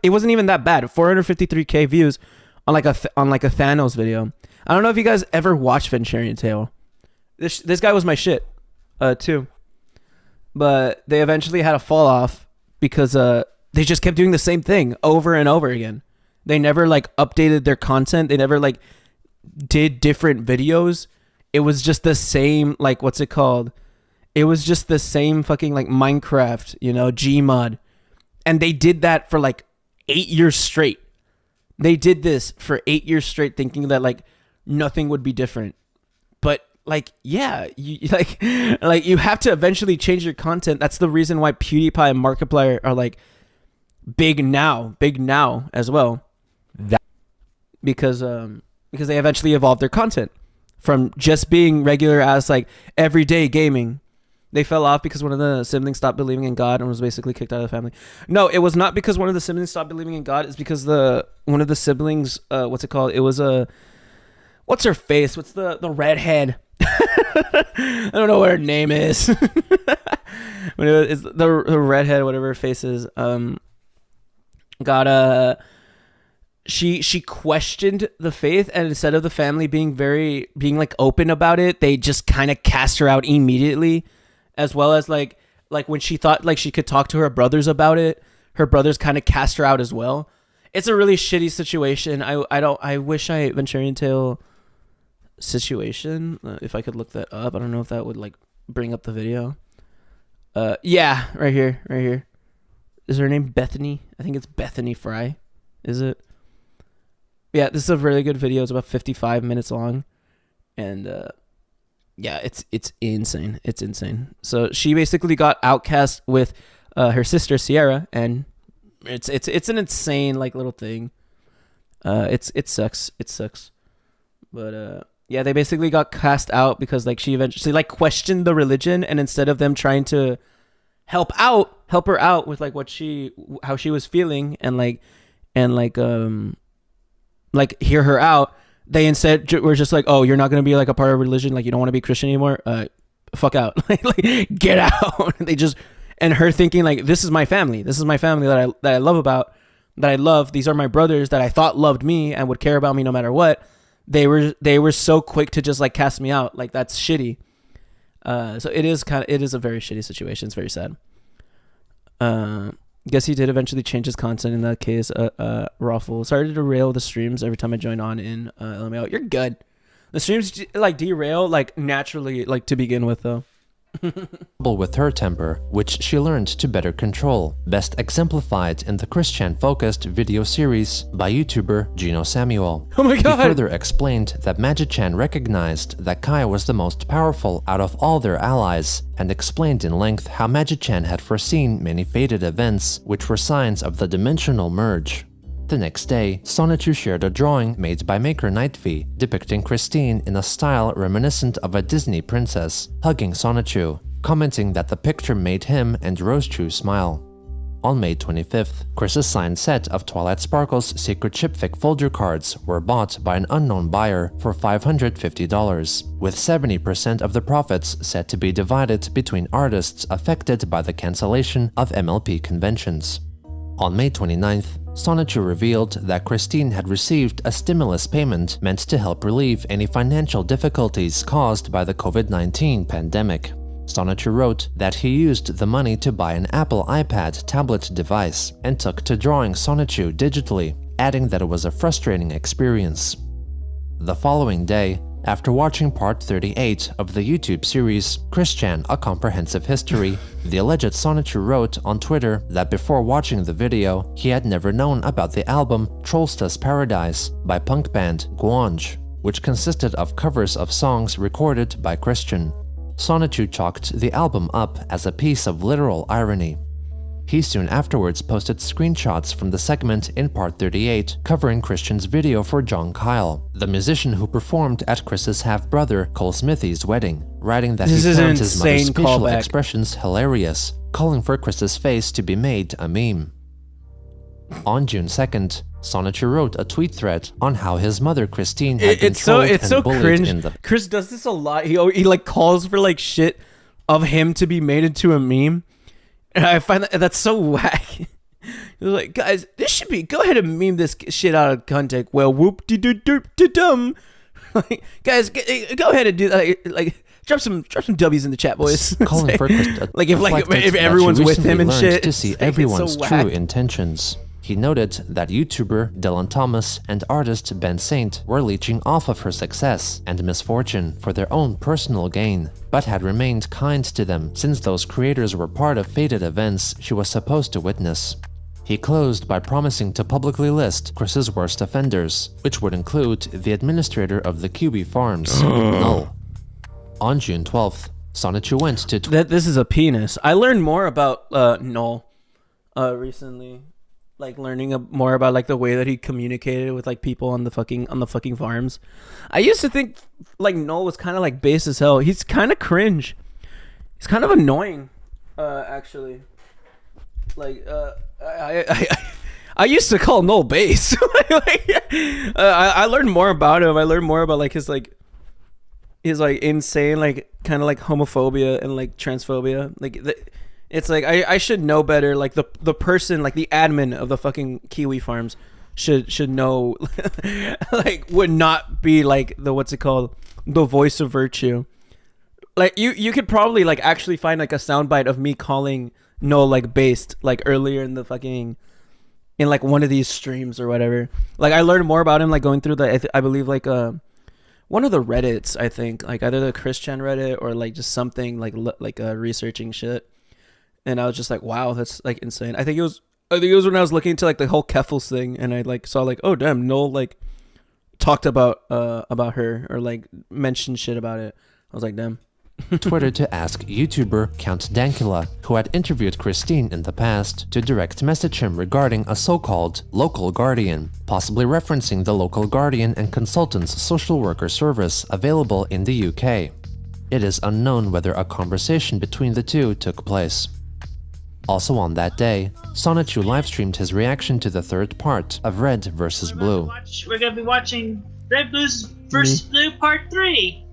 wasn't even that bad. 453k views on like a Thanos video. I don't know if you guys ever watched Venturian Tale. This guy was my shit too. but they eventually had a fall off because they just kept doing the same thing over and over again. They never like updated their content. They never like did different videos. It was just the same, like, what's it called? It was just the same fucking like Minecraft, you know, Gmod. And they did that for like 8 years straight. They did this for 8 years straight, thinking that like nothing would be different. But like, yeah, you like you have to eventually change your content. That's the reason why PewDiePie and Markiplier are like big now as well. Because they eventually evolved their content from just being regular as like everyday gaming. They fell off because one of the siblings stopped believing in God and was basically kicked out of the family. No, it was not because one of the siblings stopped believing in God. It's because one of the siblings, what's it called? It was what's her face? What's the redhead? I don't know what her name is. But it's the redhead, whatever her face is. She questioned the faith, and instead of the family being like open about it, they just kind of cast her out immediately. As well as like when she thought like she could talk to her brothers about it, her brothers kind of cast her out as well. It's a really shitty situation. I wish I Venturian Tale situation. If I could look that up, I don't know if that would like bring up the video. Yeah, right here. Is her name Bethany? I think it's Bethany Fry. Is it? Yeah, this is a really good video. It's about 55 minutes long, and yeah, it's insane. It's insane. So she basically got outcast with her sister Sierra, and it's an insane like little thing. It sucks. But yeah, they basically got cast out because like she eventually like questioned the religion, and instead of them trying to help her out with like how she was feeling and hear her out, they instead were just like, oh, you're not going to be like a part of religion. Like you don't want to be Christian anymore. Fuck out. like get out. They just, and her thinking like, this is my family. This is my family that I love. These are my brothers that I thought loved me and would care about me no matter what. They were so quick to just like cast me out. Like that's shitty. So it is a very shitty situation. It's very sad. Guess he did eventually change his content in that case. Raffle. Sorry to derail the streams every time I join on in LMAO. You're good. The streams like derail like naturally like to begin with though. With her temper, which she learned to better control, best exemplified in the Christian-focused video series by YouTuber GENOSAMUEL. Oh my god! He further explained that Magi-chan recognized that Kai was the most powerful out of all their allies, and explained in length how Magi-chan had foreseen many fated events, which were signs of the dimensional merge. The next day, Sonichu shared a drawing made by maker Nightvi, depicting Christine in a style reminiscent of a Disney princess, hugging Sonichu, commenting that the picture made him and Rosechu smile. On May 25th, Chris's signed set of Twilight Sparkle's secret chipfic folder cards were bought by an unknown buyer for $550, with 70% of the profits said to be divided between artists affected by the cancellation of MLP conventions. On May 29th, Sonichu revealed that Christine had received a stimulus payment meant to help relieve any financial difficulties caused by the COVID-19 pandemic. Sonichu wrote that he used the money to buy an Apple iPad tablet device and took to drawing Sonichu digitally, adding that it was a frustrating experience. The following day, after watching part 38 of the YouTube series Christian: A Comprehensive History, the alleged Sonichu wrote on Twitter that before watching the video, he had never known about the album Trollsta's Paradise by punk band Guanj, which consisted of covers of songs recorded by Christian. Sonichu chalked the album up as a piece of literal irony. He soon afterwards posted screenshots from the segment in part 38 covering Christian's video for John Kyle, the musician who performed at Chris's half-brother Cole Smithy's wedding, writing that he found his mother's facial expressions hilarious, calling for Chris's face to be made a meme. On June 2nd, Sonichu wrote a tweet thread on how his mother Christine had been trolled and bullied cringe. in the— Chris does this a lot. He like calls for like shit of him to be made into a meme. And I find that's so whack. He's like, guys, this should be, go ahead and meme this shit out of context. Well, whoop de doo dum. Like, guys, go ahead and do that. Like, Drop some W's in the chat, boys. Calling for like if reflected everyone's that he with him and recently learned shit to see it's like, everyone's it's so true whack. intentions. He noted that YouTuber Dylan Thomas and artist Ben Saint were leeching off of her success and misfortune for their own personal gain, but had remained kind to them since those creators were part of fated events she was supposed to witness. He closed by promising to publicly list Chris's worst offenders, which would include the administrator of the QB Farms, Null. On June 12th, SIGHTINGS went to This is a penis. I learned more about Null recently. Like learning more about like the way that he communicated with like people on the fucking farms. I used to think like Null was kind of like base as hell. He's kind of cringe. He's kind of annoying, actually. Like I used to call Null base. I learned more about him. I learned more about like his insane like kind of like homophobia and like transphobia. It's like I should know better. Like the person, like the admin of the fucking Kiwi Farms should know. Like would not be like the the voice of virtue. Like you could probably like actually find like a soundbite of me calling no like based like earlier in the fucking in like one of these streams or whatever. Like I learned more about him like going through I believe like one of the Reddits, I think, like either the Christian Reddit or like just something like researching shit. And I was just like, wow, that's like insane. I think it was when I was looking into like the whole Keffels thing, and I like saw like, oh damn, Noel like talked about her or like mentioned shit about it. I was like, damn. Twitter to ask YouTuber Count Dankula, who had interviewed Christine in the past, to direct message him regarding a so-called local guardian, possibly referencing the local guardian and consultant's social worker service available in the UK. It is unknown whether a conversation between the two took place. Also on that day, SIGHTINGS livestreamed his reaction to the third part of Red vs. Blue. We're going to be watching Red vs. Blue Part 3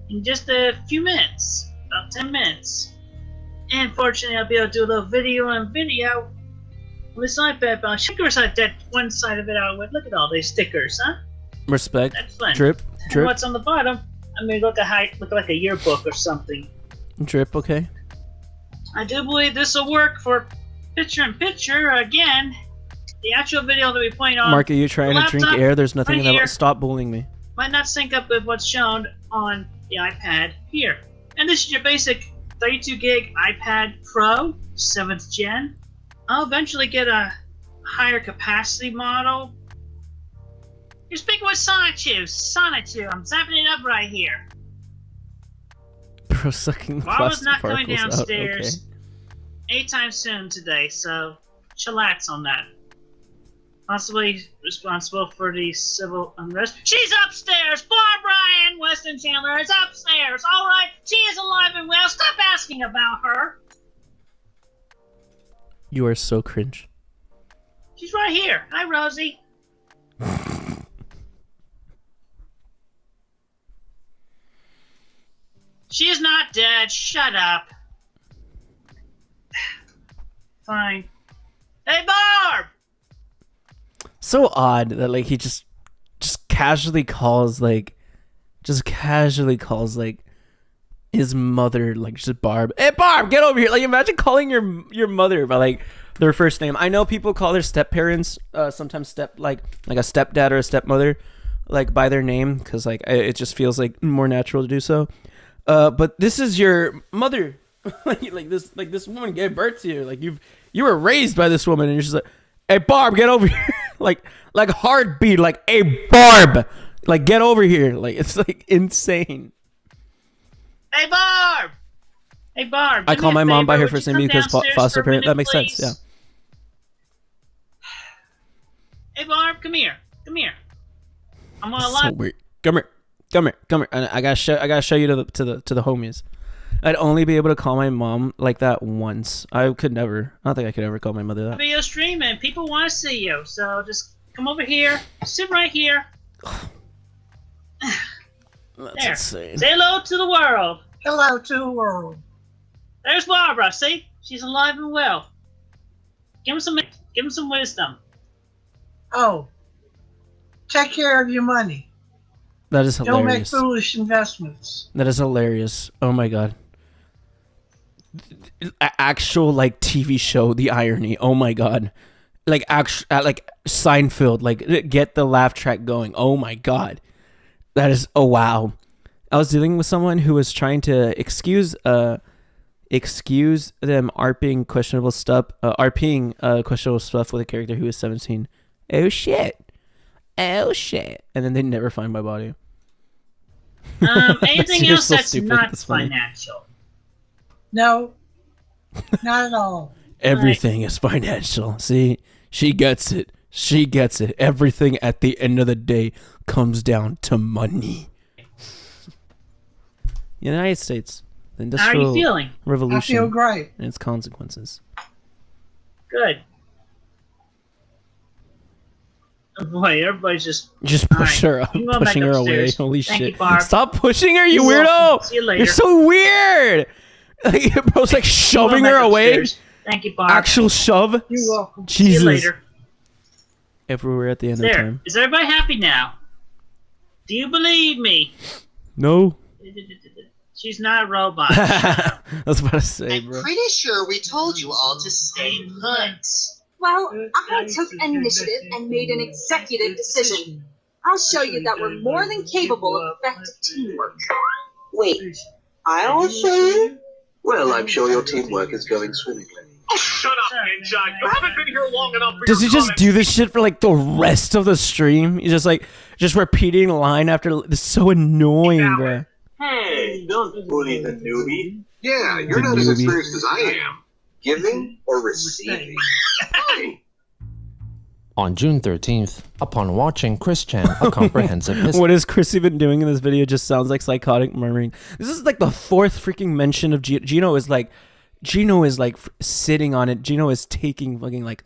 in just a few minutes, about 10 minutes. And fortunately, I'll be able to do a little video on video on this iPad. But stickers like that one side of it out with. Look at all these stickers, huh? Respect. That's fun. Drip. And what's on the bottom? I mean, look like a yearbook or something. Drip. Okay. I do believe this will work for picture-in-picture again. The actual video that we played on. Mark, are you trying to drink air? There's nothing in here the. Stop bullying me. Might not sync up with what's shown on the iPad here. And this is your basic 32 gig iPad Pro, 7th gen. I'll eventually get a higher capacity model. You're speaking with SIGHTINGS. I'm zapping it up right here. Bro, sucking Barbara's not coming particles out. downstairs anytime soon today, so chillax on that. Possibly responsible for the civil unrest. She's upstairs! Barbara Weston Chandler is upstairs, alright? She is alive and well. Stop asking about her. You are so cringe. She's right here. Hi, Rosie. She is not dead. Shut up. Fine. Hey, Barb! So odd that like he just casually calls like his mother like just Barb. Hey Barb, get over here! Like imagine calling your mother by like their first name. I know people call their step parents sometimes like a stepdad or a stepmother like by their name because like it just feels like more natural to do so. But this is your mother. like this woman gave birth to you. Like you were raised by this woman, and you're just like, hey Barb, get over here. like heartbeat, like hey Barb, like get over here. Like it's like insane. Hey Barb. Hey Barb. I call my mom by her first name because foster parent. That makes sense. Yeah. Hey Barb, come here. I'm on a live. So weird. Come here. And I gotta show you to the homies. I'd only be able to call my mom like that once. I don't think I could ever call my mother that. Video streaming. People want to see you, so just come over here. Sit right here. That's insane. Say hello to the world. Hello to the world. There's Barbara. See, she's alive and well. Give him some wisdom. Oh, take care of your money. That is Don't make hilarious. foolish investments. That is hilarious. Oh my god. Actual like TV show, the irony. Oh my god. Like like Seinfeld, like get the laugh track going. Oh my god. That is, oh wow. I was dealing with someone who was trying to excuse them RPing questionable stuff, questionable stuff with a character who is 17. Oh shit. And then they never find my body. Anything You're else so that's stupid. not That's funny. financial? No, not at all. Everything is financial. See, she gets it. She gets it. Everything at the end of the day comes down to money. United States, the How are you Industrial feeling? Revolution, I feel great. and its consequences. Good. Oh boy, everybody's just Push her, You can go back pushing her away. upstairs. Holy Thank shit! you, Barb. Stop pushing her, you You're weirdo! welcome. See you later. You're so weird. Like, bro's like shoving her away. Thank you, Barb. Actual shove. You're welcome. Jesus. See you later. Everywhere at the end of There. time. Is everybody happy now? Do you believe me? No. She's not a robot. I was about to say, bro. Pretty sure we told you all to stay put. Well, I took initiative and made an executive decision. I'll show you that we're more than capable of effective teamwork. Wait, I'll show you? Well, I'm sure your teamwork is going swimmingly. Shut up, Ninja. You haven't been here long enough for Does he your just comments. do this shit for like the rest of the stream? He's just like, just repeating line after. It's so annoying, bro. Hey, don't bully the newbie. Yeah, you're The not as newbie. experienced as I am. Giving or receiving? Hey. On June 13th, upon watching Christian a comprehensive history. What has Chris even doing in this video? Just sounds like psychotic murmuring. This is like the fourth freaking mention of Gino is like sitting on it. Gino is taking fucking like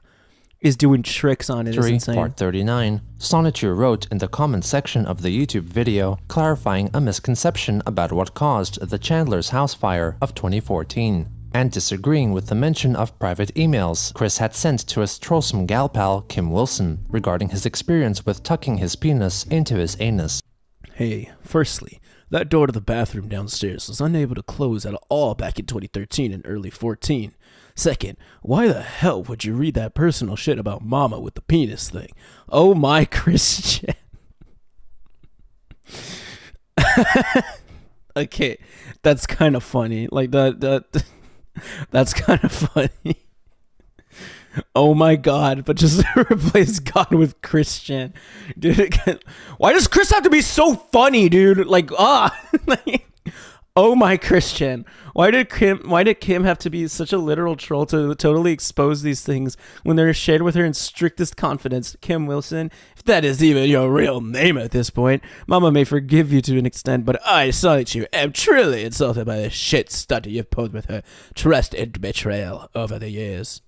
is doing tricks on it. It's insane. Part 39, Sonichu wrote in the comments section of the YouTube video clarifying a misconception about what caused the Chandler's house fire of 2014 and disagreeing with the mention of private emails Chris had sent to his troublesome gal pal Kim Wilson regarding his experience with tucking his penis into his anus. Hey, firstly, that door to the bathroom downstairs was unable to close at all back in 2013 and early 14. Second, why the hell would you read that personal shit about mama with the penis thing? Oh my Christian. Okay, that's kind of funny. Like that's kind of funny. Oh my god, but just replace God with Christian. Dude, why does Chris have to be so funny, dude? Like, oh my Christian. Why did Kim have to be such a literal troll to totally expose these things when they're shared with her in strictest confidence? Kim Wilson, if that is even your real name at this point, Mama may forgive you to an extent, but I saw that you am truly insulted by the shit stunt you've pulled with her trust and betrayal over the years.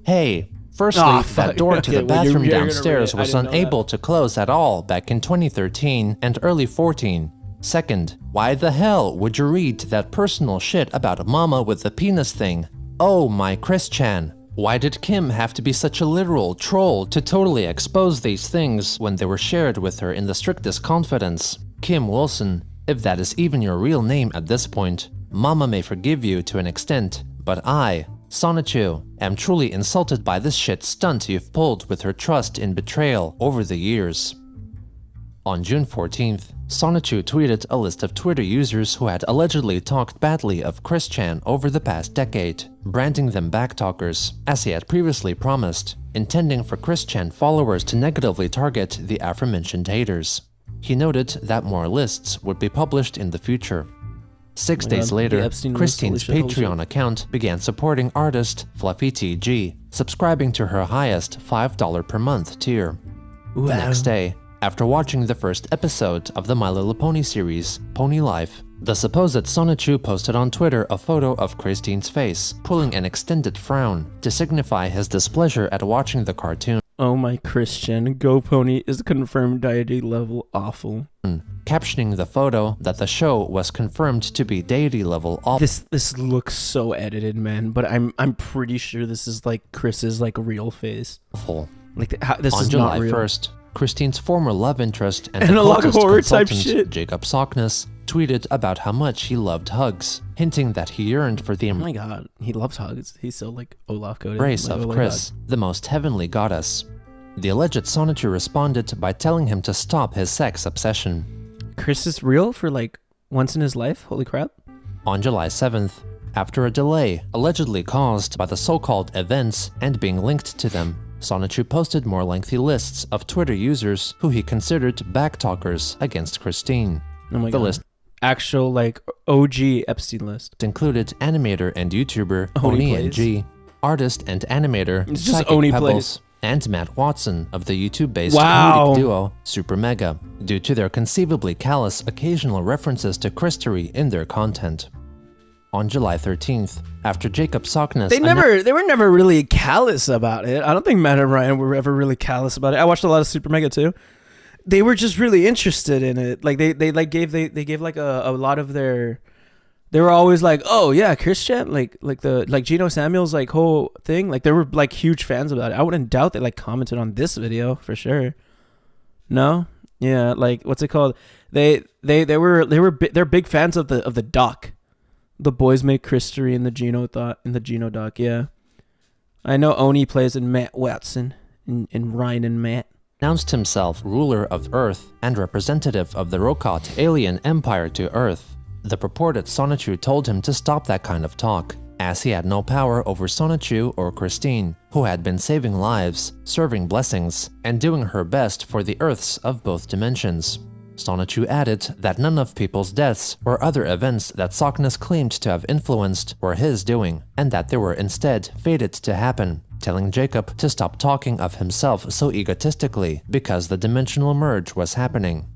Hey, firstly, that door to the bathroom downstairs was unable to close at all back in 2013 and early 14. Second, why the hell would you read that personal shit about mama with the penis thing? Oh my Christian. Why did Kim have to be such a literal troll to totally expose these things when they were shared with her in the strictest confidence? Kim Wilson, if that is even your real name at this point, Mama may forgive you to an extent, but I, Sonichu, am truly insulted by this shit stunt you've pulled with her trust in betrayal over the years. On June 14th, Sonichu tweeted a list of Twitter users who had allegedly talked badly of Christian over the past decade, branding them backtalkers, as he had previously promised, intending for Christian followers to negatively target the aforementioned haters. He noted that more lists would be published in the future. 6 days later, Christine's Patreon account began supporting artist Fluffy TG, subscribing to her highest $5 per month tier. Wow. The next day, after watching the first episode of the My Little Pony series, Pony Life, the supposed Sonichu posted on Twitter a photo of Christine's face, pulling an extended frown to signify his displeasure at watching the cartoon. Oh my Christian, Go Pony is confirmed deity level awful. Captioning the photo that the show was confirmed to be deity level awful. This looks so edited, man, but I'm pretty sure this is like Chris's like real face. Awful. Like this on is July not real. 1st, Christine's former love interest and a lot of occultist horror type consultant, shit. Jacob Sockness, tweeted about how much he loved hugs, hinting that he yearned for the Oh my god, he loves hugs. He's so like Olaf coded. embrace Like, of oh my Chris, the most heavenly goddess. The alleged Sonichu responded by telling him to stop his sex obsession. God. Chris is real for like once in his life? Holy crap. On July 7th, after a delay allegedly caused by the so-called events and being linked to them, Sonichu posted more lengthy lists of Twitter users who he considered backtalkers against Christine. Oh my The god. list Actual like OG Epstein list. included animator and YouTuber Oni Oni Plays. NG, artist and animator It's just Psychic Oni Pebbles, Plays. and Matt Watson of the YouTube-based Wow. comedic duo Super Mega, due to their conceivably callous occasional references to Christery in their content. On July 13th, after Jacob Sockness They were never really callous about it. I don't think Matt and Ryan were ever really callous about it. I watched a lot of Super Mega too. They were just really interested in it. Like they gave like a lot of their. They were always like, oh yeah, Christian, like GENOSAMUE'S like whole thing. Like they were like huge fans about it. I wouldn't doubt they like commented on this video for sure. No, yeah, like what's it called? They're big fans of the doc. The boys make Christery in the Geno doc. Yeah, I know Oni plays in Matt Watson and Ryan and Matt. announced himself ruler of Earth and representative of the Rokat alien empire to Earth. The purported Sonichu told him to stop that kind of talk, as he had no power over Sonichu or Christine, who had been saving lives, serving blessings, and doing her best for the Earths of both dimensions. Sonichu added that none of people's deaths or other events that Sockness claimed to have influenced were his doing, and that they were instead fated to happen, telling Jacob to stop talking of himself so egotistically because the dimensional merge was happening.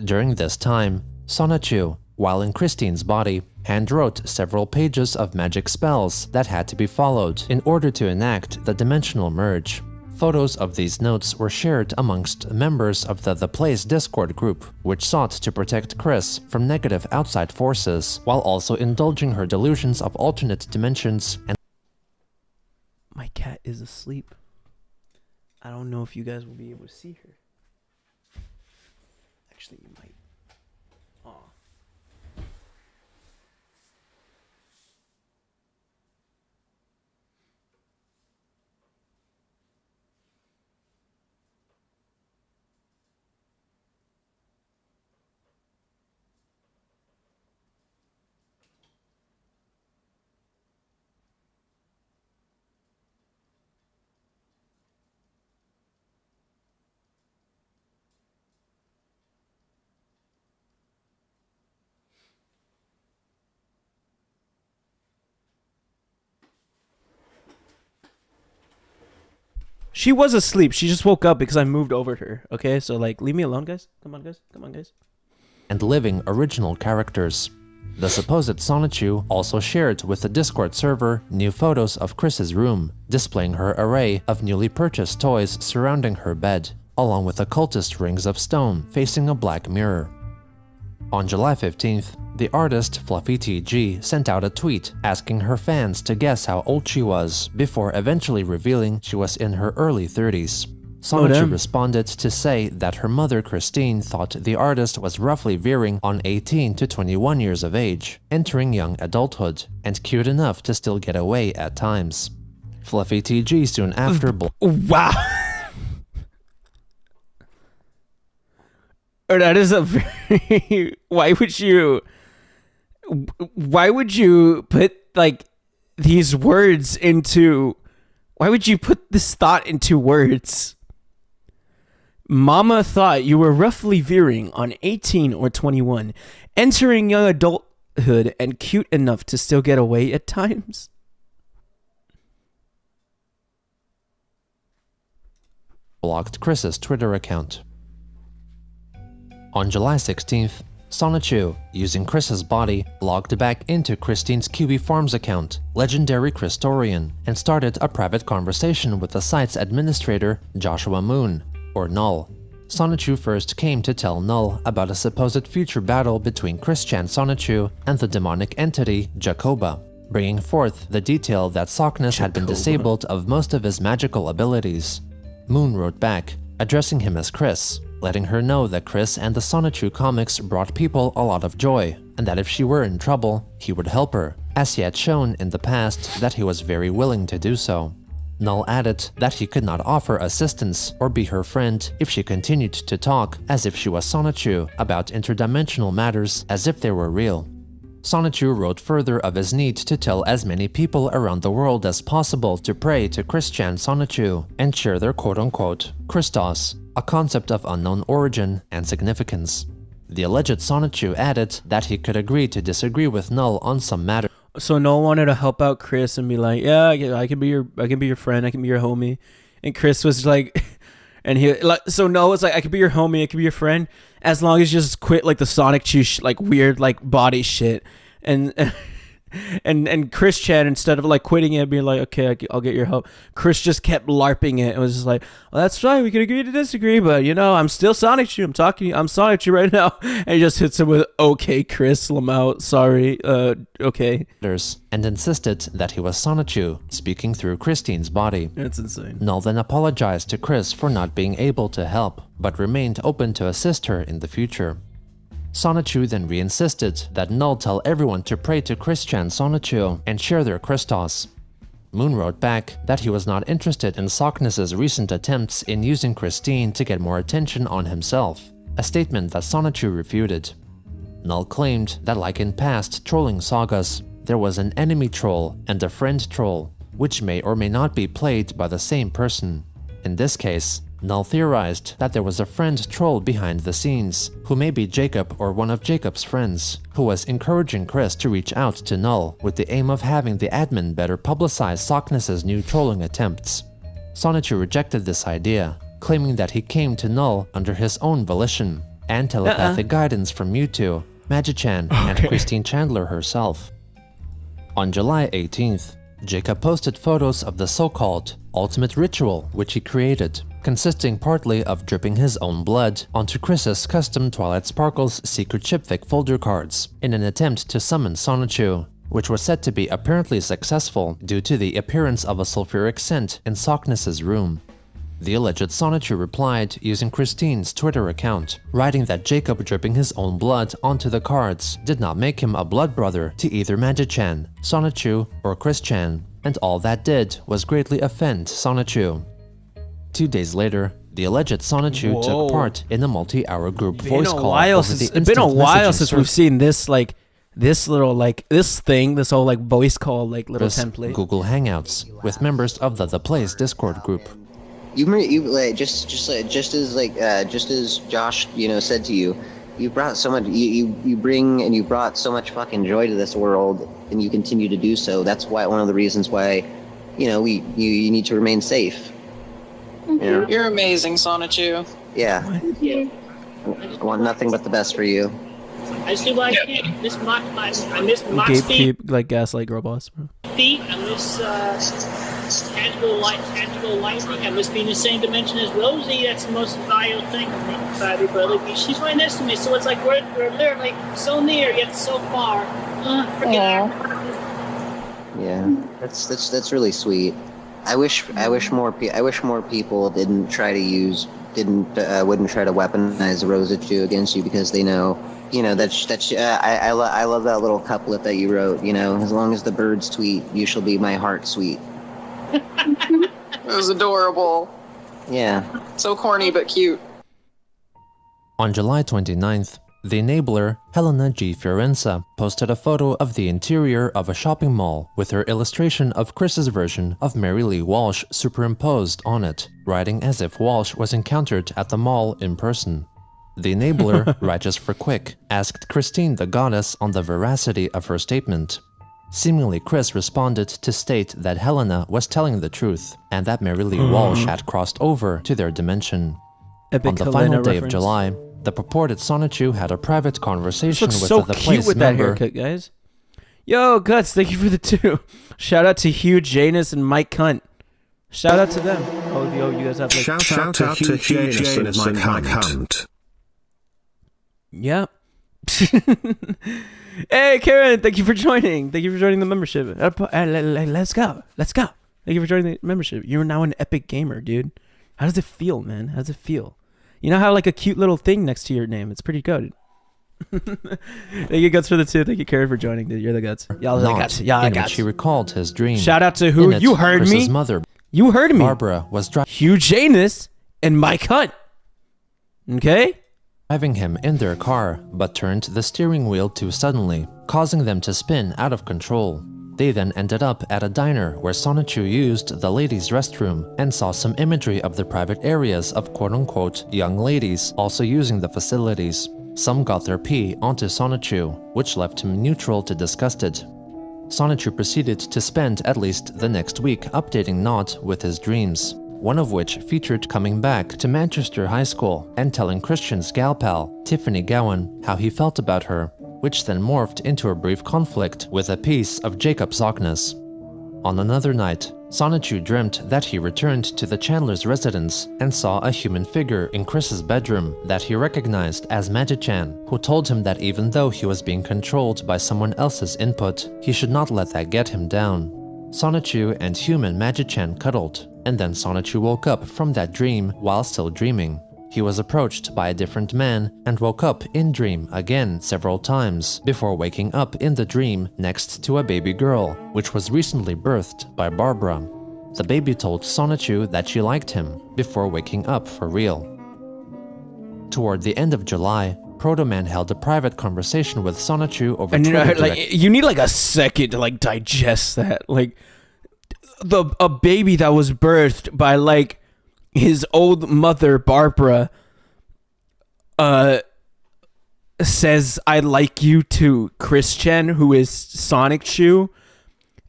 During this time, Sonichu, while in Christine's body, handwrote several pages of magic spells that had to be followed in order to enact the dimensional merge. Photos of these notes were shared amongst members of the Place Discord group, which sought to protect Chris from negative outside forces while also indulging her delusions of alternate dimensions and My cat is asleep. I don't know if you guys will be able to see her. Actually, you might. Aw. She was asleep. She just woke up because I moved over her. Okay, so like, leave me alone, guys. Come on, guys. Come on, guys. and living original characters. The supposed Sonichu also shared with the Discord server new photos of Chris's room, displaying her array of newly purchased toys surrounding her bed, along with occultist rings of stone facing a black mirror. On July 15th, the artist Fluffy TG sent out a tweet asking her fans to guess how old she was, before eventually revealing she was in her early 30s. Sonichu responded to say that her mother Christine thought the artist was roughly veering on 18 to 21 years of age, entering young adulthood, and cute enough to still get away at times. Fluffy TG soon after Wow. That is a very... Why would you put like these words into... Why would you put this thought into words? Mama thought you were roughly veering on 18 or 21, entering young adulthood and cute enough to still get away at times. blocked Chris's Twitter account. On July 16th, Sonichu, using Chris's body, logged back into Christine's QB Farms account, Legendary Christorian, and started a private conversation with the site's administrator, Joshua Moon, or Null. Sonichu first came to tell Null about a supposed future battle between Christian Sonichu and the demonic entity Jacoba, bringing forth the detail that Sockness had been disabled of most of his magical abilities. Moon wrote back, addressing him as Chris, letting her know that Chris and the Sonichu comics brought people a lot of joy, and that if she were in trouble, he would help her, as he had shown in the past that he was very willing to do so. Null added that he could not offer assistance or be her friend if she continued to talk as if she was Sonichu about interdimensional matters as if they were real. Sonichu wrote further of his need to tell as many people around the world as possible to pray to Christian Sonichu and share their quote-unquote Christos, a concept of unknown origin and significance. The alleged Sonichu added that he could agree to disagree with Null on some matters. So Null wanted to help out Chris and be like, yeah, I can be your friend, I can be your homie. And Chris was like, and he like, so Null was like, I can be your homie, I can be your friend, as long as you just quit like the Sonic Chew like weird like body shit. And Chris Chan, instead of like quitting it, being like, okay, I'll get your help, Chris just kept LARPing it and was just like, well, that's fine, we can agree to disagree, but you know, I'm still Sonic Chew, I'm Sonic Chew right now. And he just hits him with, okay, Chris Lamau, sorry, okay. And insisted that he was Sonichu, speaking through Christine's body. That's insane. Null then apologized to Chris for not being able to help, but remained open to assist her in the future. Sonichu then re-insisted that Null tell everyone to pray to Christian Sonichu and share their Christos. Moon wrote back that he was not interested in Sockness's recent attempts in using Christine to get more attention on himself, a statement that Sonichu refuted. Null claimed that like in past trolling sagas, there was an enemy troll and a friend troll, which may or may not be played by the same person. In this case, Null theorized that there was a friend troll behind the scenes, who may be Jacob or one of Jacob's friends, who was encouraging Chris to reach out to Null with the aim of having the admin better publicize Sockness's new trolling attempts. Sonichu rejected this idea, claiming that he came to Null under his own volition, and telepathic guidance from Mewtwo, Magichan, and Christine Chandler herself. On July 18th, Jacob posted photos of the so-called ultimate ritual which he created, consisting partly of dripping his own blood onto Chris's custom Twilight Sparkles secret chipfic folder cards in an attempt to summon Sonichu, which was said to be apparently successful due to the appearance of a sulfuric scent in Sockness's room. The alleged Sonichu replied using Christine's Twitter account, writing that Jacob dripping his own blood onto the cards did not make him a blood brother to either Magichan, Sonichu, or Christian, and all that did was greatly offend Sonichu. 2 days later, the alleged Sonichu took part in a multi-hour group voice call. It's been a while since we've seen this like this little like this whole like voice call like little template. Google Hangouts with members of the Place Discord group. You like just as Josh said to you, you brought so much. You bring and you brought so much fucking joy to this world, and you continue to do so. That's why one of the reasons why, you need to remain safe. Mm-hmm. You're amazing, Sonichu. Yeah. I want nothing but the best for you. I still like it. I miss Marc's feet. Gatekeep like gaslight girl boss, bro. I miss tangible lightning. I miss being in the same dimension as Rosie. That's the most vital thing about everybody. She's right next to me, so it's like we're literally so near yet so far. Forget it. Yeah, that's really sweet. I wish more people wouldn't try to weaponize Rosachu against you, because they know, I love that little couplet that you wrote, as long as the birds tweet, you shall be my heart sweet. It was adorable. Yeah. So corny but cute. On July 29th, the enabler, Helena G. Fiorenza, posted a photo of the interior of a shopping mall with her illustration of Chris's version of Mary Lee Walsh superimposed on it, writing as if Walsh was encountered at the mall in person. The enabler, Righteous for Quick, asked Christine the Goddess on the veracity of her statement. Seemingly, Chris responded to state that Helena was telling the truth, and that Mary Lee Walsh had crossed over to their dimension. On the final day of July, the purported Sonichu had a private conversation with the Place with member. That haircut, guys. Yo, Guts, thank you for the 2. Shout out to Hugh Janus and Mike Cunt. Shout out to them. Oh, you guys have like... Shout out to Hugh Janus and Mike Cunt. Yeah. Hey, Karen, thank you for joining. Thank you for joining the membership. Let's go. Thank you for joining the membership. You're now an epic gamer, dude. How does it feel, man? How does it feel? You know how like a cute little thing next to your name? It's pretty good. Thank you, Guts, for the 2. Thank you, Carrie, for joining. Dude, you're the Guts. Y'all the Guts. Y'all the in Guts. which he recalled his dream. Shout out to who? In it, You heard Chris's me. mother, you heard me. Barbara, was GENOSAMUEL'S and Mike Hunt. Okay? driving him in their car, but turned the steering wheel too suddenly, causing them to spin out of control. They then ended up at a diner where Sonichu used the ladies' restroom and saw some imagery of the private areas of quote-unquote young ladies also using the facilities. Some got their pee onto Sonichu, which left him neutral to disgusted. Sonichu proceeded to spend at least the next week updating Not with his dreams, one of which featured coming back to Manchester High School and telling Christian's gal pal, Tiffany Gowan, how he felt about her, which then morphed into a brief conflict with a piece of Jacob Sockness. On another night, Sonichu dreamt that he returned to the Chandler's residence and saw a human figure in Chris's bedroom that he recognized as Magi-chan, who told him that even though he was being controlled by someone else's input, he should not let that get him down. Sonichu and human Magi-chan cuddled, and then Sonichu woke up from that dream while still dreaming. He was approached by a different man and woke up in dream again several times before waking up in the dream next to a baby girl, which was recently birthed by Barbara. The baby told Sonichu that she liked him before waking up for real. Toward the end of July, Proto Man held a private conversation with Sonichu over and Twitter. like, you need like a second to like digest that. Like a baby that was birthed by like his old mother, Barbara, says, I like you to Christian, who is Sonichu,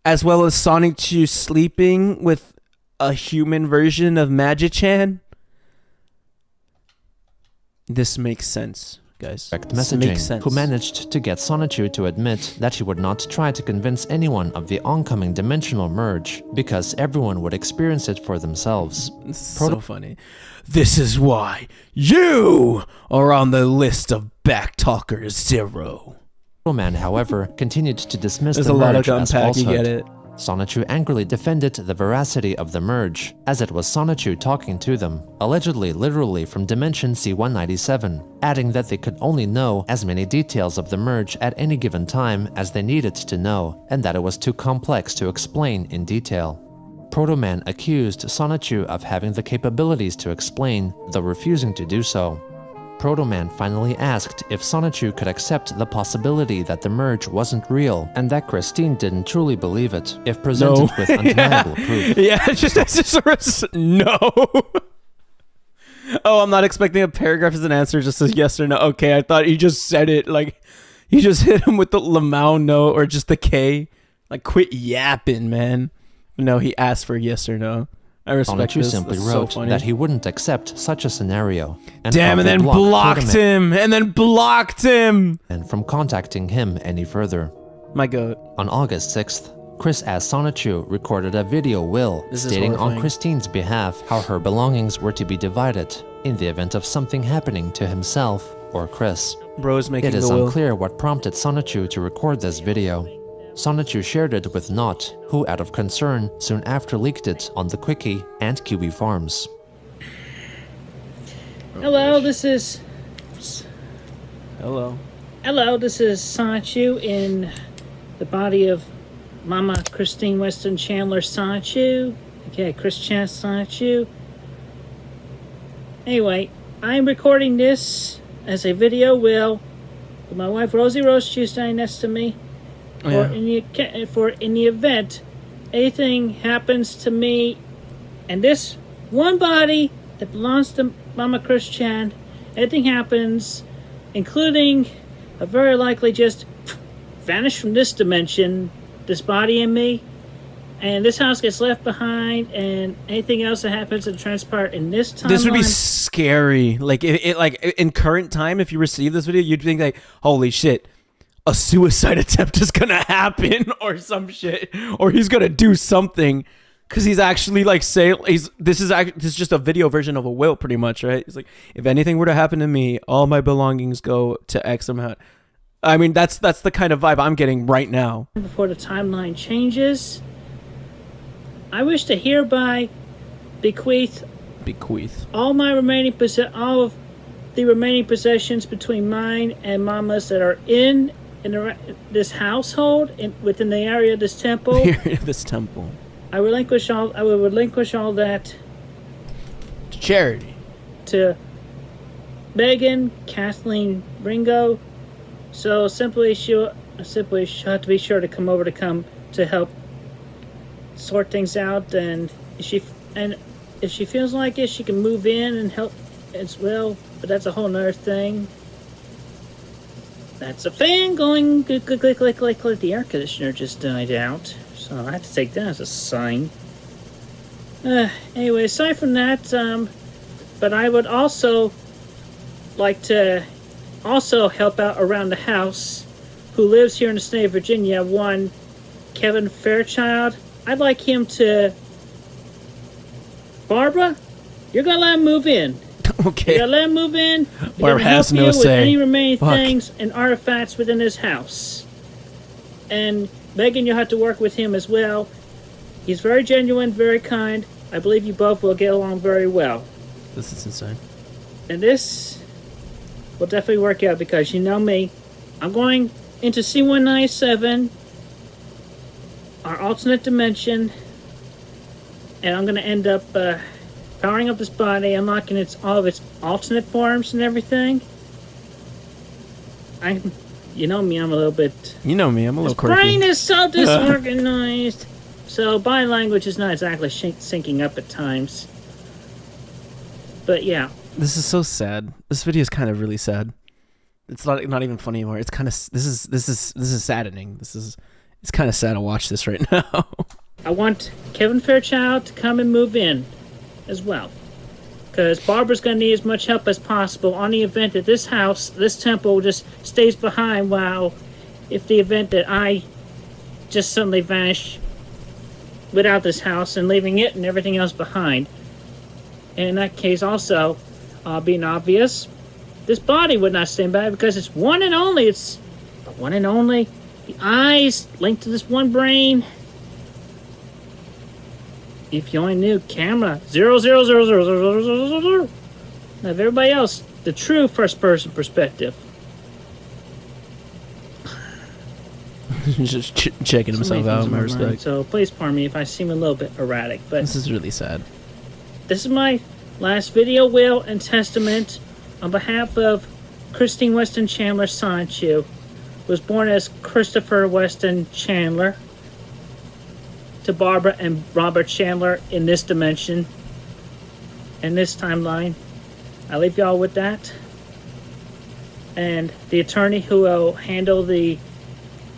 as well as Sonichu sleeping with a human version of Magi-chan. This makes sense, guys. This makes sense. Who managed to get Sonichu to admit that he would not try to convince anyone of the oncoming dimensional merge, because everyone would experience it for themselves. This is so funny. This is why you are on the list of Backtalkers 0. Proto Man, however, continued to dismiss There's the a lot merge of as unpack, you falsehood. get it. Sonichu angrily defended the veracity of the merge, as it was Sonichu talking to them, allegedly literally from Dimension C-197, adding that they could only know as many details of the merge at any given time as they needed to know, and that it was too complex to explain in detail. Proto Man accused Sonichu of having the capabilities to explain, though refusing to do so. Proto Man finally asked if Sonichu could accept the possibility that the merge wasn't real and that Christine didn't truly believe it, if presented with undeniable proof. Yeah, no. Oh, I'm not expecting a paragraph as an answer, just says yes or no. Okay, I thought you just said it, like, you just hit him with the Lamau no, or just the K. Like, quit yapping, man. No, he asked for yes or no. I respect Sonichu this. simply That's wrote so that he wouldn't accept such a scenario. Damn, and then blocked him, and then blocked him. And from contacting him any further. My goat. On August 6th, Chris as Sonichu recorded a video will stating on horrifying. Christine's behalf how her belongings were to be divided in the event of something happening to himself or Chris. Bro is making It is the will. unclear what prompted Sonichu to record this video. Sonichu shared it with Not, who out of concern soon after leaked it on the Quickie and QB Farms. Hello, this is Hello, this is Sonichu in the body of Mama Christine Weston Chandler Sonichu. Okay, Christian Sonichu. Anyway, I'm recording this as a video will with my wife Rosie Rose standing next to me. For in the event anything happens to me and this one body that belongs to Mama Christian, anything happens, including a very likely just vanish from this dimension, this body and me, and this house gets left behind, and anything else that happens to transpire in this timeline. this would be scary. Like it like in current time, if you receive this video, you'd think like, holy shit, a suicide attempt is gonna happen or some shit, or he's gonna do something, because he's actually like this is just a video version of a will, pretty much, right? He's like, if anything were to happen to me, all my belongings go to X amount. I mean, that's the kind of vibe I'm getting right now. Before the timeline changes, I wish to hereby bequeath Bequeath. All of the remaining possessions between mine and Mama's that are in this household, within the area of this temple. This temple. I will relinquish all that to charity. To Megan, Kathleen, Ringo. So simply she'll have to be sure to come over to help sort things out, and if she feels like it, she can move in and help as well. But that's a whole nother thing. That's a fan going click. The air conditioner just died out, so I have to take that as a sign. Anyway, aside from that, but I would also like to help out around the house, who lives here in the state of Virginia. One, Kevin Fairchild. I'd like him to... Barbara, you're gonna let him move in. Okay. You're gonna let him move in. Barbara has no say. With any remaining things and artifacts within his house. And Megan, you'll have to work with him as well. He's very genuine, very kind. I believe you both will get along very well. This is insane. And this will definitely work out because you know me. I'm going into C197, our alternate dimension, and I'm going to end up powering up this body, unlocking all of its alternate forms and everything. You know me, I'm a little bit... You know me, I'm a little quirky. My brain is so disorganized. So body language is not exactly syncing up at times. But yeah. This is so sad. This video is kind of really sad. It's not even funny anymore. It's kind of this is saddening. It's kind of sad to watch this right now. I want Kevin Fairchild to come and move in as well, because Barbara's going to need as much help as possible on the event that this temple just stays behind, if the event that I just suddenly vanish without this house and leaving it and everything else behind. And in that case also, being obvious, this body would not stand by because it's one and only. It's the one and only. The eyes linked to this one brain. If you only knew, camera 0000000. Now, if everybody else, the true first-person perspective. Just checking himself out. My respect. So please pardon me if I seem a little bit erratic, but this is really sad. This is my last video, will, and testament on behalf of Christian Weston Chandler, 𝙳ዐսենⅰયુ, was born as Christopher Weston Chandler, to Barbara and Robert Chandler in this dimension, in this timeline. I leave y'all with that. And the attorney who will handle the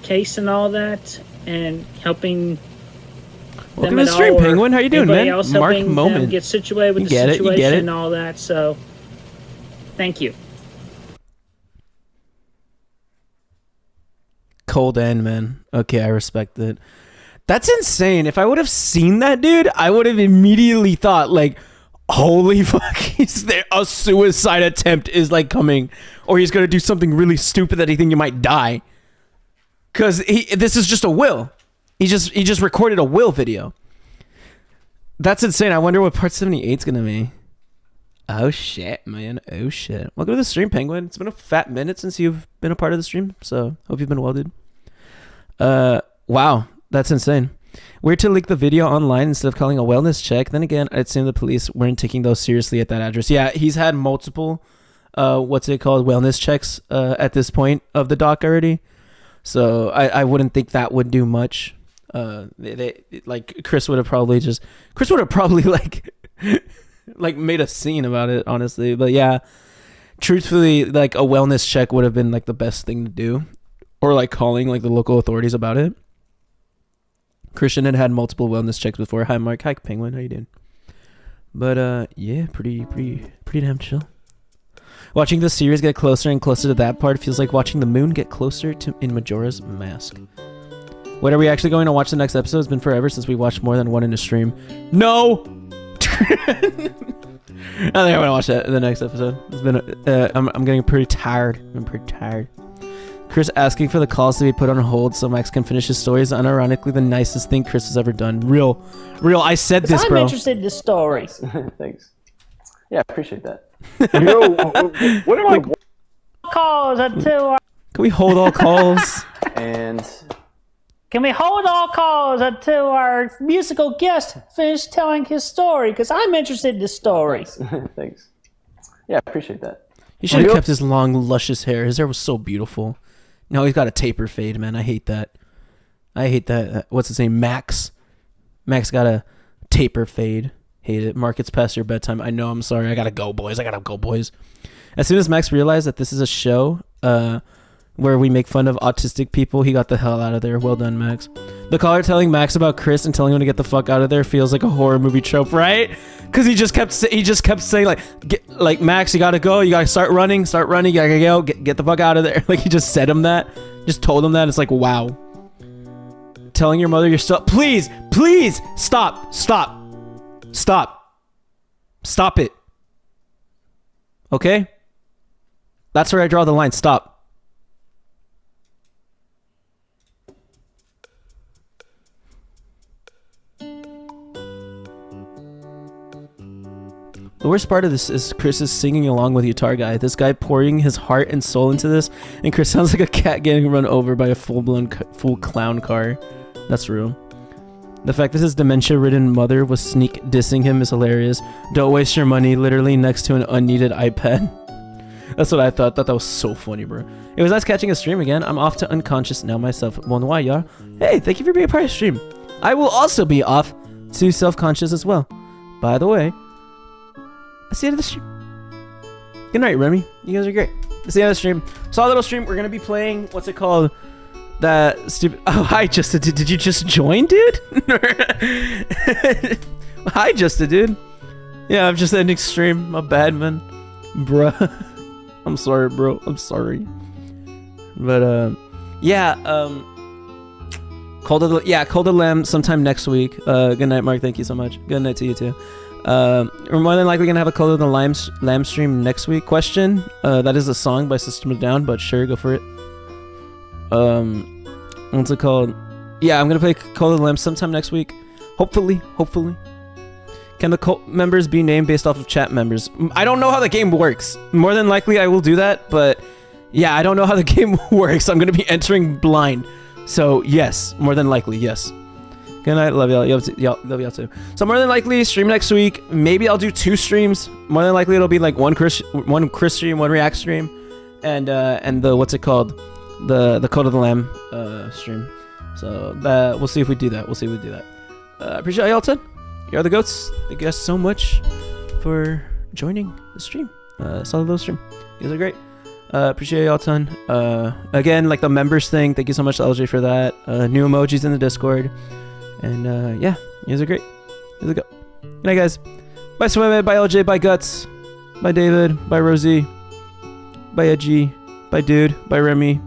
case and all that, and helping welcome to the stream, Penguin. How you doing, man? Marc Moment. Get situated with the situation and all that. So, thank you. Cold end, man. Okay, I respect it. That's insane. If I would have seen that, dude, I would have immediately thought, like, holy fuck, is there a suicide attempt is like coming, or he's gonna do something really stupid that he think you might die. Cause this is just a will. He just recorded a will video. That's insane. I wonder what part 78 is gonna be. Oh shit, man. Oh shit. Welcome to the stream, Penguin. It's been a fat minute since you've been a part of the stream, so hope you've been well, dude. Wow. That's insane. Weird to leak the video online instead of calling a wellness check. Then again, I'd assume the police weren't taking those seriously at that address. Yeah, he's had multiple, wellness checks at this point of the doc already. So I wouldn't think that would do much. Chris would have probably like made a scene about it, honestly. But yeah, truthfully, like a wellness check would have been like the best thing to do, or like calling like the local authorities about it. Christian had multiple wellness checks before. Hi, Marc. Hi, Penguin. How you doing? But yeah, pretty damn chill. Watching the series get closer and closer to that part feels like watching the moon get closer to in Majora's Mask. When are we actually going to watch the next episode? It's been forever since we watched more than one in a stream. No. I think I'm gonna watch that in the next episode. It's been I'm getting pretty tired. I'm pretty tired. Chris asking for the calls to be put on hold so Max can finish his story is unironically the nicest thing Chris has ever done. Real. I said this, bro. I'm interested in the story. Thanks. Yeah, I appreciate that. Yo, what am I? Calls until Can we hold all calls? And Can we hold all calls until our musical guest finishes telling his story? Because I'm interested in this story. thanks. Yeah, I appreciate that. He should have kept his long, luscious hair. His hair was so beautiful. No, he's got a taper fade, man. I hate that. I hate that. What's his name? Max. Max got a taper fade. Hate it. Marc, it's past your bedtime. I know. I'm sorry. I gotta go, boys. I gotta go, boys. As soon as Max realized that this is a show where we make fun of autistic people, he got the hell out of there. Well done, Max. The caller telling Max about Chris and telling him to get the fuck out of there feels like a horror movie trope, right? Because he just kept saying like Max, you gotta go, you gotta start running, you gotta go, get the fuck out of there. Like he just said him that, just told him that. It's like, wow. Telling your mother you're still, please stop it. Okay, that's where I draw the line. Stop. The worst part of this is Chris is singing along with Guitar Guy. This guy pouring his heart and soul into this, and Chris sounds like a cat getting run over by a full clown car. That's real. The fact that his dementia-ridden mother was sneak dissing him is hilarious. Don't waste your money, literally next to an unneeded iPad. That's what I thought. Thought that was so funny, bro. It was nice catching a stream again. I'm off to unconscious now myself. Bon why, y'all? Hey, thank you for being a part of the stream. I will also be off to self-conscious as well. By the way, that's the end of the stream. Good night, Remy. You guys are great. That's the end of the stream. Saw a little stream. We're gonna be playing. What's it called? That stupid. Oh, hi, Justin. Did you just join, dude? Hi, Justin, dude. Yeah, I'm just ending stream. My bad, man. Bruh. I'm sorry, bro. I'm sorry. But yeah. Cold of the Lamb sometime next week. Good night, Mark. Thank you so much. Good night to you too. We're more than likely gonna have a Cold of the Lamb stream next week. Question. That is a song by System of a Down, but sure, go for it. What's it called? Yeah, I'm gonna play Cold of the Lamb sometime next week. Hopefully. Can the cult members be named based off of chat members? I don't know how the game works. More than likely I will do that, but yeah, I don't know how the game works. I'm gonna be entering blind. So yes, more than likely, yes. Good night, love y'all. Love y'all too. So more than likely, stream next week. Maybe I'll do 2 streams. More than likely, it'll be like one Chris stream, one React stream, and the what's it called, the Code of the Lamb stream. So we'll see if we do that. Appreciate y'all, Ted. You're the goats. Thank you guys so much for joining the stream. Solid little stream. You guys are great. Appreciate y'all a ton. Again, like the members thing, thank you so much to LJ for that. New emojis in the Discord. And yeah, you guys are great. You guys go. Good night, guys. Bye, Swimmy. Bye, LJ. Bye, Guts. Bye, David. Bye, Rosie. Bye, Edgy. Bye, Dude. Bye, Remy.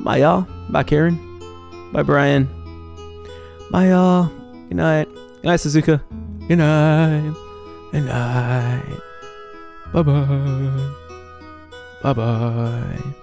Bye, y'all. Bye, Karen. Bye, Brian. Bye, y'all. Good night. Good night, Suzuka. Good night. Good night. Bye-bye. Bye-bye.